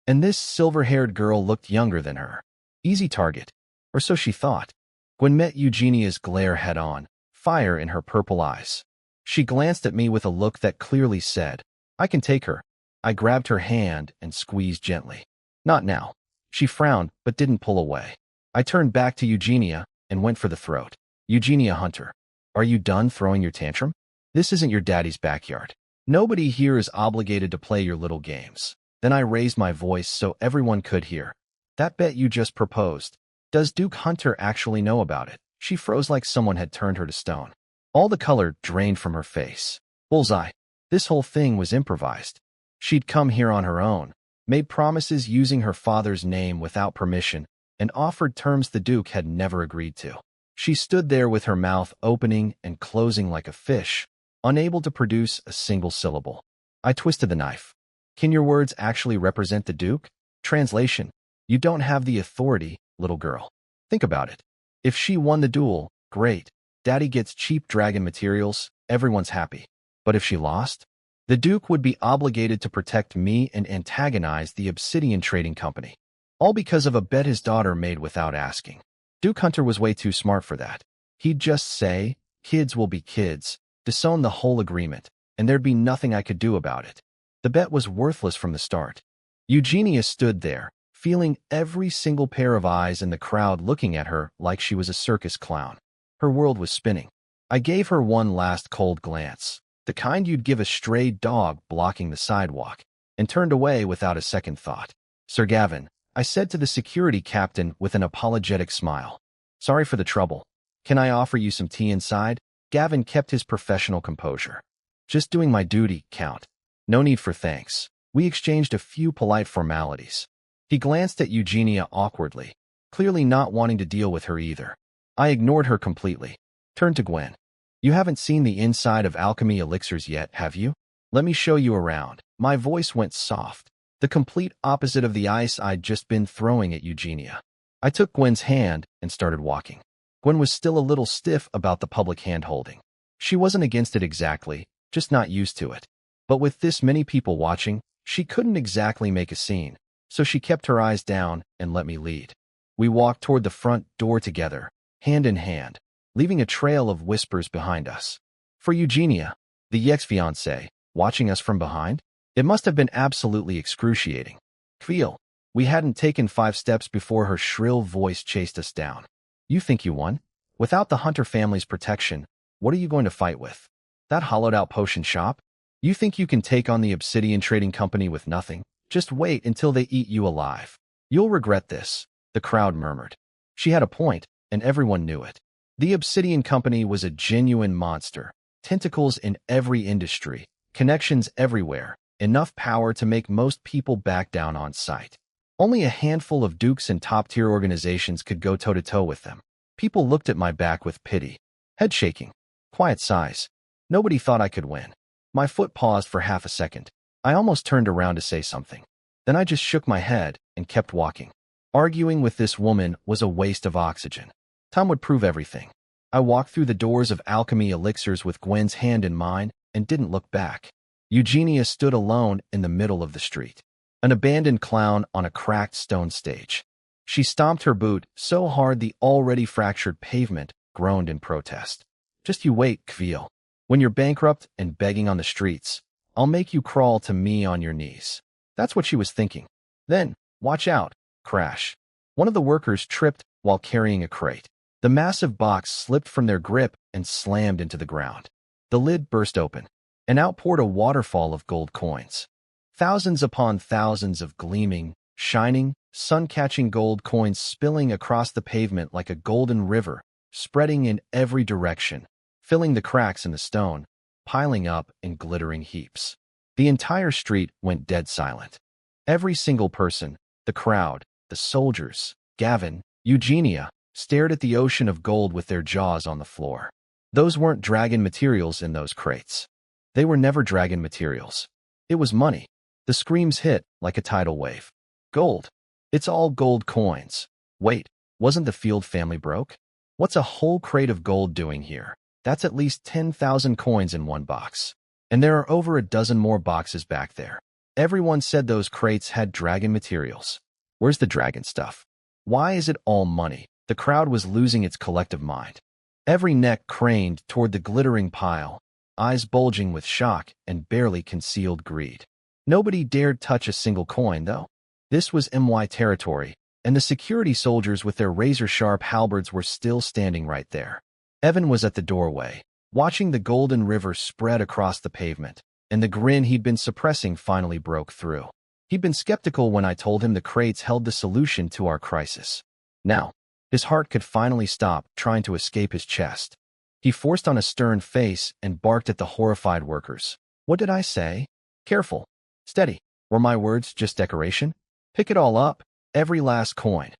And this silver-haired girl looked younger than her. Easy target. Or so she thought. Gwen met Eugenia's glare head-on, fire in her purple eyes. She glanced at me with a look that clearly said, I can take her. I grabbed her hand and squeezed gently. Not now. She frowned, but didn't pull away. I turned back to Eugenia and went for the throat. Eugenia Hunter, are you done throwing your tantrum? This isn't your daddy's backyard. Nobody here is obligated to play your little games. Then I raised my voice so everyone could hear. That bet you just proposed. Does Duke Hunter actually know about it? She froze like someone had turned her to stone. All the color drained from her face. Bullseye. This whole thing was improvised. She'd come here on her own, made promises using her father's name without permission, and offered terms the Duke had never agreed to. She stood there with her mouth opening and closing like a fish, unable to produce a single syllable. I twisted the knife. Can your words actually represent the Duke? Translation. You don't have the authority, little girl. Think about it. If she won the duel, great. Daddy gets cheap dragon materials, everyone's happy. But if she lost? The Duke would be obligated to protect me and antagonize the Obsidian Trading Company. All because of a bet his daughter made without asking. Duke Hunter was way too smart for that. He'd just say, kids will be kids, disown the whole agreement, and there'd be nothing I could do about it. The bet was worthless from the start. Eugenia stood there, feeling every single pair of eyes in the crowd looking at her like she was a circus clown. Her world was spinning. I gave her one last cold glance, the kind you'd give a stray dog blocking the sidewalk, and turned away without a second thought. Sir Gavin, I said to the security captain with an apologetic smile. Sorry for the trouble. Can I offer you some tea inside? Gavin kept his professional composure. Just doing my duty, Count. No need for thanks. We exchanged a few polite formalities. He glanced at Eugenia awkwardly, clearly not wanting to deal with her either. I ignored her completely. Turned to Gwen. You haven't seen the inside of alchemy elixirs yet, have you? Let me show you around. My voice went soft, the complete opposite of the ice I'd just been throwing at Eugenia. I took Gwen's hand and started walking. Gwen was still a little stiff about the public hand-holding. She wasn't against it exactly, just not used to it. But with this many people watching, she couldn't exactly make a scene, so she kept her eyes down and let me lead. We walked toward the front door together, hand in hand, leaving a trail of whispers behind us. For Eugenia, the ex-fiancée, watching us from behind, It must have been absolutely excruciating. Feel. We hadn't taken 5 steps before her shrill voice chased us down. You think you won? Without the Hunter family's protection, what are you going to fight with? That hollowed-out potion shop? You think you can take on the Obsidian Trading Company with nothing? Just wait until they eat you alive. You'll regret this, the crowd murmured. She had a point, and everyone knew it. The Obsidian Company was a genuine monster. Tentacles in every industry, connections everywhere, enough power to make most people back down on sight. Only a handful of dukes and top-tier organizations could go toe-to-toe with them. People looked at my back with pity. Head shaking. Quiet sighs. Nobody thought I could win. My foot paused for half a second. I almost turned around to say something. Then I just shook my head and kept walking. Arguing with this woman was a waste of oxygen. Time would prove everything. I walked through the doors of alchemy elixirs with Gwen's hand in mine and didn't look back. Eugenia stood alone in the middle of the street. An abandoned clown on a cracked stone stage. She stomped her boot so hard the already fractured pavement groaned in protest. Just you wait, Kveil. When you're bankrupt and begging on the streets, I'll make you crawl to me on your knees. That's what she was thinking. Then, watch out, crash. One of the workers tripped while carrying a crate. The massive box slipped from their grip and slammed into the ground. The lid burst open, and out poured a waterfall of gold coins. Thousands upon thousands of gleaming, shining, sun-catching gold coins spilling across the pavement like a golden river, spreading in every direction, filling the cracks in the stone, piling up in glittering heaps. The entire street went dead silent. Every single person, the crowd, the soldiers, Gavin, Eugenia, stared at the ocean of gold with their jaws on the floor. Those weren't dragon materials in those crates. They were never dragon materials. It was money. The screams hit like a tidal wave. Gold. It's all gold coins. Wait, wasn't the Field family broke? What's a whole crate of gold doing here? That's at least 10,000 coins in one box. And there are over a dozen more boxes back there. Everyone said those crates had dragon materials. Where's the dragon stuff? Why is it all money? The crowd was losing its collective mind. Every neck craned toward the glittering pile, eyes bulging with shock and barely concealed greed. Nobody dared touch a single coin, though. This was MY territory, and the security soldiers with their razor-sharp halberds were still standing right there. Evan was at the doorway, watching the golden river spread across the pavement, and the grin he'd been suppressing finally broke through. He'd been skeptical when I told him the crates held the solution to our crisis. Now, his heart could finally stop trying to escape his chest. He forced on a stern face and barked at the horrified workers. What did I say? Careful. Steady. Were my words just decoration? Pick it all up, every last coin.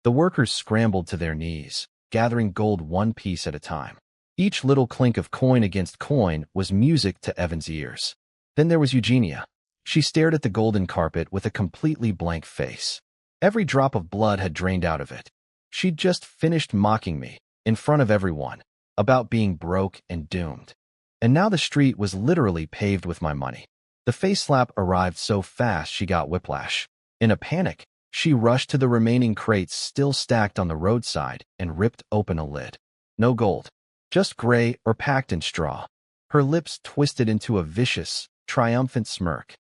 The workers scrambled to their knees, gathering gold one piece at a time. Each little clink of coin against coin was music to Evan's ears. Then there was Eugenia. She stared at the golden carpet with a completely blank face. Every drop of blood had drained out of it. She'd just finished mocking me, in front of everyone, about being broke and doomed. And now the street was literally paved with my money. The face slap arrived so fast she got whiplash. In a panic, she rushed to the remaining crates still stacked on the roadside and ripped open a lid. No gold, just gray or packed in straw. Her lips twisted into a vicious, triumphant smirk.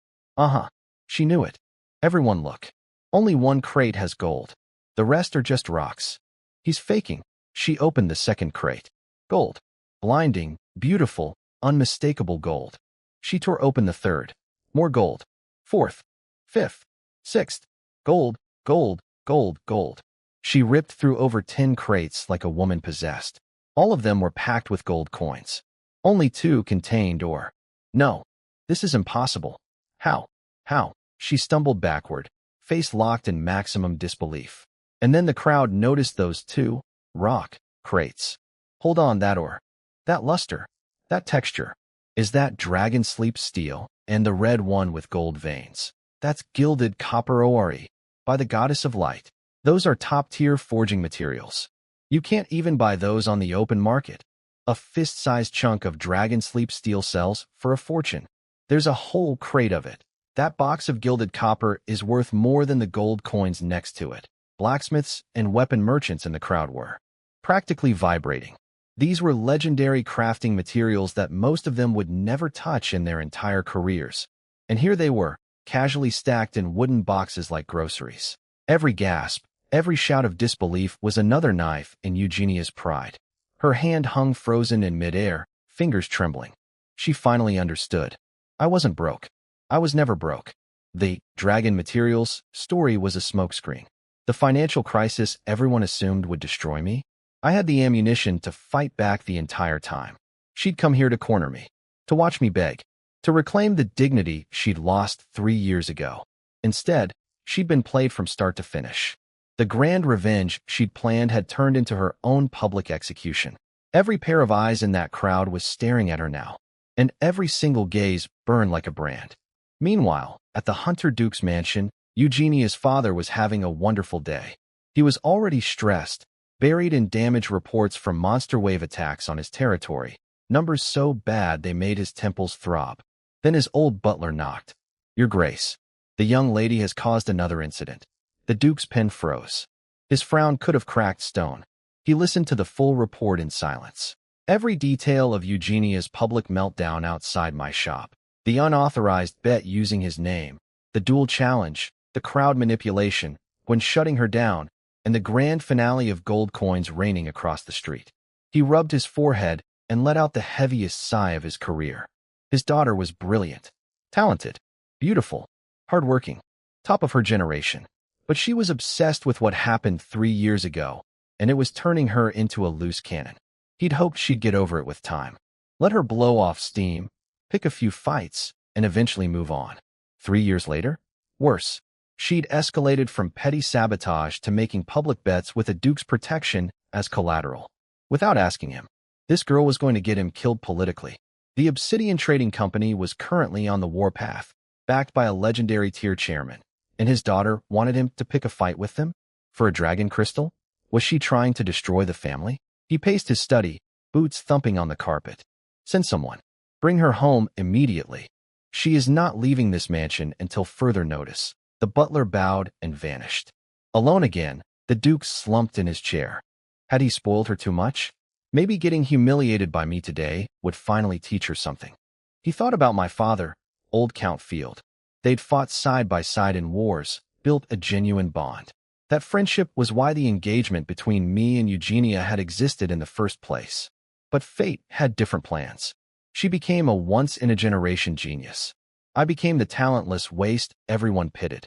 She knew it. Everyone look. Only one crate has gold. The rest are just rocks. He's faking. She opened the second crate. Gold. Blinding, beautiful, unmistakable gold. She tore open the third. More gold. Fourth. Fifth. Sixth. Gold, gold, gold, gold. She ripped through over 10 crates like a woman possessed. All of them were packed with gold coins. Only 2 contained ore. No. This is impossible. How? How? She stumbled backward, face locked in maximum disbelief. And then the crowd noticed those 2 rock crates. Hold on, that ore. That luster. That texture. Is that dragon sleep steel and the red one with gold veins? That's gilded copper ore, by the goddess of light. Those are top-tier forging materials. You can't even buy those on the open market. A fist-sized chunk of dragon sleep steel sells for a fortune. There's a whole crate of it. That box of gilded copper is worth more than the gold coins next to it. Blacksmiths and weapon merchants in the crowd were practically vibrating. These were legendary crafting materials that most of them would never touch in their entire careers. And here they were, casually stacked in wooden boxes like groceries. Every gasp, every shout of disbelief was another knife in Eugenia's pride. Her hand hung frozen in midair, fingers trembling. She finally understood. I wasn't broke. I was never broke. The Dragon Materials story was a smokescreen. The financial crisis everyone assumed would destroy me? I had the ammunition to fight back the entire time. She'd come here to corner me, to watch me beg, to reclaim the dignity she'd lost 3 years ago. Instead, she'd been played from start to finish. The grand revenge she'd planned had turned into her own public execution. Every pair of eyes in that crowd was staring at her now, and every single gaze burned like a brand. Meanwhile, at the Hunter Duke's mansion, Eugenia's father was having a wonderful day. He was already stressed, buried in damage reports from monster wave attacks on his territory, numbers so bad they made his temples throb. Then his old butler knocked. "Your Grace, the young lady has caused another incident." The Duke's pen froze. His frown could have cracked stone. He listened to the full report in silence. Every detail of Eugenia's public meltdown outside my shop, the unauthorized bet using his name, the dual challenge, the crowd manipulation, when shutting her down, and the grand finale of gold coins raining across the street. He rubbed his forehead and let out the heaviest sigh of his career. His daughter was brilliant, talented, beautiful, hardworking, top of her generation. But she was obsessed with what happened 3 years ago, and it was turning her into a loose cannon. He'd hoped she'd get over it with time. Let her blow off steam, pick a few fights, and eventually move on. 3 years later? Worse. She'd escalated from petty sabotage to making public bets with a Duke's protection as collateral. Without asking him, this girl was going to get him killed politically. The Obsidian Trading Company was currently on the warpath, backed by a legendary tier chairman, and his daughter wanted him to pick a fight with them? For a dragon crystal? Was she trying to destroy the family? He paced his study, boots thumping on the carpet. Send someone. Bring her home immediately. She is not leaving this mansion until further notice. The butler bowed and vanished. Alone again, the Duke slumped in his chair. Had he spoiled her too much? Maybe getting humiliated by me today would finally teach her something. He thought about my father, old Count Field. They'd fought side by side in wars, built a genuine bond. That friendship was why the engagement between me and Eugenia had existed in the first place. But fate had different plans. She became a once-in-a-generation genius. I became the talentless waste everyone pitied.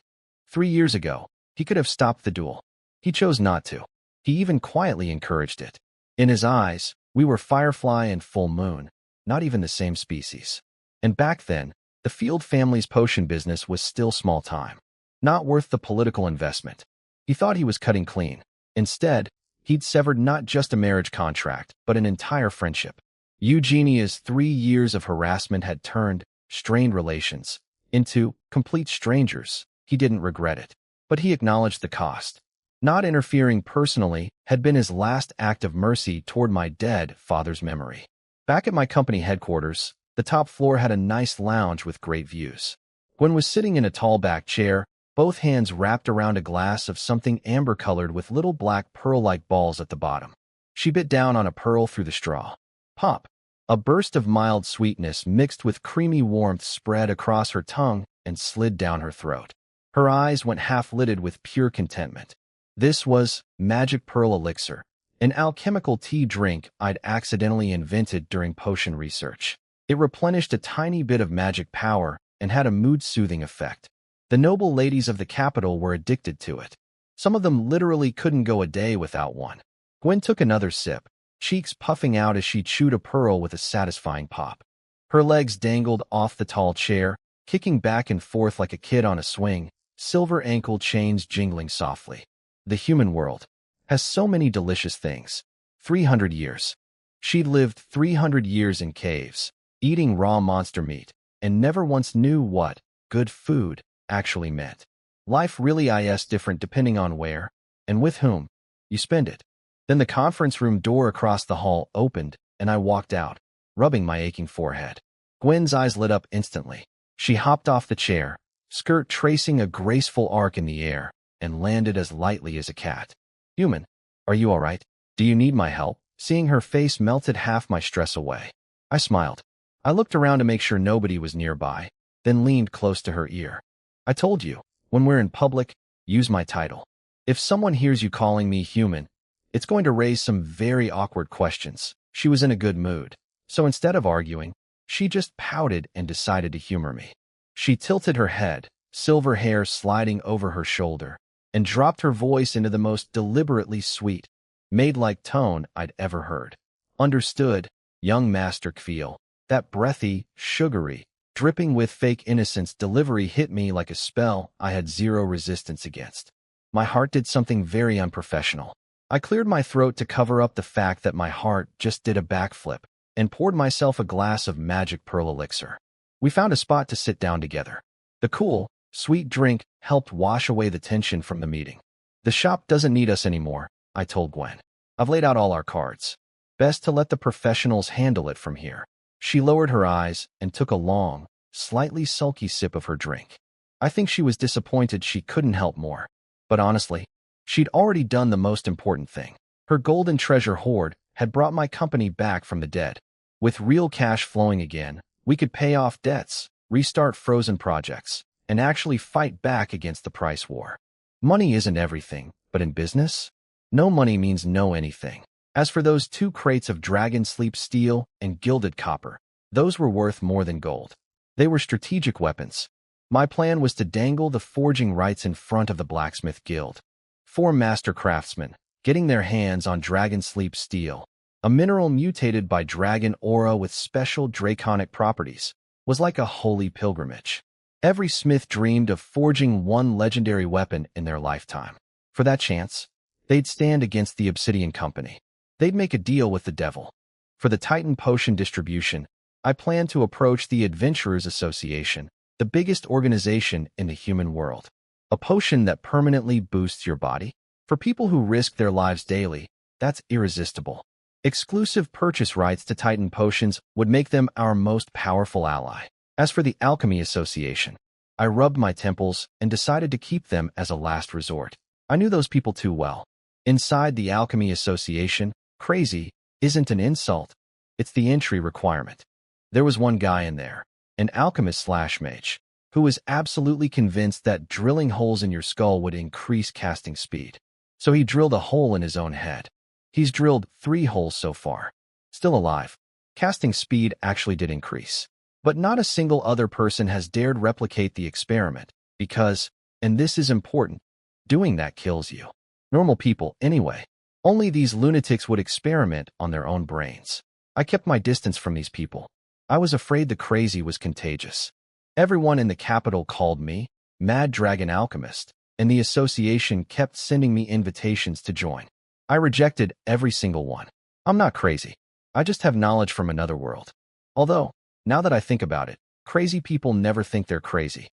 3 years ago, he could have stopped the duel. He chose not to. He even quietly encouraged it. In his eyes, we were Firefly and Full Moon, not even the same species. And back then, the Field family's potion business was still small time. Not worth the political investment. He thought he was cutting clean. Instead, he'd severed not just a marriage contract, but an entire friendship. Eugenia's 3 years of harassment had turned strained relations into complete strangers. He didn't regret it, but he acknowledged the cost. Not interfering personally had been his last act of mercy toward my dead father's memory. Back at my company headquarters, the top floor had a nice lounge with great views. Gwen was sitting in a tall back chair, both hands wrapped around a glass of something amber-colored with little black pearl-like balls at the bottom. She bit down on a pearl through the straw. Pop! A burst of mild sweetness mixed with creamy warmth spread across her tongue and slid down her throat. Her eyes went half-lidded with pure contentment. This was Magic Pearl Elixir, an alchemical tea drink I'd accidentally invented during potion research. It replenished a tiny bit of magic power and had a mood-soothing effect. The noble ladies of the capital were addicted to it. Some of them literally couldn't go a day without one. Gwen took another sip, cheeks puffing out as she chewed a pearl with a satisfying pop. Her legs dangled off the tall chair, kicking back and forth like a kid on a swing, silver ankle chains jingling softly. The human world has so many delicious things. 300 years. She'd lived 300 years in caves, eating raw monster meat, and never once knew what good food actually meant. Life really is different depending on where, and with whom, you spend it. Then the conference room door across the hall opened, and I walked out, rubbing my aching forehead. Gwen's eyes lit up instantly. She hopped off the chair, skirt tracing a graceful arc in the air, and landed as lightly as a cat. Human, are you all right? Do you need my help? Seeing her face melted half my stress away. I smiled. I looked around to make sure nobody was nearby, then leaned close to her ear. I told you, when we're in public, use my title. If someone hears you calling me human, it's going to raise some very awkward questions. She was in a good mood, so instead of arguing, she just pouted and decided to humor me. She tilted her head, silver hair sliding over her shoulder, and dropped her voice into the most deliberately sweet, maid-like tone I'd ever heard. Understood, young Master Kfeel. That breathy, sugary, dripping with fake innocence delivery hit me like a spell I had zero resistance against. My heart did something very unprofessional. I cleared my throat to cover up the fact that my heart just did a backflip and poured myself a glass of magic pearl elixir. We found a spot to sit down together. The cool, sweet drink helped wash away the tension from the meeting. The shop doesn't need us anymore, I told Gwen. I've laid out all our cards. Best to let the professionals handle it from here. She lowered her eyes and took a long, slightly sulky sip of her drink. I think she was disappointed she couldn't help more. But honestly, she'd already done the most important thing. Her golden treasure hoard had brought my company back from the dead. With real cash flowing again, we could pay off debts, restart frozen projects, and actually fight back against the price war. Money isn't everything, but in business, no money means no anything. As for those 2 crates of dragon sleep steel and gilded copper, those were worth more than gold. They were strategic weapons. My plan was to dangle the forging rights in front of the blacksmith guild. 4 master craftsmen, getting their hands on dragon sleep steel, a mineral mutated by dragon aura with special draconic properties, was like a holy pilgrimage. Every smith dreamed of forging one legendary weapon in their lifetime. For that chance, they'd stand against the Obsidian Company. They'd make a deal with the devil. For the Titan potion distribution, I planned to approach the Adventurers Association, the biggest organization in the human world. A potion that permanently boosts your body? For people who risk their lives daily, that's irresistible. Exclusive purchase rights to Titan potions would make them our most powerful ally. As for the Alchemy Association, I rubbed my temples and decided to keep them as a last resort. I knew those people too well. Inside the Alchemy Association, crazy isn't an insult. It's the entry requirement. There was one guy in there, an alchemist/mage, who was absolutely convinced that drilling holes in your skull would increase casting speed. So he drilled a hole in his own head. He's drilled 3 holes so far. Still alive. Casting speed actually did increase. But not a single other person has dared replicate the experiment, because, and this is important, doing that kills you. Normal people, anyway. Only these lunatics would experiment on their own brains. I kept my distance from these people. I was afraid the crazy was contagious. Everyone in the capital called me Mad Dragon Alchemist, and the association kept sending me invitations to join. I rejected every single one. I'm not crazy. I just have knowledge from another world. Although, now that I think about it, crazy people never think they're crazy.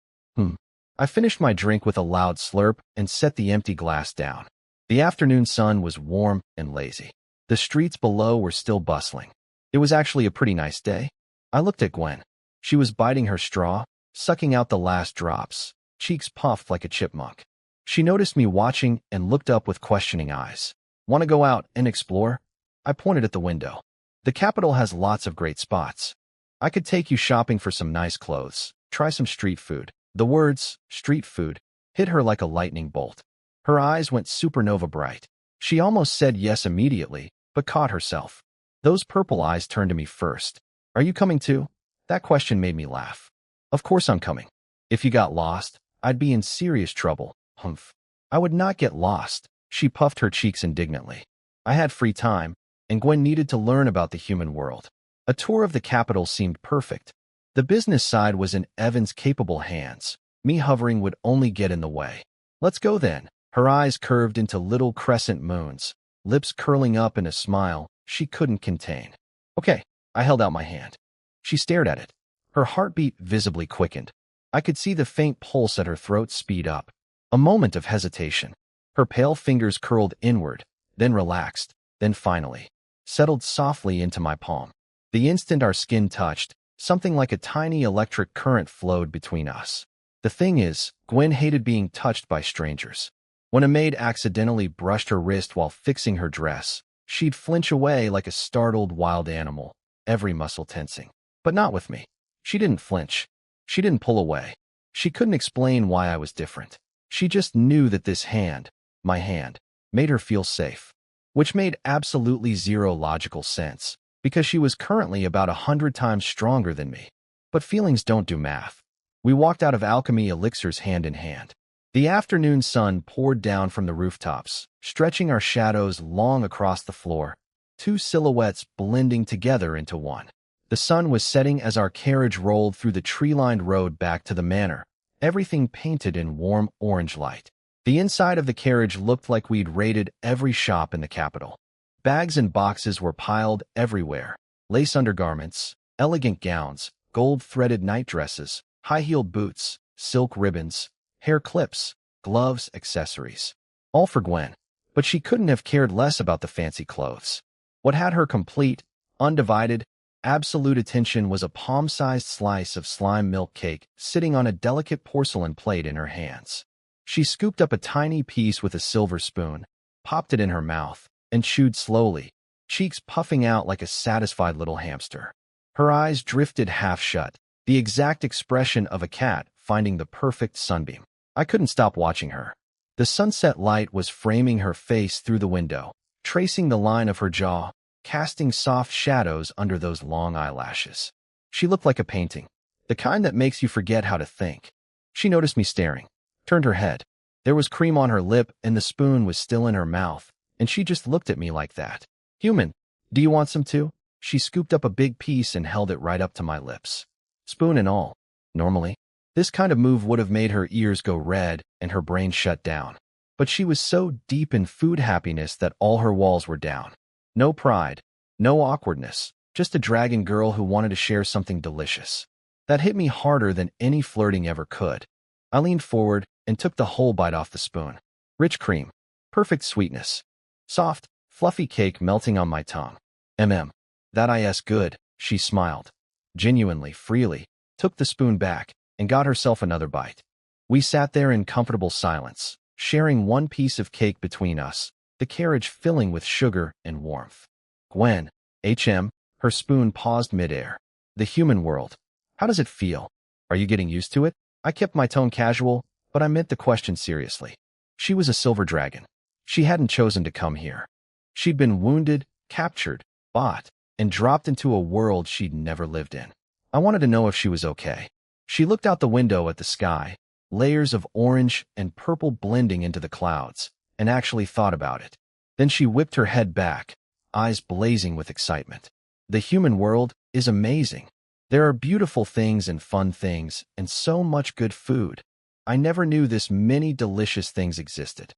I finished my drink with a loud slurp and set the empty glass down. The afternoon sun was warm and lazy. The streets below were still bustling. It was actually a pretty nice day. I looked at Gwen. She was biting her straw, sucking out the last drops, cheeks puffed like a chipmunk. She noticed me watching and looked up with questioning eyes. Want to go out and explore? I pointed at the window. The capital has lots of great spots. I could take you shopping for some nice clothes, try some street food. The words, street food, hit her like a lightning bolt. Her eyes went supernova bright. She almost said yes immediately, but caught herself. Those purple eyes turned to me first. Are you coming too? That question made me laugh. Of course I'm coming. If you got lost, I'd be in serious trouble. Humph. I would not get lost. She puffed her cheeks indignantly. I had free time, and Gwen needed to learn about the human world. A tour of the capital seemed perfect. The business side was in Evan's capable hands. Me hovering would only get in the way. Let's go then. Her eyes curved into little crescent moons, lips curling up in a smile she couldn't contain. Okay, I held out my hand. She stared at it. Her heartbeat visibly quickened. I could see the faint pulse at her throat speed up. A moment of hesitation. Her pale fingers curled inward, then relaxed, then finally settled softly into my palm. The instant our skin touched, something like a tiny electric current flowed between us. The thing is, Gwen hated being touched by strangers. When a maid accidentally brushed her wrist while fixing her dress, she'd flinch away like a startled wild animal, every muscle tensing. But not with me. She didn't flinch. She didn't pull away. She couldn't explain why I was different. She just knew that this hand, my hand, made her feel safe, which made absolutely zero logical sense, because she was currently about 100 times stronger than me. But feelings don't do math. We walked out of alchemy elixirs hand in hand. The afternoon sun poured down from the rooftops, stretching our shadows long across the floor, two silhouettes blending together into one. The sun was setting as our carriage rolled through the tree-lined road back to the manor, everything painted in warm orange light. The inside of the carriage looked like we'd raided every shop in the capital. Bags and boxes were piled everywhere, lace undergarments, elegant gowns, gold-threaded nightdresses, high-heeled boots, silk ribbons, hair clips, gloves, accessories. All for Gwen, but she couldn't have cared less about the fancy clothes. What had her complete, undivided, absolute attention was a palm-sized slice of slime milk cake sitting on a delicate porcelain plate in her hands. She scooped up a tiny piece with a silver spoon, popped it in her mouth, and chewed slowly, cheeks puffing out like a satisfied little hamster. Her eyes drifted half shut, the exact expression of a cat finding the perfect sunbeam. I couldn't stop watching her. The sunset light was framing her face through the window, tracing the line of her jaw, casting soft shadows under those long eyelashes. She looked like a painting, the kind that makes you forget how to think. She noticed me staring, turned her head. There was cream on her lip and the spoon was still in her mouth, and she just looked at me like that. "Human, do you want some too?" She scooped up a big piece and held it right up to my lips. Spoon and all. Normally, this kind of move would have made her ears go red and her brain shut down. But she was so deep in food happiness that all her walls were down. No pride, no awkwardness, just a dragon girl who wanted to share something delicious. That hit me harder than any flirting ever could. I leaned forward and took the whole bite off the spoon. Rich cream, perfect sweetness, soft, fluffy cake melting on my tongue. That is good, she smiled. Genuinely, freely, took the spoon back, and got herself another bite. We sat there in comfortable silence, sharing one piece of cake between us, the carriage filling with sugar and warmth. Gwen, her spoon paused midair. The human world. How does it feel? Are you getting used to it? I kept my tone casual, but I meant the question seriously. She was a silver dragon. She hadn't chosen to come here. She'd been wounded, captured, bought, and dropped into a world she'd never lived in. I wanted to know if she was okay. She looked out the window at the sky, layers of orange and purple blending into the clouds, and actually thought about it. Then she whipped her head back, eyes blazing with excitement. The human world is amazing. There are beautiful things and fun things, and so much good food. I never knew this many delicious things existed.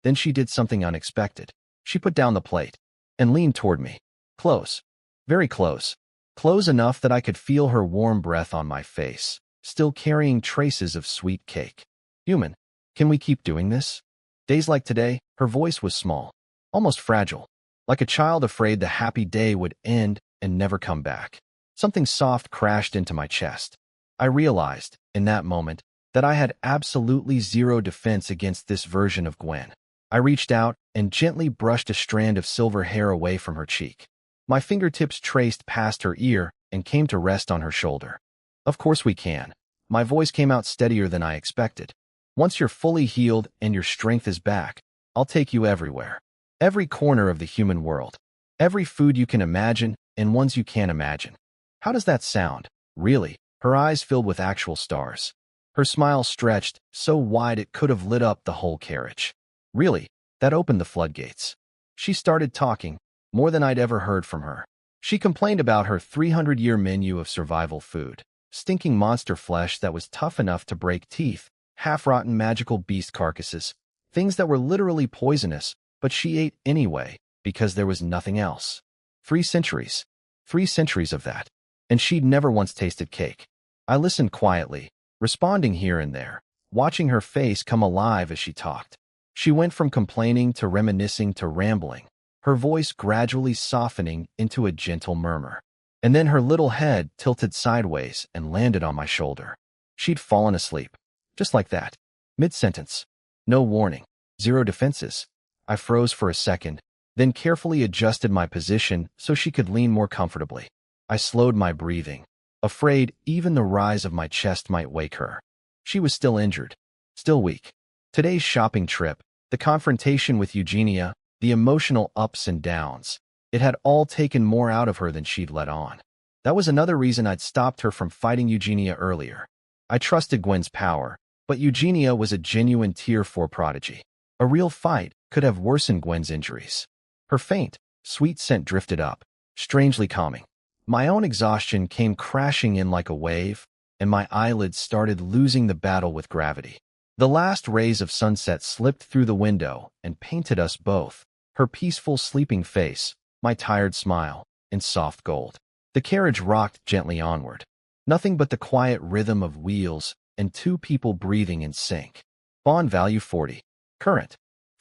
Then she did something unexpected. She put down the plate and leaned toward me. Close. Very close. Close enough that I could feel her warm breath on my face, still carrying traces of sweet cake. Human, can we keep doing this? Days like today, her voice was small, almost fragile, like a child afraid the happy day would end and never come back. Something soft crashed into my chest. I realized, in that moment, that I had absolutely zero defense against this version of Gwen. I reached out and gently brushed a strand of silver hair away from her cheek. My fingertips traced past her ear and came to rest on her shoulder. Of course we can. My voice came out steadier than I expected. Once you're fully healed and your strength is back, I'll take you everywhere. Every corner of the human world. Every food you can imagine and ones you can't imagine. How does that sound? Really? Her eyes filled with actual stars. Her smile stretched so wide it could have lit up the whole carriage. Really, that opened the floodgates. She started talking, more than I'd ever heard from her. She complained about her 300-year menu of survival food, stinking monster flesh that was tough enough to break teeth, half-rotten magical beast carcasses, things that were literally poisonous, but she ate anyway, because there was nothing else. 3 centuries. 3 centuries of that. And she'd never once tasted cake. I listened quietly, responding here and there, watching her face come alive as she talked. She went from complaining to reminiscing to rambling, her voice gradually softening into a gentle murmur. And then her little head tilted sideways and landed on my shoulder. She'd fallen asleep. Just like that. Mid-sentence. No warning. Zero defenses. I froze for a second, then carefully adjusted my position so she could lean more comfortably. I slowed my breathing, afraid even the rise of my chest might wake her. She was still injured, still weak. Today's shopping trip, the confrontation with Eugenia, the emotional ups and downs, it had all taken more out of her than she'd let on. That was another reason I'd stopped her from fighting Eugenia earlier. I trusted Gwen's power, but Eugenia was a genuine Tier 4 prodigy. A real fight could have worsened Gwen's injuries. Her faint, sweet scent drifted up, strangely calming. My own exhaustion came crashing in like a wave, and my eyelids started losing the battle with gravity. The last rays of sunset slipped through the window and painted us both, her peaceful sleeping face, my tired smile, in soft gold. The carriage rocked gently onward. Nothing but the quiet rhythm of wheels and two people breathing in sync. Bond value 40. Current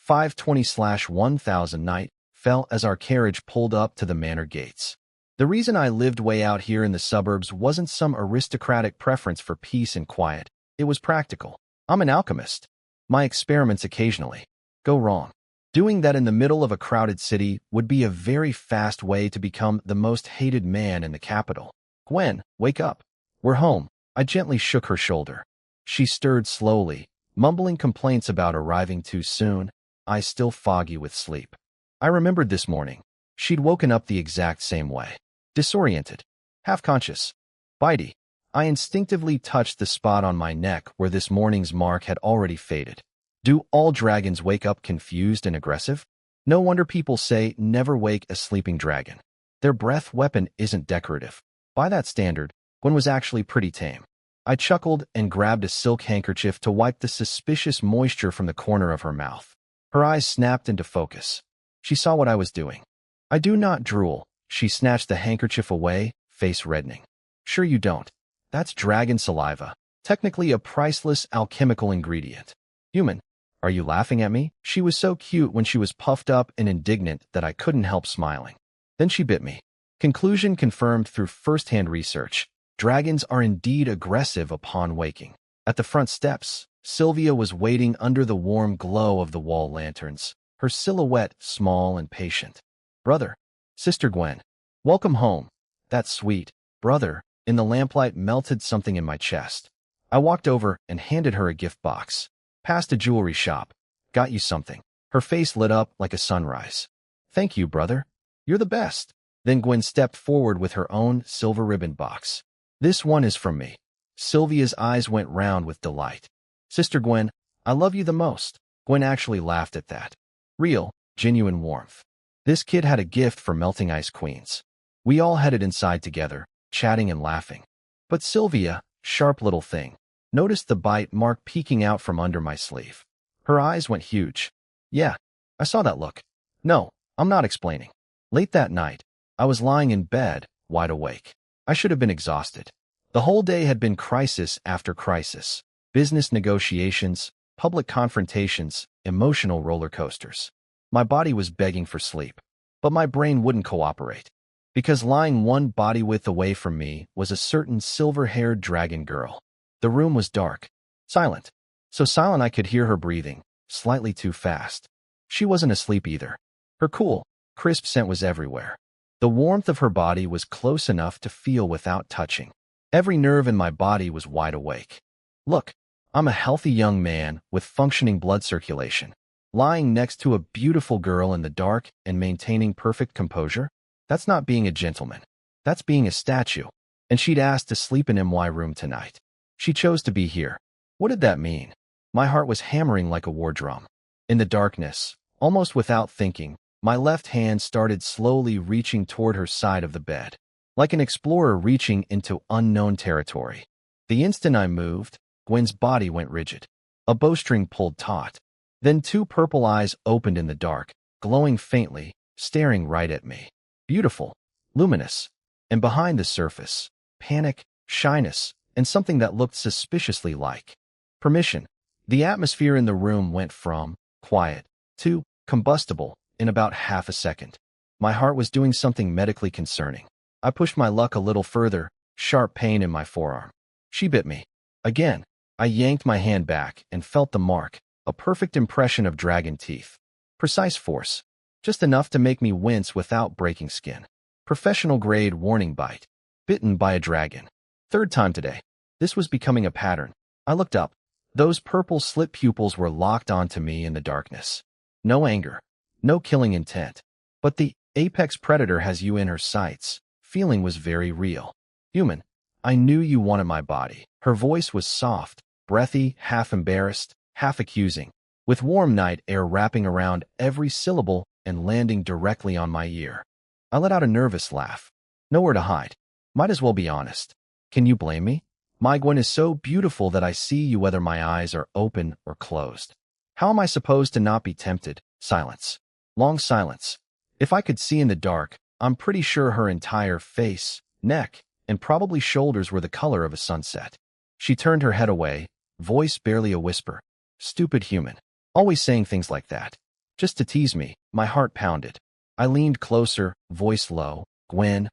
520/1000 night fell as our carriage pulled up to the manor gates. The reason I lived way out here in the suburbs wasn't some aristocratic preference for peace and quiet. It was practical. I'm an alchemist. My experiments occasionally go wrong. Doing that in the middle of a crowded city would be a very fast way to become the most hated man in the capital. Gwen, wake up. We're home. I gently shook her shoulder. She stirred slowly, mumbling complaints about arriving too soon, eyes still foggy with sleep. I remembered this morning. She'd woken up the exact same way. Disoriented. Half-conscious. Bitey. I instinctively touched the spot on my neck where this morning's mark had already faded. Do all dragons wake up confused and aggressive? No wonder people say never wake a sleeping dragon. Their breath weapon isn't decorative. By that standard, Gwen was actually pretty tame. I chuckled and grabbed a silk handkerchief to wipe the suspicious moisture from the corner of her mouth. Her eyes snapped into focus. She saw what I was doing. I do not drool. She snatched the handkerchief away, face reddening. Sure you don't. That's dragon saliva, technically a priceless alchemical ingredient. Human, are you laughing at me? She was so cute when she was puffed up and indignant that I couldn't help smiling. Then she bit me. Conclusion confirmed through first-hand research. Dragons are indeed aggressive upon waking. At the front steps, Sylvia was waiting under the warm glow of the wall lanterns, her silhouette small and patient. Brother, Sister Gwen, welcome home. That sweet brother in the lamplight melted something in my chest. I walked over and handed her a gift box. Past a jewelry shop. Got you something. Her face lit up like a sunrise. Thank you, brother. You're the best. Then Gwen stepped forward with her own silver ribbon box. This one is from me. Sylvia's eyes went round with delight. Sister Gwen, I love you the most. Gwen actually laughed at that. Real, genuine warmth. This kid had a gift for melting ice queens. We all headed inside together, chatting and laughing. But Sylvia, sharp little thing, noticed the bite mark peeking out from under my sleeve. Her eyes went huge. Yeah, I saw that look. No, I'm not explaining. Late that night, I was lying in bed, wide awake. I should have been exhausted. The whole day had been crisis after crisis. Business negotiations, public confrontations, emotional roller coasters. My body was begging for sleep, but my brain wouldn't cooperate. Because lying one body width away from me was a certain silver-haired dragon girl. The room was dark, silent. So silent I could hear her breathing, slightly too fast. She wasn't asleep either. Her cool, crisp scent was everywhere. The warmth of her body was close enough to feel without touching. Every nerve in my body was wide awake. Look, I'm a healthy young man with functioning blood circulation. Lying next to a beautiful girl in the dark and maintaining perfect composure? That's not being a gentleman. That's being a statue. And she'd asked to sleep in MY room tonight. She chose to be here. What did that mean? My heart was hammering like a war drum. In the darkness, almost without thinking, my left hand started slowly reaching toward her side of the bed, like an explorer reaching into unknown territory. The instant I moved, Gwen's body went rigid. A bowstring pulled taut. Then two purple eyes opened in the dark, glowing faintly, staring right at me. Beautiful, luminous, and behind the surface, panic, shyness, and something that looked suspiciously like permission. The atmosphere in the room went from quiet to combustible in about half a second. My heart was doing something medically concerning. I pushed my luck a little further, sharp pain in my forearm. She bit me. Again, I yanked my hand back and felt the mark, a perfect impression of dragon teeth. Precise force, just enough to make me wince without breaking skin. Professional grade warning bite. Bitten by a dragon. Third time today. This was becoming a pattern. I looked up. Those purple slit pupils were locked onto me in the darkness. No anger. No killing intent. But the apex predator has you in her sights. Feeling was very real. Human, I knew you wanted my body. Her voice was soft, breathy, half embarrassed, half accusing, with warm night air wrapping around every syllable and landing directly on my ear. I let out a nervous laugh. Nowhere to hide. Might as well be honest. Can you blame me? My Gwen is so beautiful that I see you whether my eyes are open or closed. How am I supposed to not be tempted? Silence. Long silence. If I could see in the dark, I'm pretty sure her entire face, neck, and probably shoulders were the color of a sunset. She turned her head away, voice barely a whisper. Stupid human. Always saying things like that. Just to tease me. My heart pounded. I leaned closer, voice low. Gwen,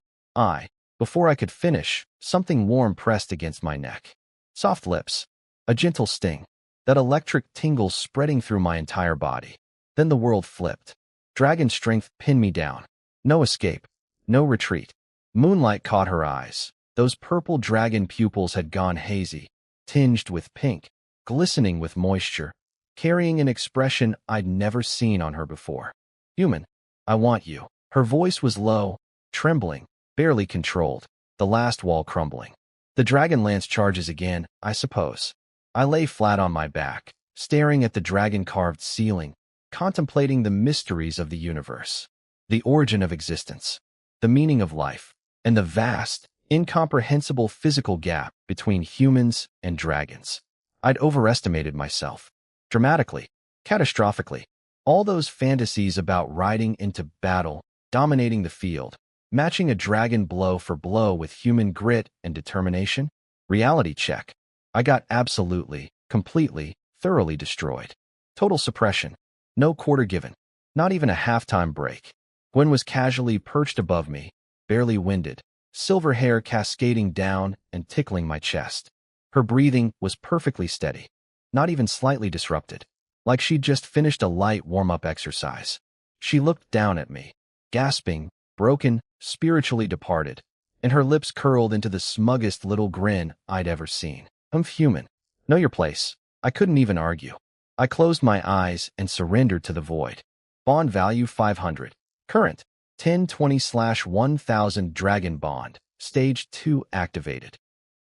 Before I could finish, something warm pressed against my neck. Soft lips. A gentle sting. That electric tingle spreading through my entire body. Then the world flipped. Dragon strength pinned me down. No escape. No retreat. Moonlight caught her eyes. Those purple dragon pupils had gone hazy, tinged with pink, glistening with moisture, carrying an expression I'd never seen on her before. Human, I want you. Her voice was low, trembling, barely controlled, the last wall crumbling. The dragon lance charges again, I suppose. I lay flat on my back, staring at the dragon-carved ceiling, contemplating the mysteries of the universe, the origin of existence, the meaning of life, and the vast, incomprehensible physical gap between humans and dragons. I'd overestimated myself. Dramatically, catastrophically. All those fantasies about riding into battle, dominating the field, matching a dragon blow for blow with human grit and determination? Reality check. I got absolutely, completely, thoroughly destroyed. Total suppression. No quarter given. Not even a halftime break. Gwen was casually perched above me, barely winded, silver hair cascading down and tickling my chest. Her breathing was perfectly steady, not even slightly disrupted, like she'd just finished a light warm-up exercise. She looked down at me, gasping, broken, spiritually departed, and her lips curled into the smuggest little grin I'd ever seen. I'm human. Know your place. I couldn't even argue. I closed my eyes and surrendered to the void. Bond value 500. Current 1020/1000 Dragon Bond. Stage 2 activated.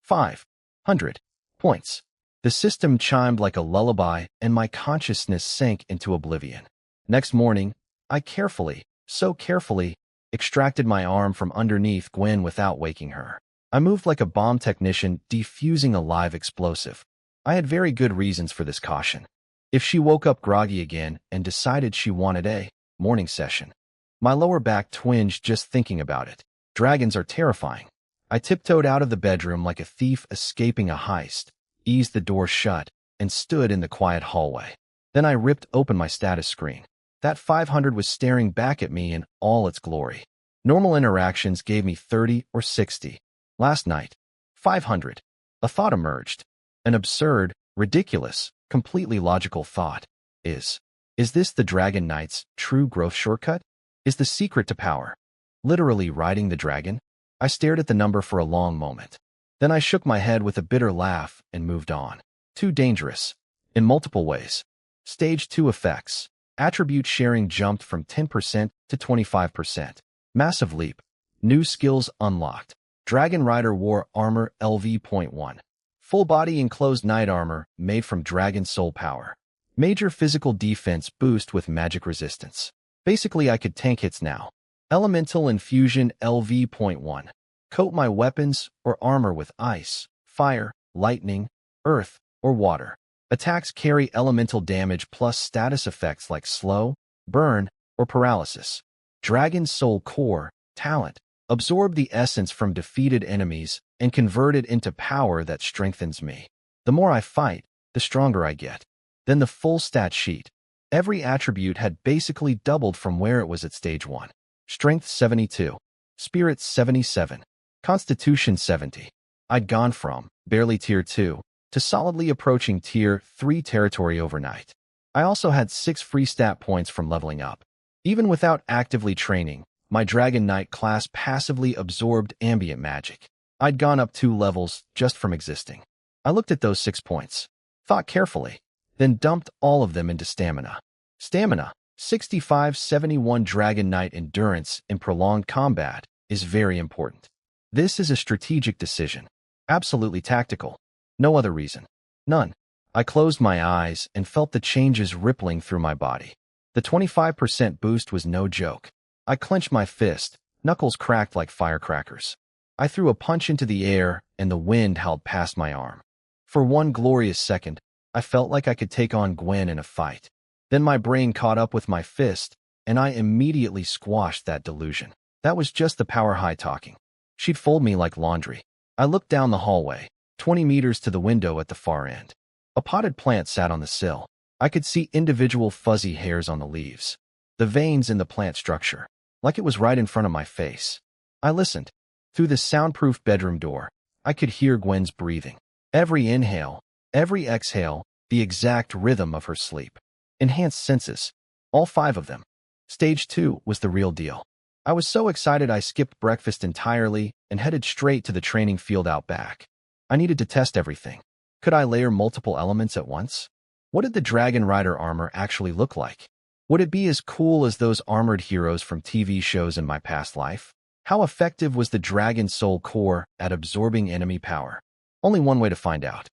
500 points. The system chimed like a lullaby and my consciousness sank into oblivion. Next morning, I carefully, so carefully, extracted my arm from underneath Gwen without waking her. I moved like a bomb technician defusing a live explosive. I had very good reasons for this caution. If she woke up groggy again and decided she wanted a morning session, my lower back twinged just thinking about it. Dragons are terrifying. I tiptoed out of the bedroom like a thief escaping a heist, eased the door shut, and stood in the quiet hallway. Then I ripped open my status screen. That 500 was staring back at me in all its glory. Normal interactions gave me 30 or 60. Last night, 500. A thought emerged. An absurd, ridiculous, completely logical thought. Is this the Dragon Knight's true growth shortcut? Is the secret to power literally riding the dragon? I stared at the number for a long moment. Then I shook my head with a bitter laugh and moved on. Too dangerous. In multiple ways. Stage 2 effects. Attribute sharing jumped from 10% to 25%. Massive leap. New skills unlocked. Dragon Rider wore armor LV.1. Full body enclosed knight armor made from dragon soul power. Major physical defense boost with magic resistance. Basically, I could tank hits now. Elemental infusion LV.1. Coat my weapons or armor with ice, fire, lightning, earth, or water. Attacks carry elemental damage plus status effects like slow, burn, or paralysis. Dragon Soul Core, talent. Absorb the essence from defeated enemies and convert it into power that strengthens me. The more I fight, the stronger I get. Then the full stat sheet. Every attribute had basically doubled from where it was at stage 1. Strength 72. Spirit 77. Constitution 70. I'd gone from barely tier 2 to solidly approaching tier 3 territory overnight. I also had 6 free stat points from leveling up. Even without actively training, my Dragon Knight class passively absorbed ambient magic. I'd gone up 2 levels just from existing. I looked at those 6 points, thought carefully, then dumped all of them into stamina. Stamina, 65-71 Dragon Knight endurance in prolonged combat, is very important. This is a strategic decision. Absolutely tactical. No other reason. None. I closed my eyes and felt the changes rippling through my body. The 25% boost was no joke. I clenched my fist, knuckles cracked like firecrackers. I threw a punch into the air, and the wind howled past my arm. For one glorious second, I felt like I could take on Gwen in a fight. Then my brain caught up with my fist, and I immediately squashed that delusion. That was just the power high talking. She'd fold me like laundry. I looked down the hallway, 20 meters to the window at the far end. A potted plant sat on the sill. I could see individual fuzzy hairs on the leaves, the veins in the plant structure, like it was right in front of my face. I listened. Through the soundproof bedroom door, I could hear Gwen's breathing. Every inhale, every exhale, the exact rhythm of her sleep. Enhanced senses. All 5 of them. Stage 2 was the real deal. I was so excited I skipped breakfast entirely and headed straight to the training field out back. I needed to test everything. Could I layer multiple elements at once? What did the Dragon Rider armor actually look like? Would it be as cool as those armored heroes from TV shows in my past life? How effective was the Dragon Soul Core at absorbing enemy power? Only one way to find out.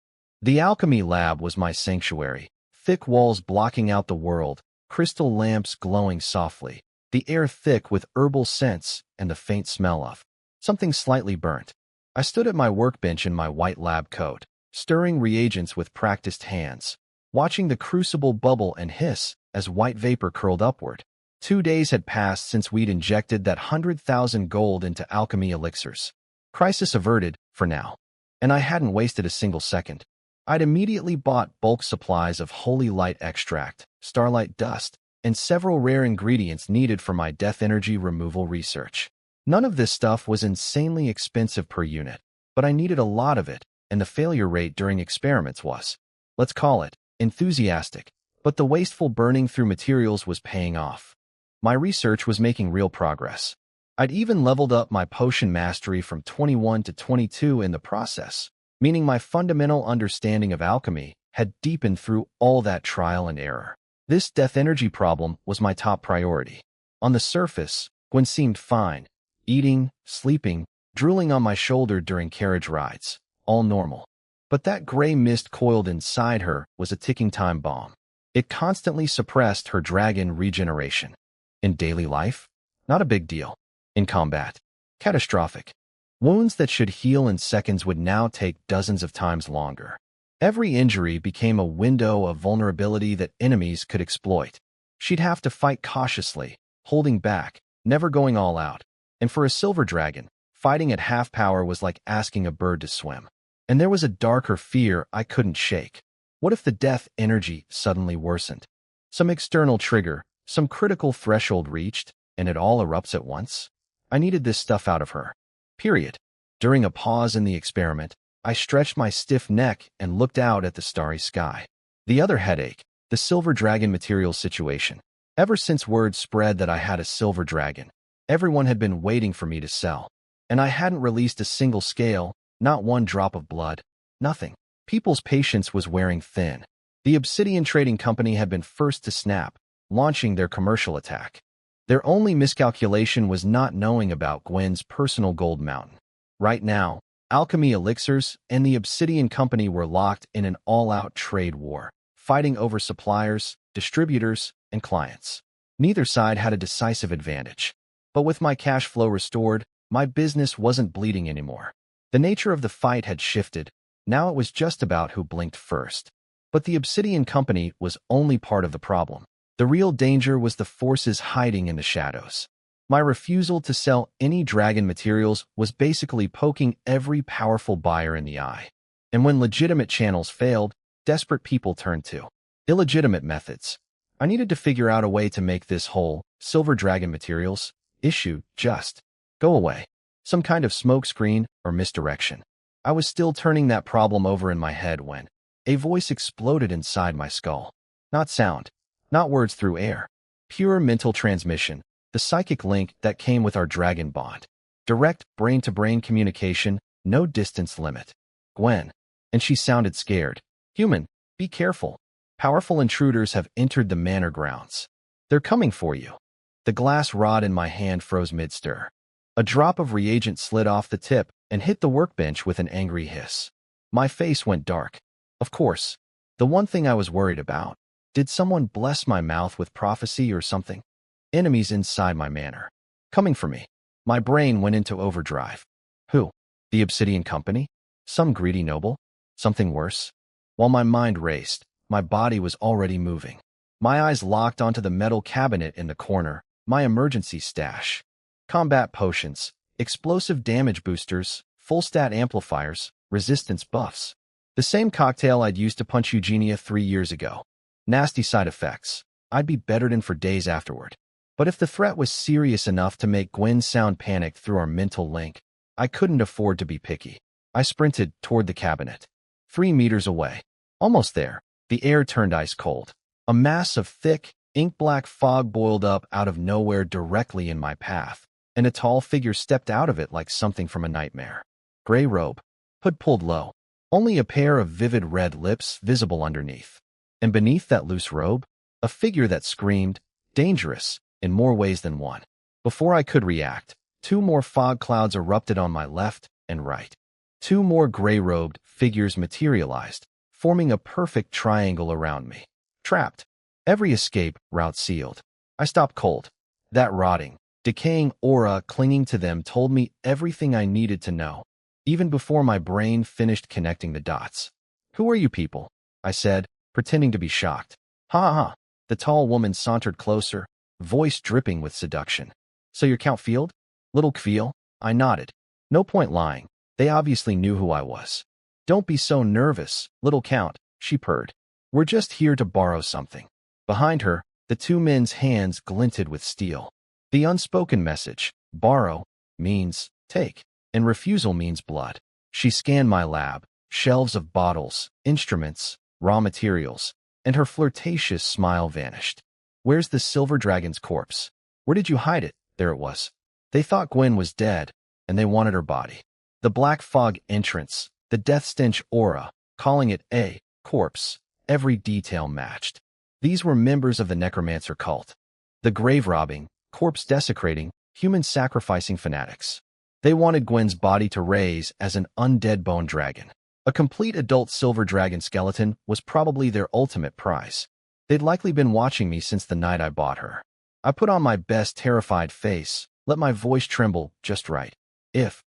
The alchemy lab was my sanctuary. Thick walls blocking out the world, crystal lamps glowing softly, the air thick with herbal scents and the faint smell of something slightly burnt. I stood at my workbench in my white lab coat, stirring reagents with practiced hands, watching the crucible bubble and hiss as white vapor curled upward. 2 days had passed since we'd injected that 100,000 gold into alchemy elixirs. Crisis averted, for now. And I hadn't wasted a single second. I'd immediately bought bulk supplies of holy light extract, starlight dust, and several rare ingredients needed for my death energy removal research. None of this stuff was insanely expensive per unit, but I needed a lot of it, and the failure rate during experiments was, let's call it, enthusiastic, but the wasteful burning through materials was paying off. My research was making real progress. I'd even leveled up my potion mastery from 21 to 22 in the process, meaning my fundamental understanding of alchemy had deepened through all that trial and error. This death energy problem was my top priority. On the surface, Gwen seemed fine, eating, sleeping, drooling on my shoulder during carriage rides, all normal. But that gray mist coiled inside her was a ticking time bomb. It constantly suppressed her dragon regeneration. In daily life, not a big deal. In combat, catastrophic. Wounds that should heal in seconds would now take dozens of times longer. Every injury became a window of vulnerability that enemies could exploit. She'd have to fight cautiously, holding back, never going all out. And for a silver dragon, fighting at half power was like asking a bird to swim. And there was a darker fear I couldn't shake. What if the death energy suddenly worsened? Some external trigger, some critical threshold reached, and it all erupts at once? I needed this stuff out of her. Period. During a pause in the experiment, I stretched my stiff neck and looked out at the starry sky. The other headache, the silver dragon materials situation. Ever since word spread that I had a silver dragon, everyone had been waiting for me to sell. And I hadn't released a single scale, not one drop of blood, nothing. People's patience was wearing thin. The Obsidian Trading Company had been first to snap, launching their commercial attack. Their only miscalculation was not knowing about Gwen's personal gold mountain. Right now, Alchemy Elixirs and the Obsidian Company were locked in an all-out trade war, fighting over suppliers, distributors, and clients. Neither side had a decisive advantage. But with my cash flow restored, my business wasn't bleeding anymore. The nature of the fight had shifted. Now it was just about who blinked first. But the Obsidian Company was only part of the problem. The real danger was the forces hiding in the shadows. My refusal to sell any dragon materials was basically poking every powerful buyer in the eye. And when legitimate channels failed, desperate people turned to illegitimate methods. I needed to figure out a way to make this whole silver dragon materials issue just go away. Some kind of smokescreen or misdirection. I was still turning that problem over in my head when a voice exploded inside my skull. Not sound. Not words through air. Pure mental transmission, the psychic link that came with our dragon bond. Direct brain-to-brain communication, No distance limit. Gwen. And she sounded scared. Human, be careful. Powerful intruders have entered the manor grounds. They're coming for you. The glass rod in my hand froze mid-stir. A drop of reagent slid off the tip and hit the workbench with an angry hiss. My face went dark. Of course. The one thing I was worried about. Did someone bless my mouth with prophecy or something? Enemies inside my manor. Coming for me. My brain went into overdrive. Who? The Obsidian Company? Some greedy noble? Something worse? While my mind raced, my body was already moving. My eyes locked onto the metal cabinet in the corner, my emergency stash. Combat potions, explosive damage boosters, full stat amplifiers, resistance buffs. The same cocktail I'd used to punch Eugenia 3 years ago. Nasty side effects. I'd be bedridden for days afterward. But if the threat was serious enough to make Gwen sound panicked through our mental link, I couldn't afford to be picky. I sprinted toward the cabinet. 3 meters away. Almost there. The air turned ice cold. A mass of thick, ink-black fog boiled up out of nowhere directly in my path, and a tall figure stepped out of it like something from a nightmare. Gray robe. Hood pulled low. Only a pair of vivid red lips visible underneath. And beneath that loose robe, a figure that screamed, dangerous, in more ways than one. Before I could react, 2 more fog clouds erupted on my left and right. 2 more gray-robed figures materialized, forming a perfect triangle around me. Trapped. Every escape route sealed. I stopped cold. That rotting, decaying aura clinging to them told me everything I needed to know, even before my brain finished connecting the dots. Who are you people? I said, pretending to be shocked. Ha ha ha. The tall woman sauntered closer, voice dripping with seduction. So you're Count Field? Little Kveal? I nodded. No point lying. They obviously knew who I was. Don't be so nervous, little Count, she purred. We're just here to borrow something. Behind her, the 2 men's hands glinted with steel. The unspoken message, borrow, means take, and refusal means blood. She scanned my lab, shelves of bottles, instruments, raw materials, and her flirtatious smile vanished. Where's the silver dragon's corpse? Where did you hide it? There it was. They thought Gwen was dead, and they wanted her body. The black fog entrance, the death stench aura, calling it a corpse, every detail matched. These were members of the necromancer cult. The grave-robbing, corpse-desecrating, human-sacrificing fanatics. They wanted Gwen's body to raise as an undead bone dragon. A complete adult silver dragon skeleton was probably their ultimate prize. They'd likely been watching me since the night I bought her. I put on my best terrified face, let my voice tremble just right. If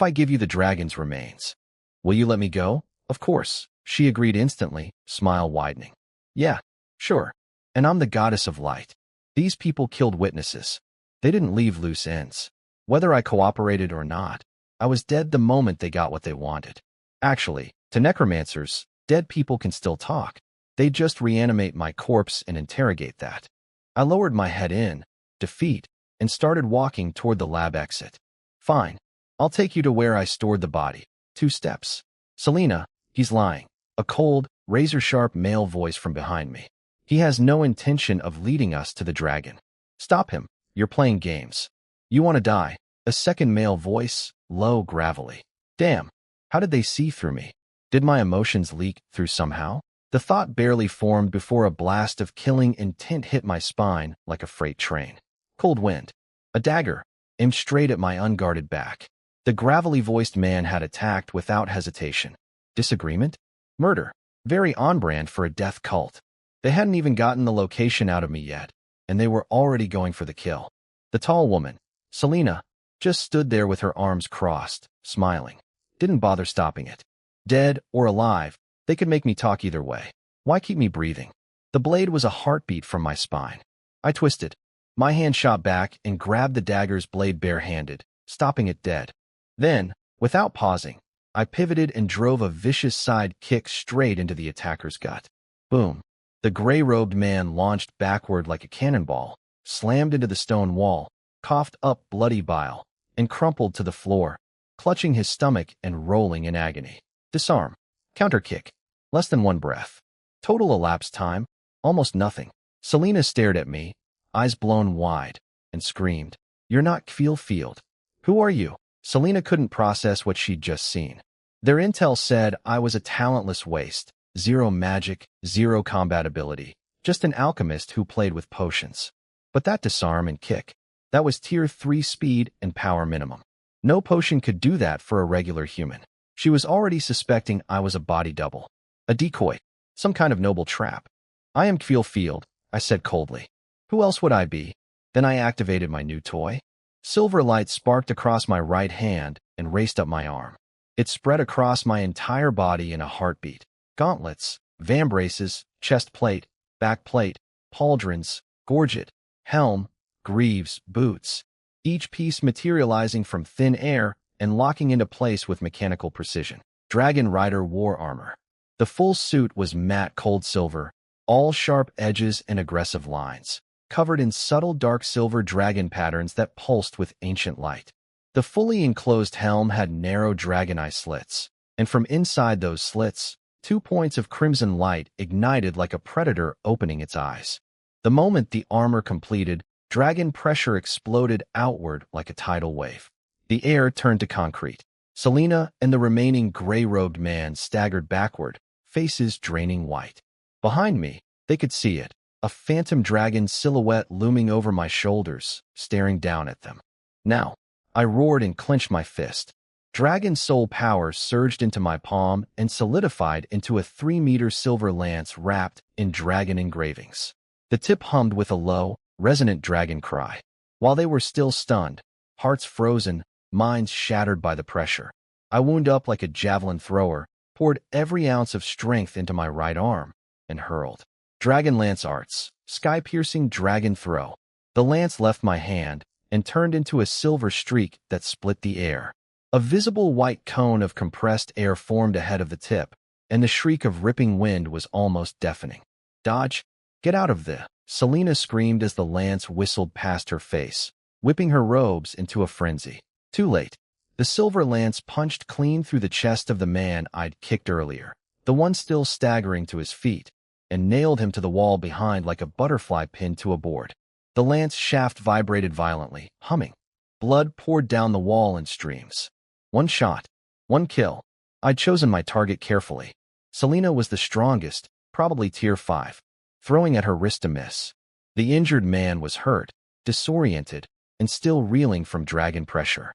I give you the dragon's remains, will you let me go? Of course, she agreed instantly, smile widening. Yeah, sure. And I'm the goddess of light. These people killed witnesses. They didn't leave loose ends. Whether I cooperated or not, I was dead the moment they got what they wanted. Actually, to necromancers, dead people can still talk. They just reanimate my corpse and interrogate that. I lowered my head in defeat and started walking toward the lab exit. Fine. I'll take you to where I stored the body. 2 steps. Selena, he's lying. A cold, razor-sharp male voice from behind me. He has no intention of leading us to the dragon. Stop him. You're playing games. You want to die. A second male voice, low, gravelly. Damn. How did they see through me? Did my emotions leak through somehow? The thought barely formed before a blast of killing intent hit my spine like a freight train. Cold wind. A dagger, aimed straight at my unguarded back. The gravelly-voiced man had attacked without hesitation. Disagreement? Murder. Very on-brand for a death cult. They hadn't even gotten the location out of me yet, and they were already going for the kill. The tall woman, Selena, just stood there with her arms crossed, smiling. Didn't bother stopping it. Dead or alive, they could make me talk either way. Why keep me breathing? The blade was a heartbeat from my spine. I twisted. My hand shot back and grabbed the dagger's blade bare-handed, stopping it dead. Then, without pausing, I pivoted and drove a vicious side kick straight into the attacker's gut. Boom. The gray-robed man launched backward like a cannonball, slammed into the stone wall, coughed up bloody bile, and crumpled to the floor, clutching his stomach and rolling in agony. Disarm. Counterkick. Less than 1 breath. Total elapsed time. Almost nothing. Selena stared at me, eyes blown wide, and screamed, You're not Kveal Field. Who are you? Selena couldn't process what she'd just seen. Their intel said I was a talentless waste, zero magic, zero combat ability, just an alchemist who played with potions. But that disarm and kick, that was tier 3 speed and power minimum. No potion could do that for a regular human. She was already suspecting I was a body double, a decoy, some kind of noble trap. I am Field, I said coldly. Who else would I be? Then I activated my new toy. Silver light sparked across my right hand and raced up my arm. It spread across my entire body in a heartbeat. Gauntlets, vambraces, chest plate, back plate, pauldrons, gorget, helm, greaves, boots, each piece materializing from thin air and locking into place with mechanical precision. Dragon Rider war armor. The full suit was matte cold silver, all sharp edges and aggressive lines, covered in subtle dark silver dragon patterns that pulsed with ancient light. The fully enclosed helm had narrow dragon eye slits, and from inside those slits, 2 points of crimson light ignited like a predator opening its eyes. The moment the armor completed, dragon pressure exploded outward like a tidal wave. The air turned to concrete. Selena and the remaining gray-robed man staggered backward, faces draining white. Behind me, they could see it, a phantom dragon silhouette looming over my shoulders, staring down at them. Now, I roared and clenched my fist. Dragon soul power surged into my palm and solidified into a 3-meter silver lance wrapped in dragon engravings. The tip hummed with a low, resonant dragon cry. While they were still stunned, hearts frozen, minds shattered by the pressure, I wound up like a javelin thrower, poured every ounce of strength into my right arm, and hurled. Dragon Lance Arts, sky-piercing dragon throw. The lance left my hand and turned into a silver streak that split the air. A visible white cone of compressed air formed ahead of the tip, and the shriek of ripping wind was almost deafening. Dodge! Get out of the... Selena screamed as the lance whistled past her face, whipping her robes into a frenzy. Too late. The silver lance punched clean through the chest of the man I'd kicked earlier, the one still staggering to his feet, and nailed him to the wall behind like a butterfly pinned to a board. The lance shaft vibrated violently, humming. Blood poured down the wall in streams. One shot. One kill. I'd chosen my target carefully. Selena was the strongest, probably tier 5. Throwing at her wrist to miss. The injured man was hurt, disoriented, and still reeling from dragon pressure.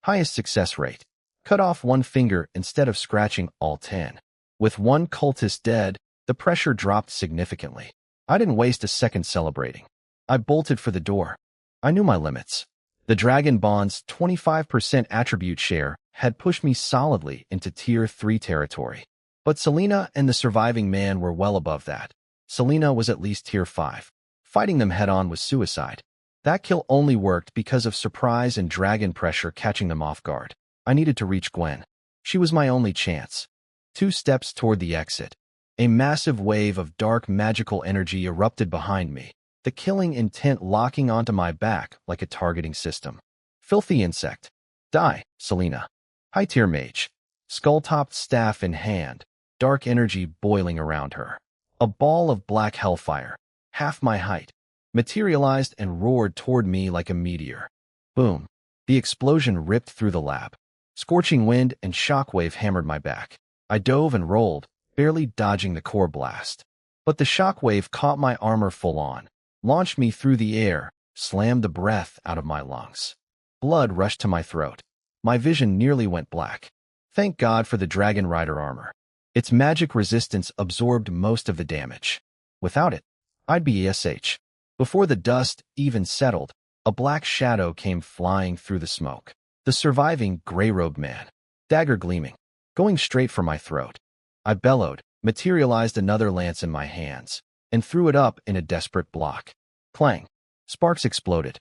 Highest success rate. Cut off one finger instead of scratching all 10. With one cultist dead, the pressure dropped significantly. I didn't waste a second celebrating. I bolted for the door. I knew my limits. The Dragon Bond's 25% attribute share had pushed me solidly into tier 3 territory. But Selena and the surviving man were well above that. Selena was at least tier 5. Fighting them head-on was suicide. That kill only worked because of surprise and dragon pressure catching them off guard. I needed to reach Gwen. She was my only chance. 2 steps toward the exit. A massive wave of dark magical energy erupted behind me, the killing intent locking onto my back like a targeting system. Filthy insect. Die, Selena. High-tier mage. Skull-topped staff in hand, dark energy boiling around her. A ball of black hellfire, half my height, materialized and roared toward me like a meteor. Boom. The explosion ripped through the lab. Scorching wind and shockwave hammered my back. I dove and rolled, barely dodging the core blast. But the shockwave caught my armor full on, launched me through the air, slammed the breath out of my lungs. Blood rushed to my throat. My vision nearly went black. Thank God for the Dragon Rider armor. Its magic resistance absorbed most of the damage. Without it, I'd be ESH. Before the dust even settled, a black shadow came flying through the smoke. The surviving gray-robed man, dagger gleaming, going straight for my throat. I bellowed, materialized another lance in my hands, and threw it up in a desperate block. Clang. Sparks exploded.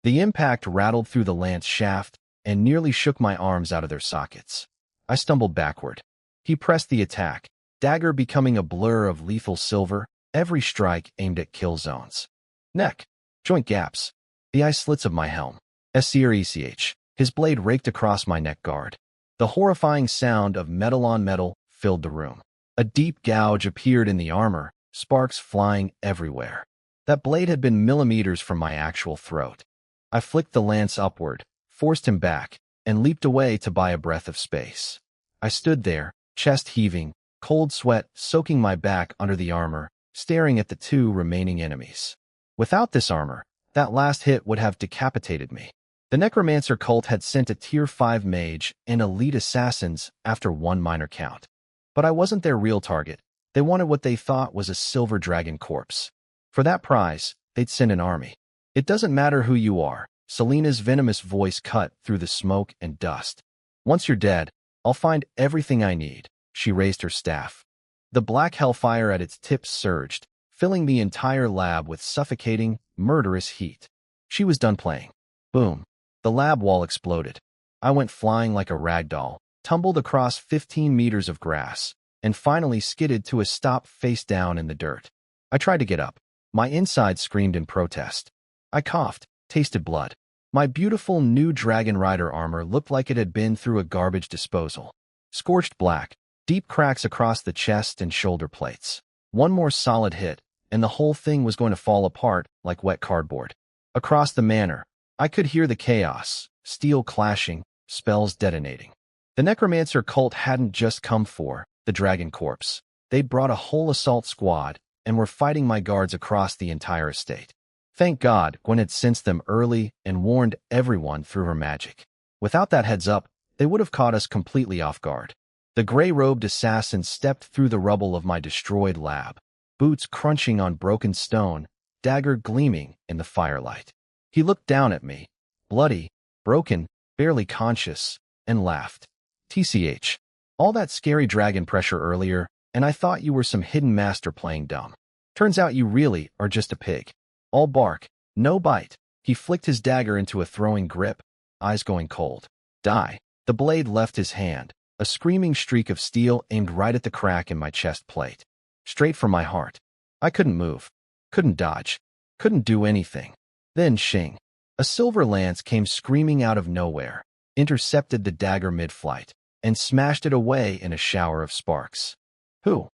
The impact rattled through the lance shaft and nearly shook my arms out of their sockets. I stumbled backward. He pressed the attack, dagger becoming a blur of lethal silver, every strike aimed at kill zones. Neck. Joint gaps. The eye slits of my helm. SCRECH. His blade raked across my neck guard. The horrifying sound of metal on metal filled the room. A deep gouge appeared in the armor, sparks flying everywhere. That blade had been millimeters from my actual throat. I flicked the lance upward, forced him back, and leaped away to buy a breath of space. I stood there, chest heaving, cold sweat soaking my back under the armor, staring at the two remaining enemies. Without this armor, that last hit would have decapitated me. The Necromancer cult had sent a Tier 5 mage and elite assassins after one minor count. But I wasn't their real target. They wanted what they thought was a silver dragon corpse. For that prize, they'd send an army. It doesn't matter who you are, Selena's venomous voice cut through the smoke and dust. Once you're dead, I'll find everything I need. She raised her staff. The black hellfire at its tips surged, filling the entire lab with suffocating, murderous heat. She was done playing. Boom. The lab wall exploded. I went flying like a rag doll, tumbled across 15 meters of grass, and finally skidded to a stop face down in the dirt. I tried to get up. My inside screamed in protest. I coughed, tasted blood. My beautiful new Dragon Rider armor looked like it had been through a garbage disposal. Scorched black, deep cracks across the chest and shoulder plates. One more solid hit, and the whole thing was going to fall apart like wet cardboard. Across the manor, I could hear the chaos, steel clashing, spells detonating. The Necromancer cult hadn't just come for the dragon corpse. They'd brought a whole assault squad and were fighting my guards across the entire estate. Thank God Gwen had sensed them early and warned everyone through her magic. Without that heads up, they would have caught us completely off guard. The gray-robed assassin stepped through the rubble of my destroyed lab, boots crunching on broken stone, dagger gleaming in the firelight. He looked down at me, bloody, broken, barely conscious, and laughed. TCH. All that scary dragon pressure earlier, and I thought you were some hidden master playing dumb. Turns out you really are just a pig. All bark, no bite. He flicked his dagger into a throwing grip, eyes going cold. Die. The blade left his hand, a screaming streak of steel aimed right at the crack in my chest plate. Straight for my heart. I couldn't move, couldn't dodge, couldn't do anything. Then shing. A silver lance came screaming out of nowhere, intercepted the dagger mid-flight, and smashed it away in a shower of sparks. Who?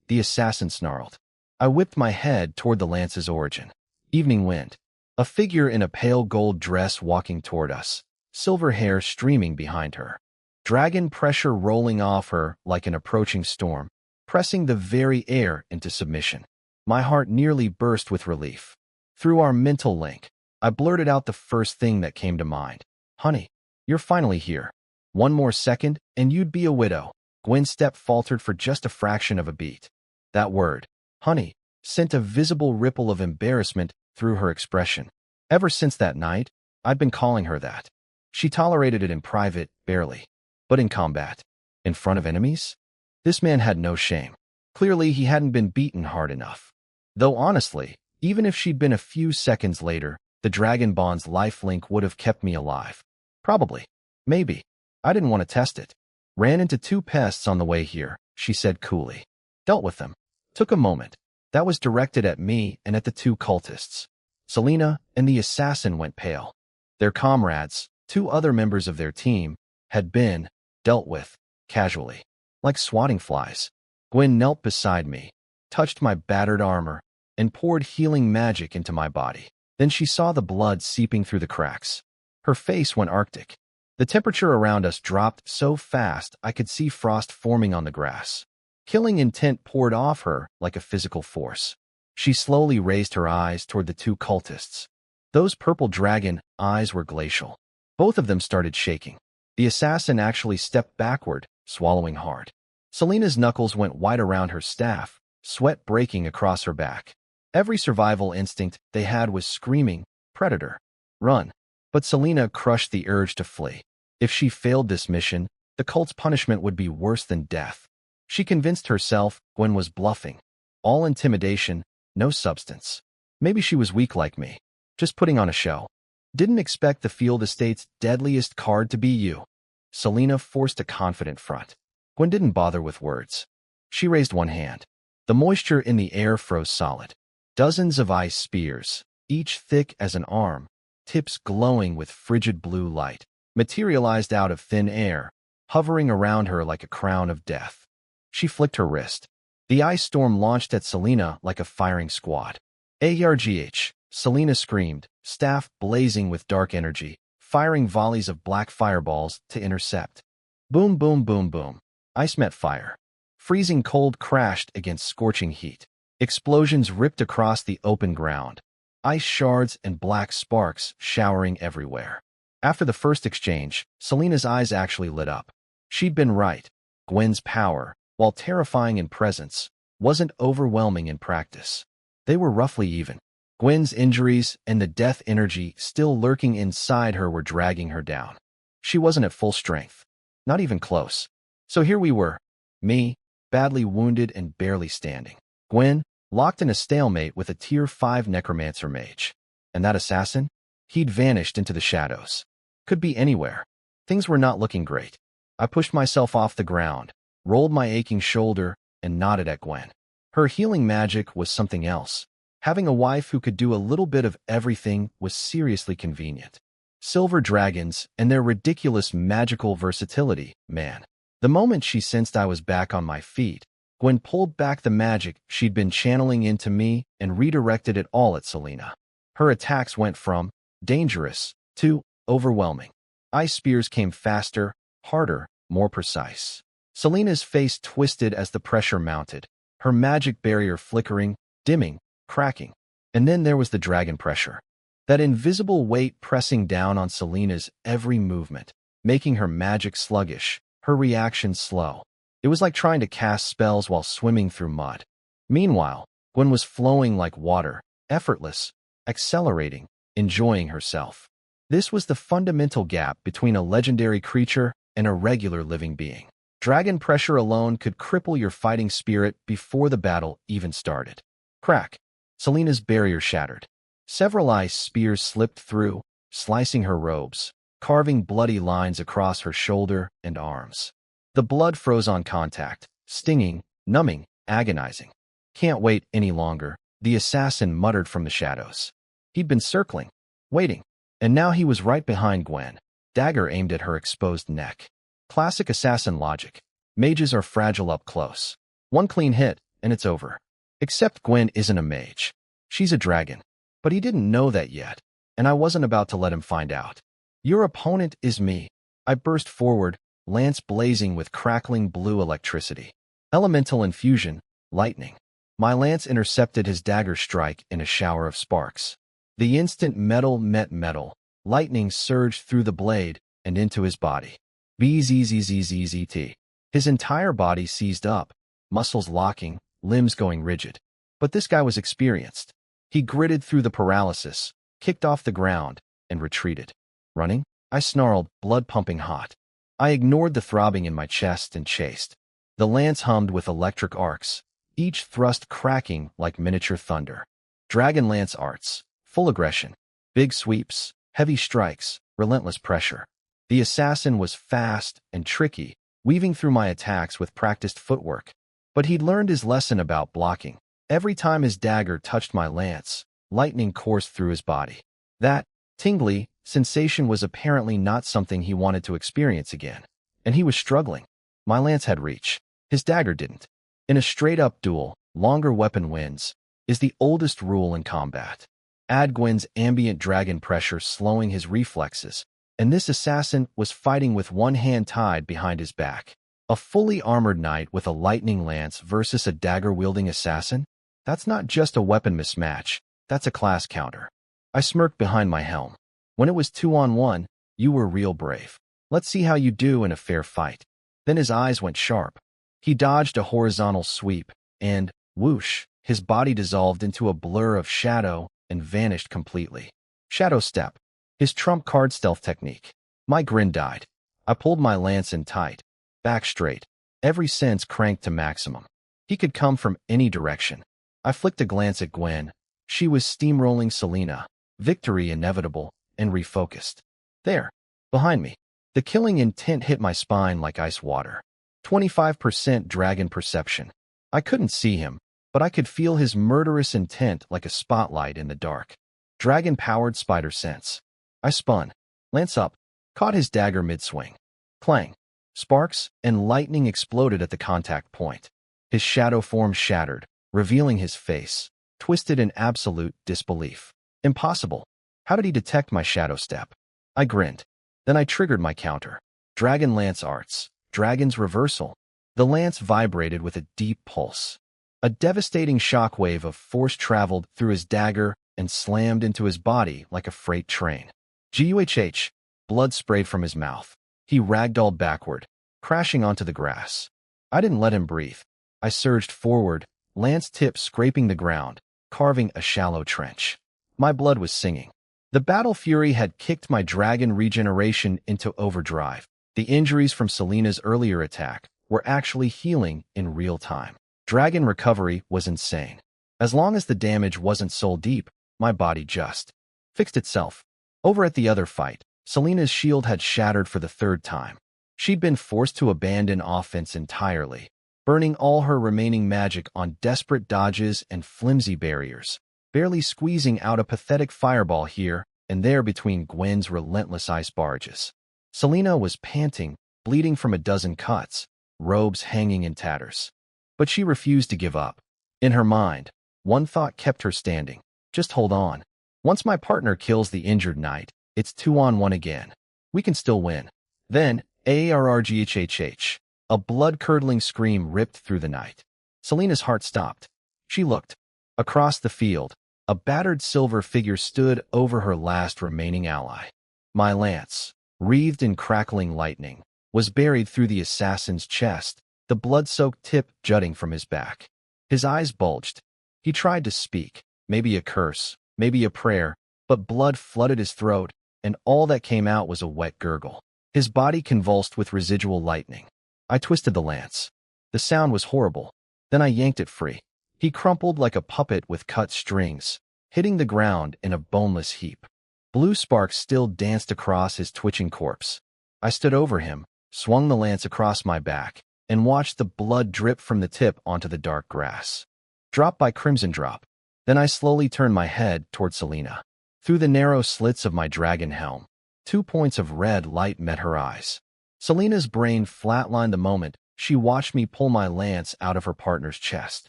The assassin snarled. I whipped my head toward the lance's origin. Evening wind. A figure in a pale gold dress walking toward us, silver hair streaming behind her. Dragon pressure rolling off her like an approaching storm, pressing the very air into submission. My heart nearly burst with relief. Through our mental link, I blurted out the first thing that came to mind. Honey, you're finally here. One more second, and you'd be a widow. Gwen's step faltered for just a fraction of a beat. That word, honey, sent a visible ripple of embarrassment through her expression. Ever since that night, I'd been calling her that. She tolerated it in private, barely. But in combat, in front of enemies? This man had no shame. Clearly, he hadn't been beaten hard enough. Though honestly, even if she'd been a few seconds later, the Dragon Bond's lifelink would have kept me alive. Probably. Maybe. I didn't want to test it. Ran into two pests on the way here, she said coolly. Dealt with them. Took a moment. That was directed at me and at the two cultists. Selena and the assassin went pale. Their comrades, two other members of their team, had been dealt with casually, like swatting flies. Gwen knelt beside me, touched my battered armor, and poured healing magic into my body. Then she saw the blood seeping through the cracks. Her face went arctic. The temperature around us dropped so fast I could see frost forming on the grass. Killing intent poured off her like a physical force. She slowly raised her eyes toward the two cultists. Those purple dragon eyes were glacial. Both of them started shaking. The assassin actually stepped backward, swallowing hard. Selena's knuckles went white around her staff, sweat breaking across her back. Every survival instinct they had was screaming, "Predator! Run!" But Selena crushed the urge to flee. If she failed this mission, the cult's punishment would be worse than death. She convinced herself Gwen was bluffing. All intimidation, no substance. Maybe she was weak like me, just putting on a show. Didn't expect the field estate's deadliest card to be you. Selena forced a confident front. Gwen didn't bother with words. She raised one hand. The moisture in the air froze solid. Dozens of ice spears, each thick as an arm, tips glowing with frigid blue light, materialized out of thin air, hovering around her like a crown of death. She flicked her wrist. The ice storm launched at Selena like a firing squad. ARGH, Selena screamed, staff blazing with dark energy, firing volleys of black fireballs to intercept. Boom, boom, boom, boom. Ice met fire. Freezing cold crashed against scorching heat. Explosions ripped across the open ground. Ice shards and black sparks showering everywhere. After the first exchange, Selena's eyes actually lit up. She'd been right. Gwen's power, while terrifying in presence, wasn't overwhelming in practice. They were roughly even. Gwen's injuries and the death energy still lurking inside her were dragging her down. She wasn't at full strength. Not even close. So here we were. Me, badly wounded and barely standing. Gwen, locked in a stalemate with a Tier 5 necromancer mage. And that assassin? He'd vanished into the shadows. Could be anywhere. Things were not looking great. I pushed myself off the ground, rolled my aching shoulder, and nodded at Gwen. Her healing magic was something else. Having a wife who could do a little bit of everything was seriously convenient. Silver dragons and their ridiculous magical versatility, man. The moment she sensed I was back on my feet, Gwen pulled back the magic she'd been channeling into me and redirected it all at Selena. Her attacks went from dangerous to overwhelming. Ice spears came faster, harder, more precise. Selena's face twisted as the pressure mounted, her magic barrier flickering, dimming, cracking. And then there was the dragon pressure. That invisible weight pressing down on Selena's every movement, making her magic sluggish, her reactions slow. It was like trying to cast spells while swimming through mud. Meanwhile, Gwen was flowing like water, effortless, accelerating, enjoying herself. This was the fundamental gap between a legendary creature and a regular living being. Dragon pressure alone could cripple your fighting spirit before the battle even started. Crack. Selena's barrier shattered. Several ice spears slipped through, slicing her robes, carving bloody lines across her shoulder and arms. The blood froze on contact, stinging, numbing, agonizing. Can't wait any longer, the assassin muttered from the shadows. He'd been circling, waiting, and now he was right behind Gwen, dagger aimed at her exposed neck. Classic assassin logic. Mages are fragile up close. One clean hit, and it's over. Except Gwen isn't a mage. She's a dragon. But he didn't know that yet, and I wasn't about to let him find out. Your opponent is me. I burst forward, lance blazing with crackling blue electricity. Elemental infusion, lightning. My lance intercepted his dagger strike in a shower of sparks. The instant metal met metal, lightning surged through the blade and into his body. Bzzzzzt. His entire body seized up, muscles locking, limbs going rigid. But this guy was experienced. He gritted through the paralysis, kicked off the ground, and retreated. Running? I snarled, blood pumping hot. I ignored the throbbing in my chest and chased. The lance hummed with electric arcs, each thrust cracking like miniature thunder. Dragon lance arts, full aggression, big sweeps, heavy strikes, relentless pressure. The assassin was fast and tricky, weaving through my attacks with practiced footwork. But he'd learned his lesson about blocking. Every time his dagger touched my lance, lightning coursed through his body. That tingly sensation was apparently not something he wanted to experience again. And he was struggling. My lance had reach. His dagger didn't. In a straight-up duel, longer weapon wins, is the oldest rule in combat. Add Gwen's ambient dragon pressure slowing his reflexes, and this assassin was fighting with one hand tied behind his back. A fully armored knight with a lightning lance versus a dagger-wielding assassin? That's not just a weapon mismatch, that's a class counter. I smirked behind my helm. When it was 2-on-1, you were real brave. Let's see how you do in a fair fight. Then his eyes went sharp. He dodged a horizontal sweep, and, whoosh, his body dissolved into a blur of shadow and vanished completely. Shadow step. His trump card stealth technique. My grin died. I pulled my lance in tight. Back straight. Every sense cranked to maximum. He could come from any direction. I flicked a glance at Gwen. She was steamrolling Selena, victory inevitable, and refocused. There, behind me. The killing intent hit my spine like ice water. 25% dragon perception. I couldn't see him, but I could feel his murderous intent like a spotlight in the dark. Dragon-powered spider sense. I spun, lance up, caught his dagger mid-swing. Clang. Sparks and lightning exploded at the contact point. His shadow form shattered, revealing his face, twisted in absolute disbelief. Impossible. How did he detect my shadow step? I grinned. Then I triggered my counter. Dragon Lance Arts. Dragon's Reversal. The lance vibrated with a deep pulse. A devastating shockwave of force traveled through his dagger and slammed into his body like a freight train. Guhh! Blood sprayed from his mouth. He ragdolled backward, crashing onto the grass. I didn't let him breathe. I surged forward, lance tip scraping the ground, carving a shallow trench. My blood was singing. The battle fury had kicked my dragon regeneration into overdrive. The injuries from Selena's earlier attack were actually healing in real time. Dragon recovery was insane. As long as the damage wasn't soul deep, my body just fixed itself. Over at the other fight, Selena's shield had shattered for the third time. She'd been forced to abandon offense entirely, burning all her remaining magic on desperate dodges and flimsy barriers, barely squeezing out a pathetic fireball here and there between Gwen's relentless ice barges. Selena was panting, bleeding from a dozen cuts, robes hanging in tatters. But she refused to give up. In her mind, one thought kept her standing. Just hold on. Once my partner kills the injured knight, it's 2-on-1 again. We can still win. Then, ARRGHHH. A blood-curdling scream ripped through the night. Selena's heart stopped. She looked. Across the field, a battered silver figure stood over her last remaining ally. My lance, wreathed in crackling lightning, was buried through the assassin's chest, the blood-soaked tip jutting from his back. His eyes bulged. He tried to speak, maybe a curse, maybe a prayer, but blood flooded his throat, and all that came out was a wet gurgle. His body convulsed with residual lightning. I twisted the lance. The sound was horrible. Then I yanked it free. He crumpled like a puppet with cut strings, hitting the ground in a boneless heap. Blue sparks still danced across his twitching corpse. I stood over him, swung the lance across my back, and watched the blood drip from the tip onto the dark grass. Drop by crimson drop. Then I slowly turned my head toward Selena. Through the narrow slits of my dragon helm, 2 points of red light met her eyes. Selena's brain flatlined the moment she watched me pull my lance out of her partner's chest.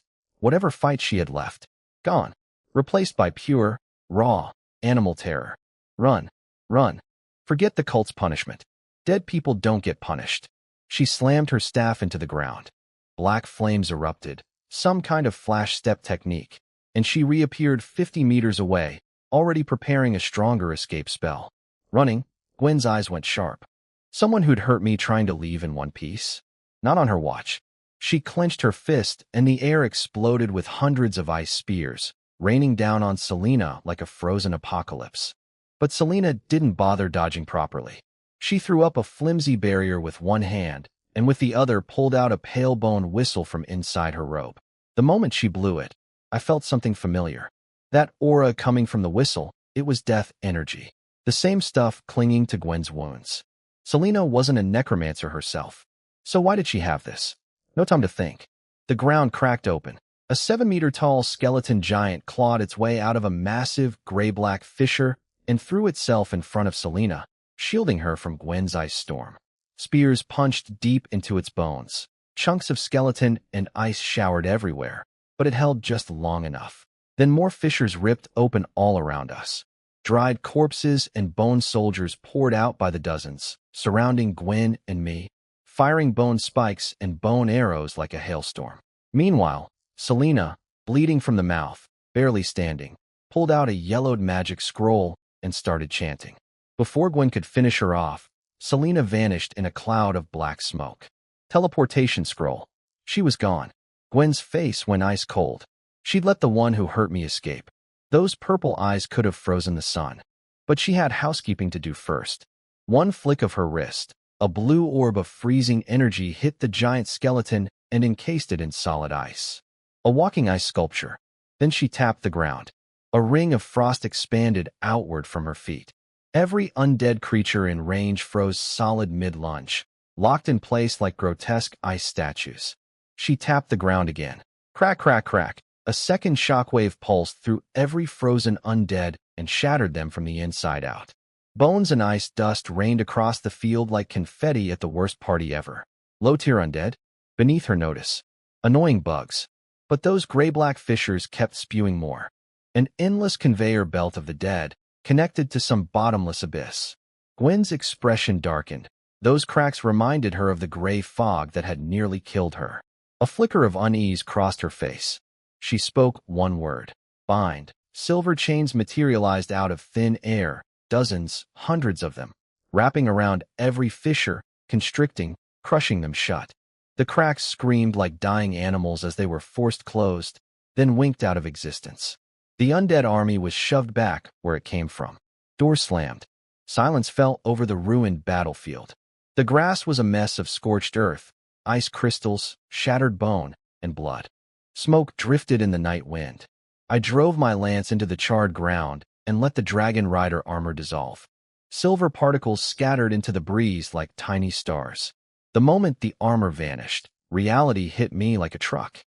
Whatever fight she had left, gone, replaced by pure, raw, animal terror. Run, run. Forget the cult's punishment. Dead people don't get punished. She slammed her staff into the ground. Black flames erupted, some kind of flash step technique, and she reappeared 50 meters away, already preparing a stronger escape spell. Running, Gwen's eyes went sharp. Someone who'd hurt me trying to leave in one piece? Not on her watch. She clenched her fist, and the air exploded with hundreds of ice spears, raining down on Selena like a frozen apocalypse. But Selena didn't bother dodging properly. She threw up a flimsy barrier with one hand, and with the other pulled out a pale bone whistle from inside her robe. The moment she blew it, I felt something familiar. That aura coming from the whistle, it was death energy. The same stuff clinging to Gwen's wounds. Selena wasn't a necromancer herself. So why did she have this? No time to think. The ground cracked open. A 7-meter-tall skeleton giant clawed its way out of a massive gray-black fissure and threw itself in front of Selena, shielding her from Gwen's ice storm. Spears punched deep into its bones. Chunks of skeleton and ice showered everywhere, but it held just long enough. Then more fissures ripped open all around us. Dried corpses and bone soldiers poured out by the dozens, surrounding Gwen and me, firing bone spikes and bone arrows like a hailstorm. Meanwhile, Selena, bleeding from the mouth, barely standing, pulled out a yellowed magic scroll and started chanting. Before Gwen could finish her off, Selena vanished in a cloud of black smoke. Teleportation scroll. She was gone. Gwen's face went ice cold. She'd let the one who hurt me escape. Those purple eyes could have frozen the sun. But she had housekeeping to do first. One flick of her wrist, a blue orb of freezing energy hit the giant skeleton and encased it in solid ice. A walking ice sculpture. Then she tapped the ground. A ring of frost expanded outward from her feet. Every undead creature in range froze solid mid-lunge, locked in place like grotesque ice statues. She tapped the ground again. Crack, crack, crack. A second shockwave pulsed through every frozen undead and shattered them from the inside out. Bones and ice dust rained across the field like confetti at the worst party ever. Low-tier undead? Beneath her notice. Annoying bugs. But those gray-black fissures kept spewing more. An endless conveyor belt of the dead, connected to some bottomless abyss. Gwen's expression darkened. Those cracks reminded her of the gray fog that had nearly killed her. A flicker of unease crossed her face. She spoke one word. Bind. Silver chains materialized out of thin air, dozens, hundreds of them, wrapping around every fissure, constricting, crushing them shut. The cracks screamed like dying animals as they were forced closed, then winked out of existence. The undead army was shoved back where it came from. Door slammed. Silence fell over the ruined battlefield. The grass was a mess of scorched earth, ice crystals, shattered bone, and blood. Smoke drifted in the night wind. I drove my lance into the charred ground and let the dragon rider armor dissolve. Silver particles scattered into the breeze like tiny stars. The moment the armor vanished, reality hit me like a truck.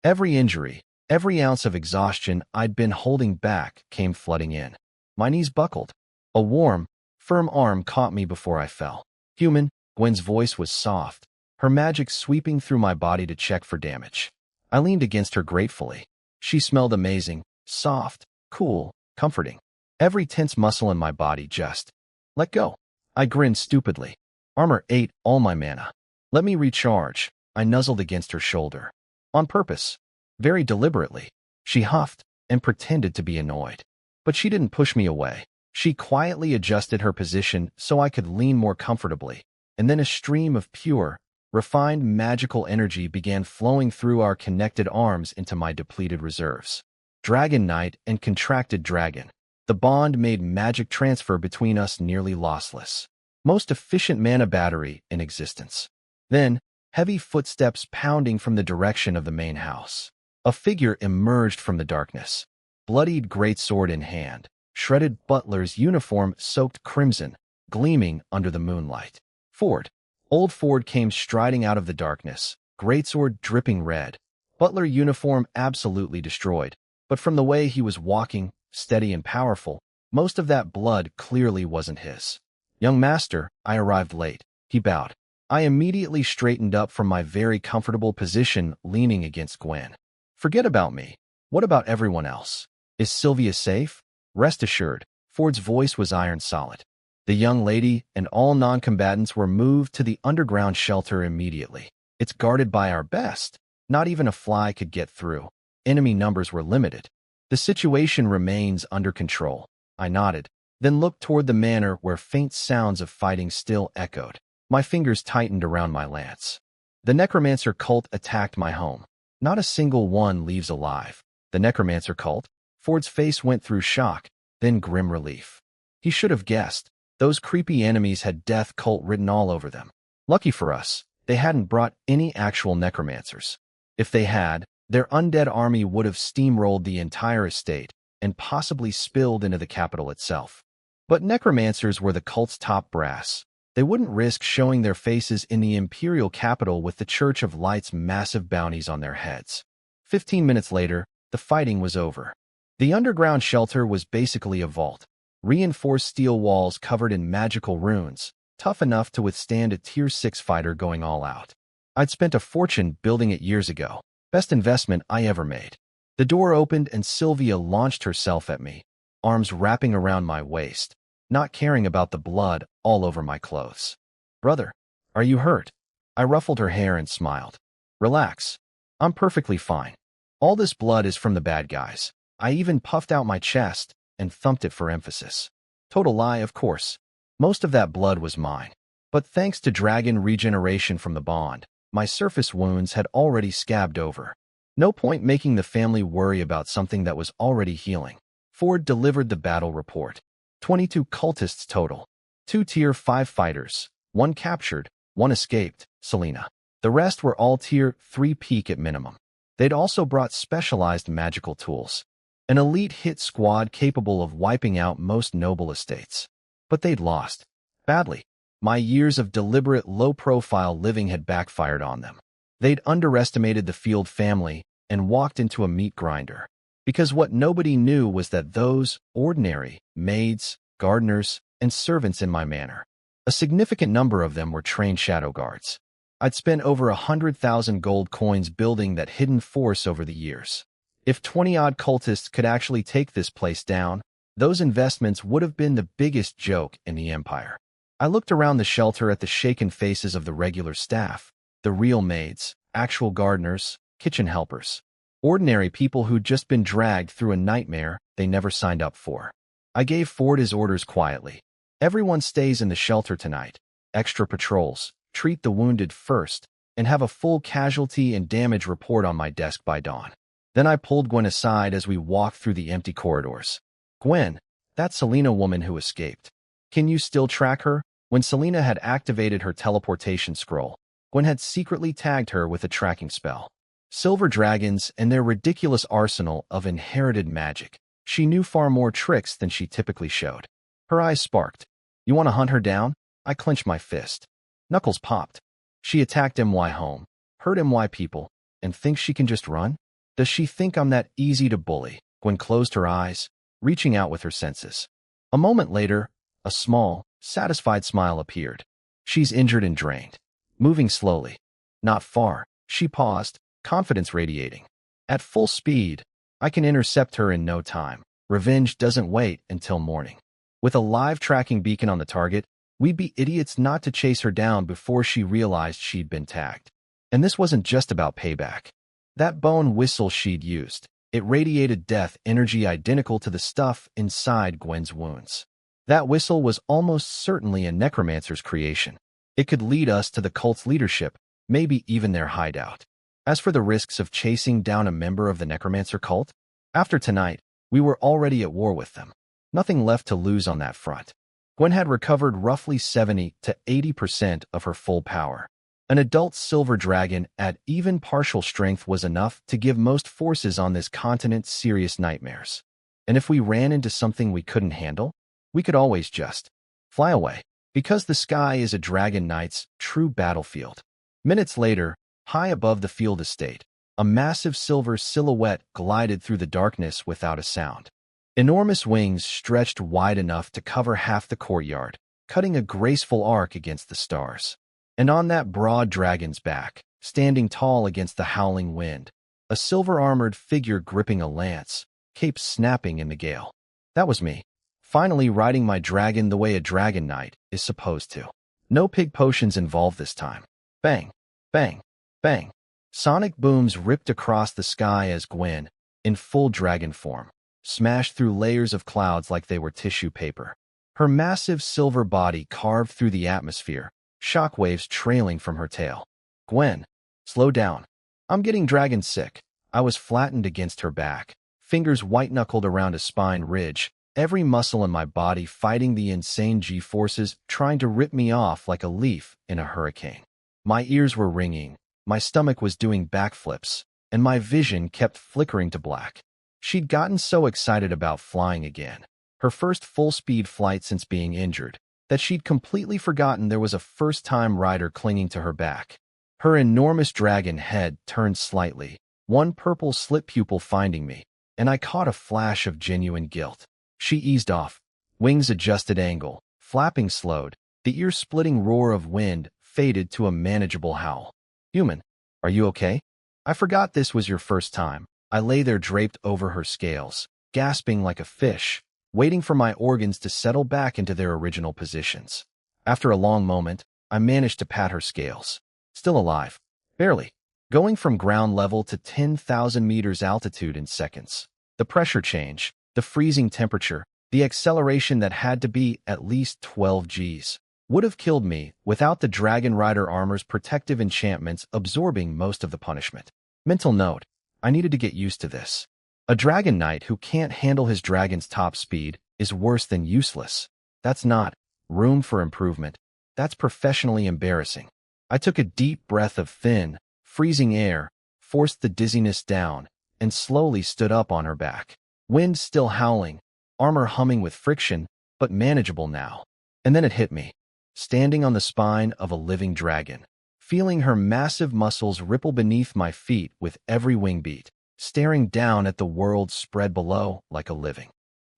Every injury, every ounce of exhaustion I'd been holding back came flooding in. My knees buckled. A warm, firm arm caught me before I fell. Human, Gwen's voice was soft, her magic sweeping through my body to check for damage. I leaned against her gratefully. She smelled amazing, soft, cool, comforting. Every tense muscle in my body just let go. I grinned stupidly. Armor ate all my mana. Let me recharge. I nuzzled against her shoulder. On purpose. Very deliberately. She huffed and pretended to be annoyed. But she didn't push me away. She quietly adjusted her position so I could lean more comfortably, and then a stream of pure, refined magical energy began flowing through our connected arms into my depleted reserves. Dragon Knight and Contracted Dragon. The bond made magic transfer between us nearly lossless. Most efficient mana battery in existence. Then, heavy footsteps pounding from the direction of the main house. A figure emerged from the darkness, bloodied greatsword in hand, shredded butler's uniform soaked crimson, gleaming under the moonlight. Ford. Old Ford came striding out of the darkness, greatsword dripping red, butler uniform absolutely destroyed, but from the way he was walking, steady and powerful, most of that blood clearly wasn't his. Young master, I arrived late. He bowed. I immediately straightened up from my very comfortable position leaning against Gwen. Forget about me. What about everyone else? Is Sylvia safe? Rest assured, Ford's voice was iron solid. The young lady and all non-combatants were moved to the underground shelter immediately. It's guarded by our best. Not even a fly could get through. Enemy numbers were limited. The situation remains under control. I nodded, then looked toward the manor where faint sounds of fighting still echoed. My fingers tightened around my lance. The necromancer cult attacked my home. Not a single one leaves alive. The necromancer cult? Ford's face went through shock, then grim relief. He should have guessed. Those creepy enemies had death cult written all over them. Lucky for us, they hadn't brought any actual necromancers. If they had, their undead army would have steamrolled the entire estate and possibly spilled into the capital itself. But necromancers were the cult's top brass. They wouldn't risk showing their faces in the imperial capital with the Church of Light's massive bounties on their heads. 15 minutes later, the fighting was over. The underground shelter was basically a vault. Reinforced steel walls covered in magical runes, tough enough to withstand a Tier 6 fighter going all out. I'd spent a fortune building it years ago. Best investment I ever made. The door opened and Sylvia launched herself at me, arms wrapping around my waist, not caring about the blood all over my clothes. Brother, are you hurt? I ruffled her hair and smiled. Relax. I'm perfectly fine. All this blood is from the bad guys. I even puffed out my chest and thumped it for emphasis. Total lie, of course. Most of that blood was mine. But thanks to dragon regeneration from the bond, my surface wounds had already scabbed over. No point making the family worry about something that was already healing. Ford delivered the battle report. 22 cultists total. 2 Tier 5 fighters. 1 captured, 1 escaped, Selena. The rest were all Tier 3 peak at minimum. They'd also brought specialized magical tools. An elite hit squad capable of wiping out most noble estates. But they'd lost. Badly. My years of deliberate low-profile living had backfired on them. They'd underestimated the Field family and walked into a meat grinder. Because what nobody knew was that those ordinary maids, gardeners, and servants in my manor, a significant number of them were trained shadow guards. I'd spent over 100,000 gold coins building that hidden force over the years. If 20-odd cultists could actually take this place down, those investments would have been the biggest joke in the empire. I looked around the shelter at the shaken faces of the regular staff, the real maids, actual gardeners, kitchen helpers. Ordinary people who'd just been dragged through a nightmare they never signed up for. I gave Ford his orders quietly. Everyone stays in the shelter tonight. Extra patrols, treat the wounded first, and have a full casualty and damage report on my desk by dawn. Then I pulled Gwen aside as we walked through the empty corridors. Gwen, that Selena woman who escaped. Can you still track her? When Selena had activated her teleportation scroll, Gwen had secretly tagged her with a tracking spell. Silver dragons and their ridiculous arsenal of inherited magic. She knew far more tricks than she typically showed. Her eyes sparked. You want to hunt her down? I clenched my fist. Knuckles popped. She attacked MY home, hurt MY people, and thinks she can just run? Does she think I'm that easy to bully? Gwen closed her eyes, reaching out with her senses. A moment later, a small, satisfied smile appeared. She's injured and drained. Moving slowly. Not far. She paused, confidence radiating. At full speed, I can intercept her in no time. Revenge doesn't wait until morning. With a live tracking beacon on the target, we'd be idiots not to chase her down before she realized she'd been tagged. And this wasn't just about payback. That bone whistle she'd used, it radiated death energy identical to the stuff inside Gwen's wounds. That whistle was almost certainly a necromancer's creation. It could lead us to the cult's leadership, maybe even their hideout. As for the risks of chasing down a member of the necromancer cult, after tonight, we were already at war with them. Nothing left to lose on that front. Gwen had recovered roughly 70 to 80% of her full power. An adult silver dragon at even partial strength was enough to give most forces on this continent serious nightmares. And if we ran into something we couldn't handle, we could always just fly away, because the sky is a dragon knight's true battlefield. Minutes later, high above the field estate, a massive silver silhouette glided through the darkness without a sound. Enormous wings stretched wide enough to cover half the courtyard, cutting a graceful arc against the stars. And on that broad dragon's back, standing tall against the howling wind, a silver-armored figure gripping a lance, cape snapping in the gale. That was me, finally riding my dragon the way a dragon knight is supposed to. No pig potions involved this time. Bang, bang, bang. Sonic booms ripped across the sky as Gwen, in full dragon form, smashed through layers of clouds like they were tissue paper. Her massive silver body carved through the atmosphere, shockwaves trailing from her tail. Gwen, slow down. I'm getting dragon sick. I was flattened against her back, fingers white-knuckled around a spine ridge, every muscle in my body fighting the insane G-forces trying to rip me off like a leaf in a hurricane. My ears were ringing, my stomach was doing backflips, and my vision kept flickering to black. She'd gotten so excited about flying again, her first full-speed flight since being injured, that she'd completely forgotten there was a first-time rider clinging to her back. Her enormous dragon head turned slightly, one purple slit pupil finding me, and I caught a flash of genuine guilt. She eased off, wings adjusted angle, flapping slowed, the ear-splitting roar of wind faded to a manageable howl. Human, are you okay? I forgot this was your first time. I lay there draped over her scales, gasping like a fish, waiting for my organs to settle back into their original positions. After a long moment, I managed to pat her scales. Still alive. Barely. Going from ground level to 10,000 meters altitude in seconds. The pressure change, the freezing temperature, the acceleration that had to be at least 12 Gs, would have killed me without the Dragon Rider armor's protective enchantments absorbing most of the punishment. Mental note, I needed to get used to this. A dragon knight who can't handle his dragon's top speed is worse than useless. That's not room for improvement. That's professionally embarrassing. I took a deep breath of thin, freezing air, forced the dizziness down, and slowly stood up on her back. Wind still howling, armor humming with friction, but manageable now. And then it hit me, standing on the spine of a living dragon, feeling her massive muscles ripple beneath my feet with every wing beat, staring down at the world spread below like a living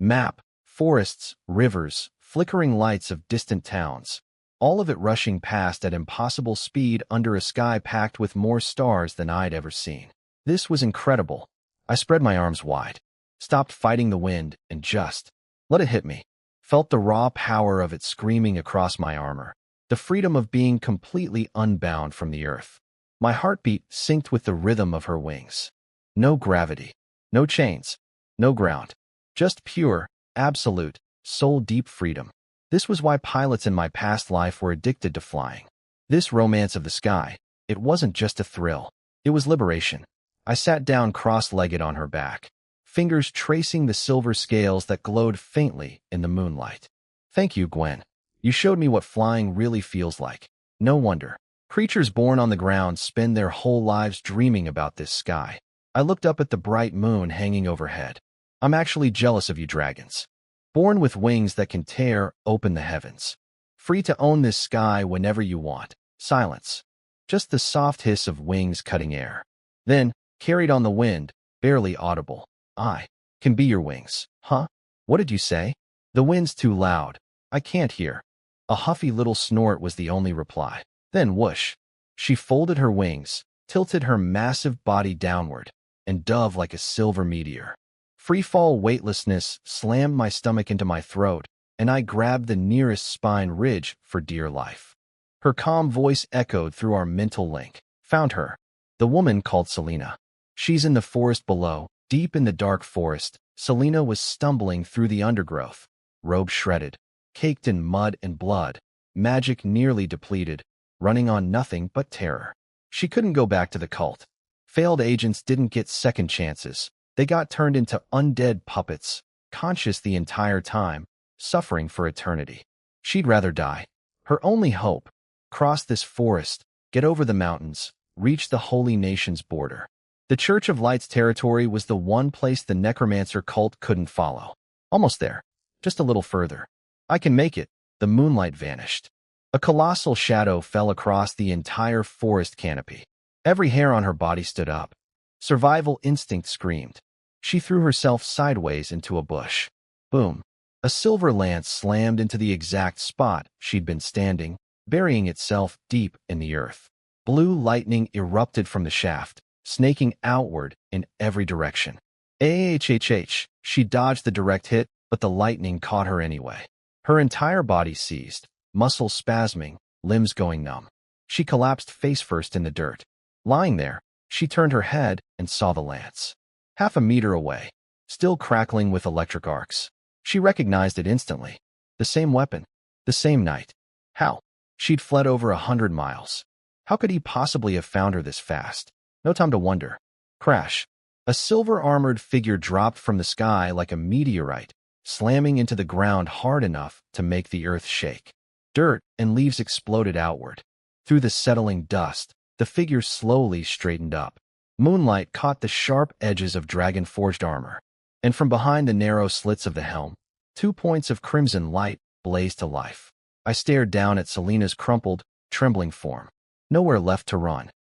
map, forests, rivers, flickering lights of distant towns, all of it rushing past at impossible speed under a sky packed with more stars than I'd ever seen. This was incredible. I spread my arms wide, stopped fighting the wind, and just let it hit me. felt the raw power of it screaming across my armor, the freedom of being completely unbound from the earth. My heartbeat synced with the rhythm of her wings. No gravity, no chains, no ground, just pure, absolute, soul-deep freedom. This was why pilots in my past life were addicted to flying. This romance of the sky, it wasn't just a thrill. It was liberation. I sat down cross-legged on her back, fingers tracing the silver scales that glowed faintly in the moonlight. Thank you, Gwen. You showed me what flying really feels like. No wonder. Creatures born on the ground spend their whole lives dreaming about this sky. I looked up at the bright moon hanging overhead. I'm actually jealous of you dragons. Born with wings that can tear open the heavens. Free to own this sky whenever you want. Silence. Just the soft hiss of wings cutting air. Then, carried on the wind, barely audible. I can be your wings. Huh? What did you say? The wind's too loud. I can't hear. A huffy little snort was the only reply. Then whoosh. She folded her wings, tilted her massive body downward, and dove like a silver meteor. Free-fall weightlessness slammed my stomach into my throat, and I grabbed the nearest spine ridge for dear life. Her calm voice echoed through our mental link. Found her. The woman called Selena. She's in the forest below, deep in the dark forest. Selena was stumbling through the undergrowth, robe shredded, caked in mud and blood, magic nearly depleted, running on nothing but terror. She couldn't go back to the cult. Failed agents didn't get second chances. They got turned into undead puppets, conscious the entire time, suffering for eternity. She'd rather die. Her only hope: cross this forest, get over the mountains, reach the Holy Nation's border. The Church of Light's territory was the one place the necromancer cult couldn't follow. Almost there. Just a little further. I can make it. The moonlight vanished. A colossal shadow fell across the entire forest canopy. Every hair on her body stood up. Survival instinct screamed. She threw herself sideways into a bush. Boom. A silver lance slammed into the exact spot she'd been standing, burying itself deep in the earth. Blue lightning erupted from the shaft, snaking outward in every direction. She dodged the direct hit, but the lightning caught her anyway. Her entire body seized, muscles spasming, limbs going numb. She collapsed face first in the dirt. Lying there, she turned her head and saw the lance. Half a meter away, still crackling with electric arcs. She recognized it instantly. The same weapon. The same knight. How? She'd fled over 100 miles. How could he possibly have found her this fast? No time to wonder. Crash. A silver-armored figure dropped from the sky like a meteorite, slamming into the ground hard enough to make the earth shake. Dirt and leaves exploded outward. Through the settling dust, the figure slowly straightened up. Moonlight caught the sharp edges of dragon-forged armor, and from behind the narrow slits of the helm, 2 points of crimson light blazed to life. I stared down at Selena's crumpled, trembling form. Nowhere left to run.